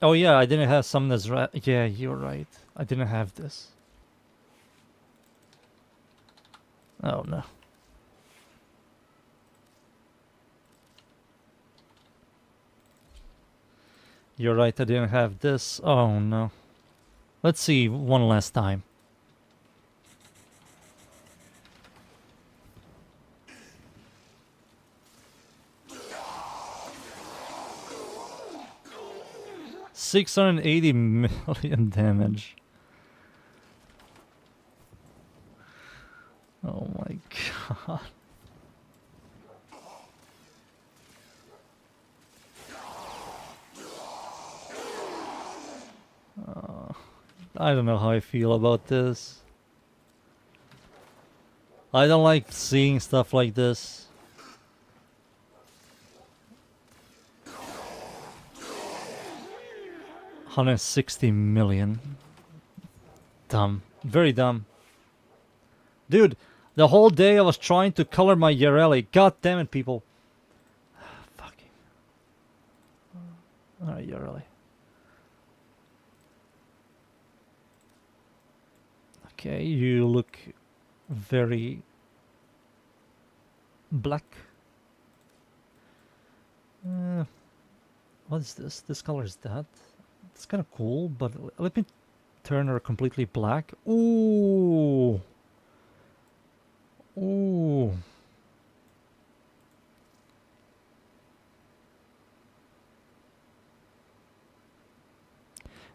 Oh yeah, I didn't have Summoner's yeah, you're right. I didn't have this. Oh no. You're right, I didn't have this. Oh no. Let's see one last time. $680 million damage. Oh my god. I don't know how I feel about this. I don't like seeing stuff like this. $160 million. dumb. Very dumb. Dude, the whole day I was trying to color my Yareli. God damn it, people. Fucking. Alright, Yareli. Okay, you look very black. What is this? This color is that? It's kind of cool, but let me turn her completely black. Ooh. Ooh.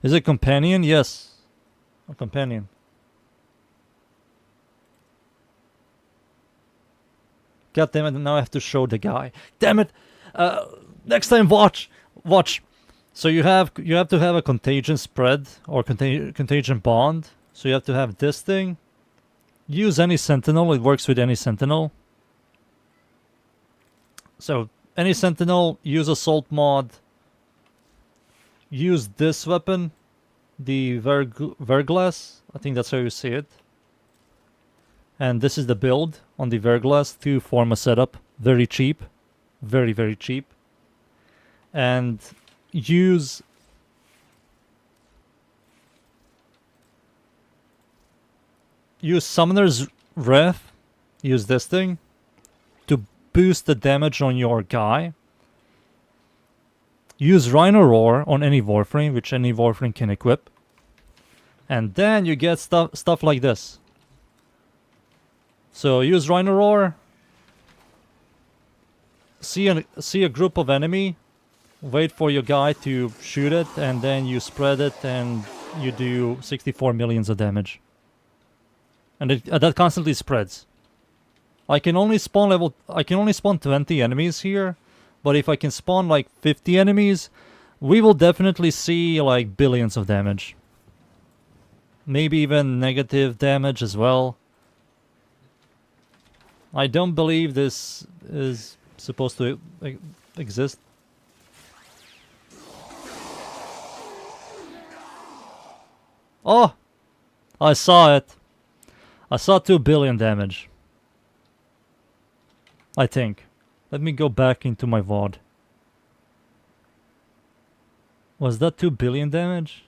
Is it companion? Yes. A companion. God damn it, now I have to show the guy. Damn it! Next time watch! So you have to have a contagion spread or contagion bond. So you have to have this thing. Use any sentinel, it works with any sentinel. So any sentinel, use assault mod. Use this weapon, the Verglass. I think that's how you say it. And this is the build on the Verglass to form a setup. Very cheap. Very, very cheap. And use Summoner's Wrath. Use this thing to boost the damage on your guy. Use Rhino Roar on any Warframe, which any Warframe can equip. And then you get stuff like this. So use Rhino Roar. See a group of enemy. Wait for your guy to shoot it, and then you spread it, and you do 64 millions of damage. And that constantly spreads. I can only spawn 20 enemies here, but if I can spawn like 50 enemies, we will definitely see like billions of damage. Maybe even negative damage as well. I don't believe this is supposed to exist. Oh! I saw it. I saw 2 billion damage. I think. Let me go back into my VOD. Was that 2 billion damage?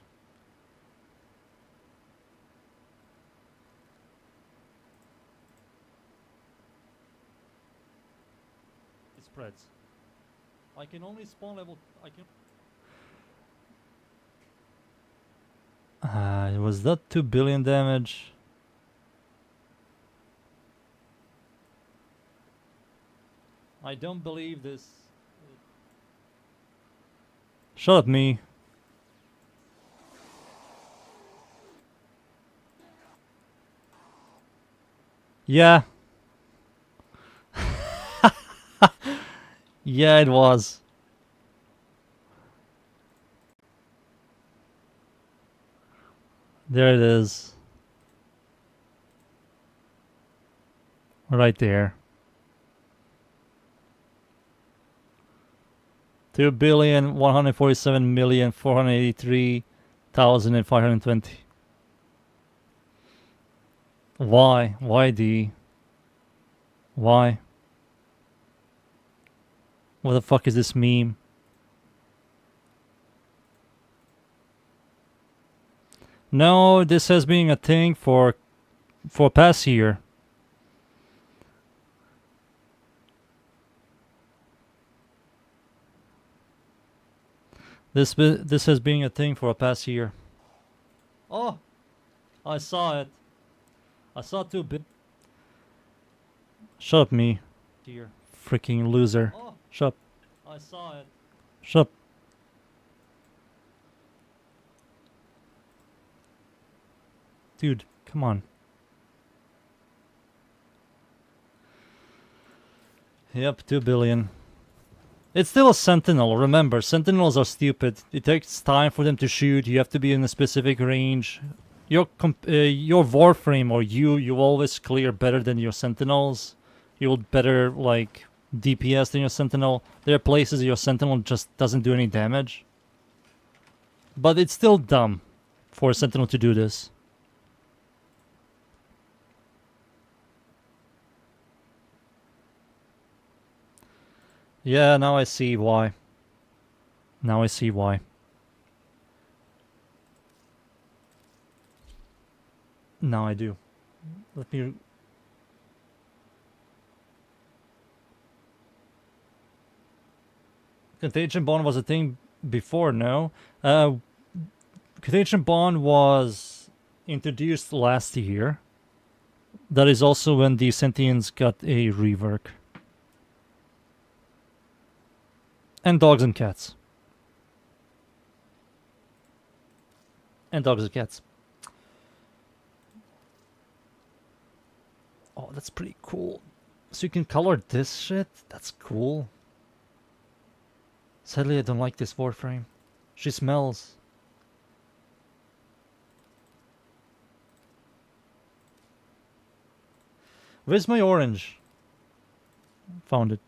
It spreads. I can only spawn level... was that 2 billion damage? I don't believe this. Shut up, me. Yeah. Yeah, it was. There it is. Right there. 2,147,483,520. Why? Why D? Why? What the fuck is this meme? No, this has been a thing for past year. This has been a thing for a past year. Oh, I saw it. I saw 2 bit. Shut up, me. Dear freaking loser. Oh, shut up. I saw it. Shut up. Dude, come on. Yep, 2 billion. It's still a sentinel, remember, sentinels are stupid. It takes time for them to shoot, you have to be in a specific range. Your Warframe or you always clear better than your sentinels. You'll better, like, DPS than your sentinel. There are places your sentinel just doesn't do any damage. But it's still dumb for a sentinel to do this. Yeah, now I see why. Now I see why. Now I do. Let me... Contagion Bond was a thing before, no? Contagion Bond was introduced last year. That is also when the Sentients got a rework. And dogs and cats. And dogs and cats. Oh, that's pretty cool. So you can color this shit? That's cool. Sadly, I don't like this Warframe. She smells. Where's my orange? Found it.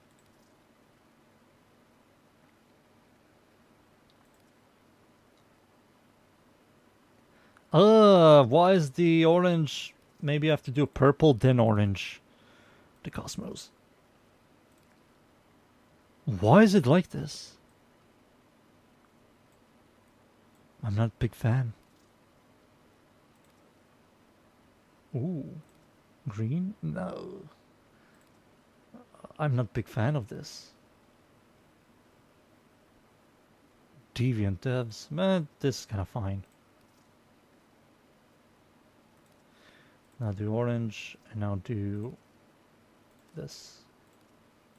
Why is the orange... Maybe I have to do purple, then orange. The Cosmos. Why is it like this? I'm not a big fan. Ooh. Green? No. I'm not a big fan of this. Deviant devs. Man, this is kind of fine. Now do orange, and now do this.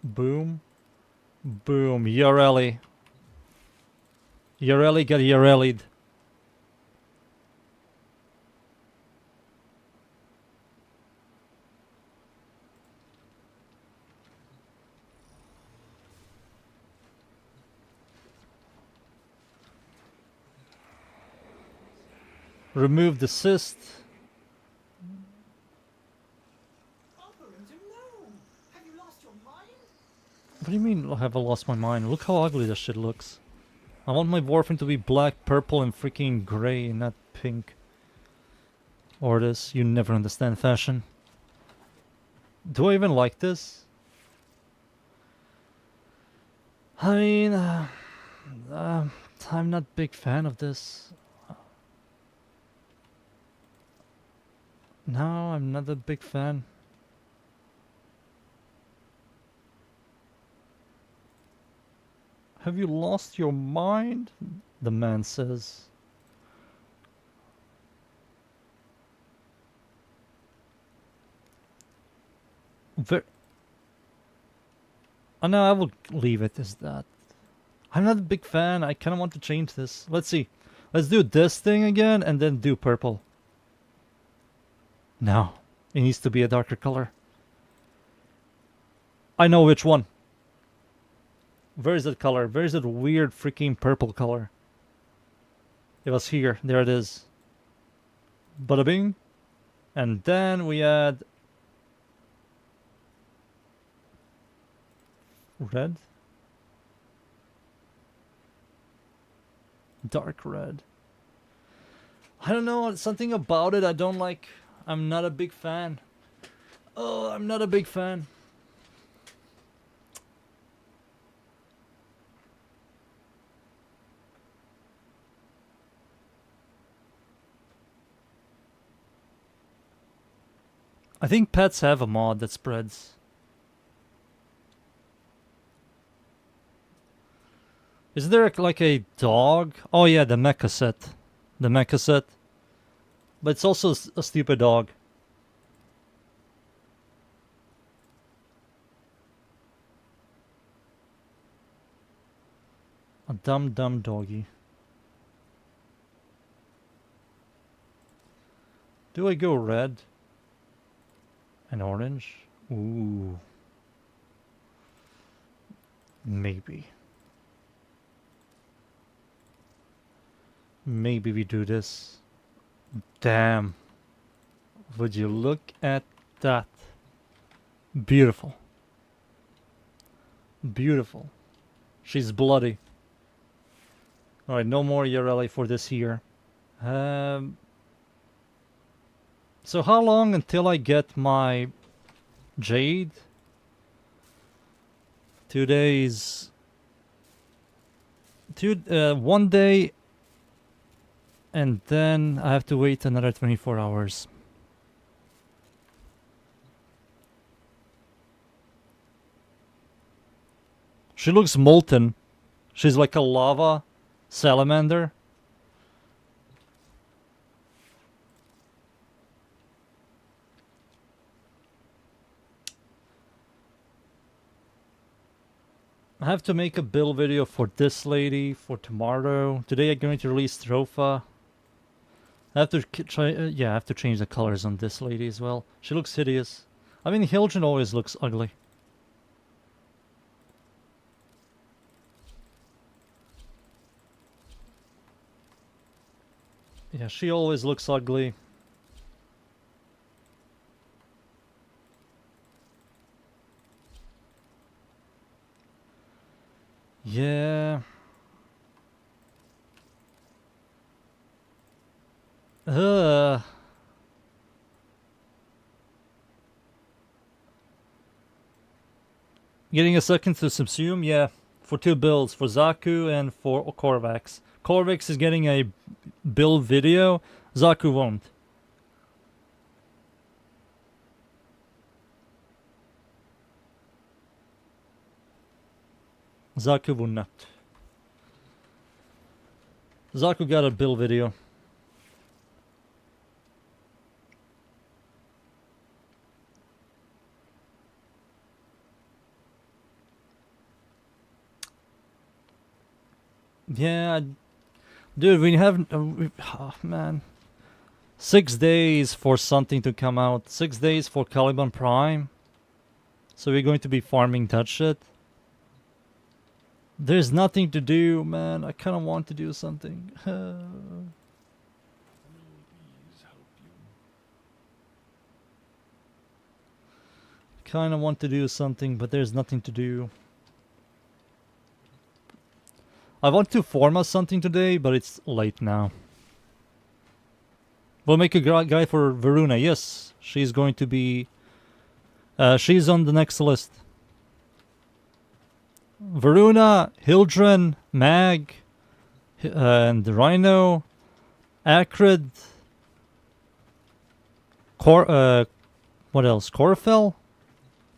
Boom. Boom. Yareli. Yareli got Yareli'd. Remove the cyst. What do you mean, have I lost my mind? Look how ugly this shit looks. I want my Warframe to be black, purple, and freaking grey, not pink. Or this. You never understand fashion. Do I even like this? I mean, I'm not a big fan of this. No, I'm not a big fan. Have you lost your mind? The man says. Oh no, I will leave it as that. I'm not a big fan. I kind of want to change this. Let's see. Let's do this thing again and then do purple. No, it needs to be a darker color. I know which one. Where is that color? Where is that weird freaking purple color? It was here. There it is. Bada bing. And then we add red. Dark red. I don't know. Something about it I don't like. I'm not a big fan. Oh, I'm not a big fan. I think pets have a mod that spreads. Is there like a dog? Oh yeah, the mecha set. The mecha set. But it's also a stupid dog. A dumb doggy. Do I go red? And orange? Ooh. Maybe. Maybe we do this. Damn. Would you look at that? Beautiful. Beautiful. She's bloody. Alright, no more Yareli for this year. So how long until I get my Jade? 2 days. 1 day, and then I have to wait another 24 hours. She looks molten. She's like a lava salamander. I have to make a build video for this lady for tomorrow. Today I'm going to release Tropha. I have to try. Yeah, I have to change the colors on this lady as well. She looks hideous. I mean, Hildren always looks ugly. Yeah, she always looks ugly. Yeah. Getting a second to subsume, yeah. For 2 builds, for Zaku and for Korvax. Korvax is getting a build video, Zaku won't. Zaku will not. Zaku got a build video. Yeah, dude, we have... oh, man. 6 days for something to come out. 6 days for Caliban Prime. So we're going to be farming that shit. There's nothing to do, man. I kind of want to do something. Kind of want to do something, but there's nothing to do. I want to form us something today, but it's late now. We'll make a guy for Varuna. Yes, she's going to be... she's on the next list. Varuna, Hildren, Mag, and Rhino, Acrid, what else? Chlorophyll?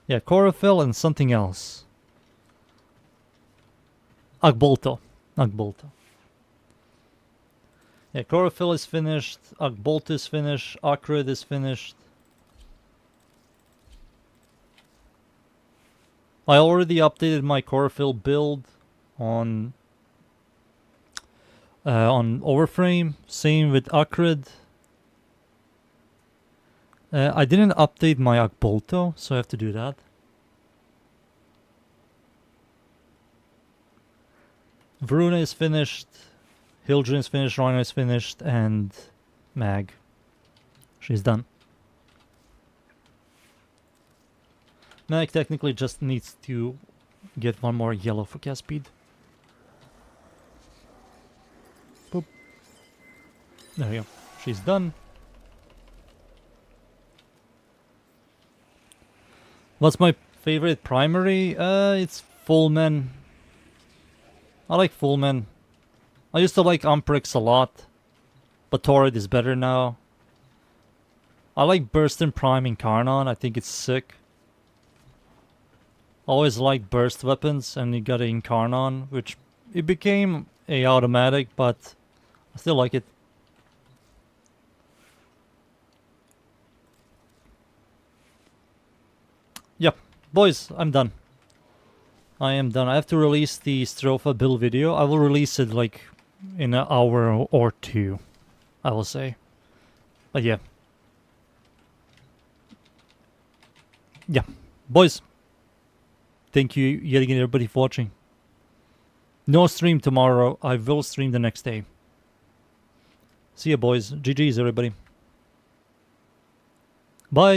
Yeah, Chlorophyll and something else. Agbolto. Yeah, Chlorophyll is finished, Agbolto is finished, Acrid is finished. I already updated my Chlorophyll build on Overframe. Same with Acrid. I didn't update my Agbolto, so I have to do that. Varuna is finished, Hildren is finished, Rhino is finished, and Mag. She's done. Mag technically just needs to get 1 more yellow for cast speed. Boop. There we go. She's done. What's my favorite primary? It's Fullman. I like Fullman. I used to like Umprix a lot, but Torrid is better now. I like Burstin Prime Incarnon. I think it's sick. Always liked burst weapons, and you got an Incarnon, which it became a automatic, but I still like it. Yep, boys, I'm done. I am done. I have to release the Stropha build video. I will release it like in an hour or 2, I will say. But yeah. Yeah, boys. Thank you yet again, everybody, for watching. No stream tomorrow. I will stream the next day. See ya, boys. GG's, everybody. Bye.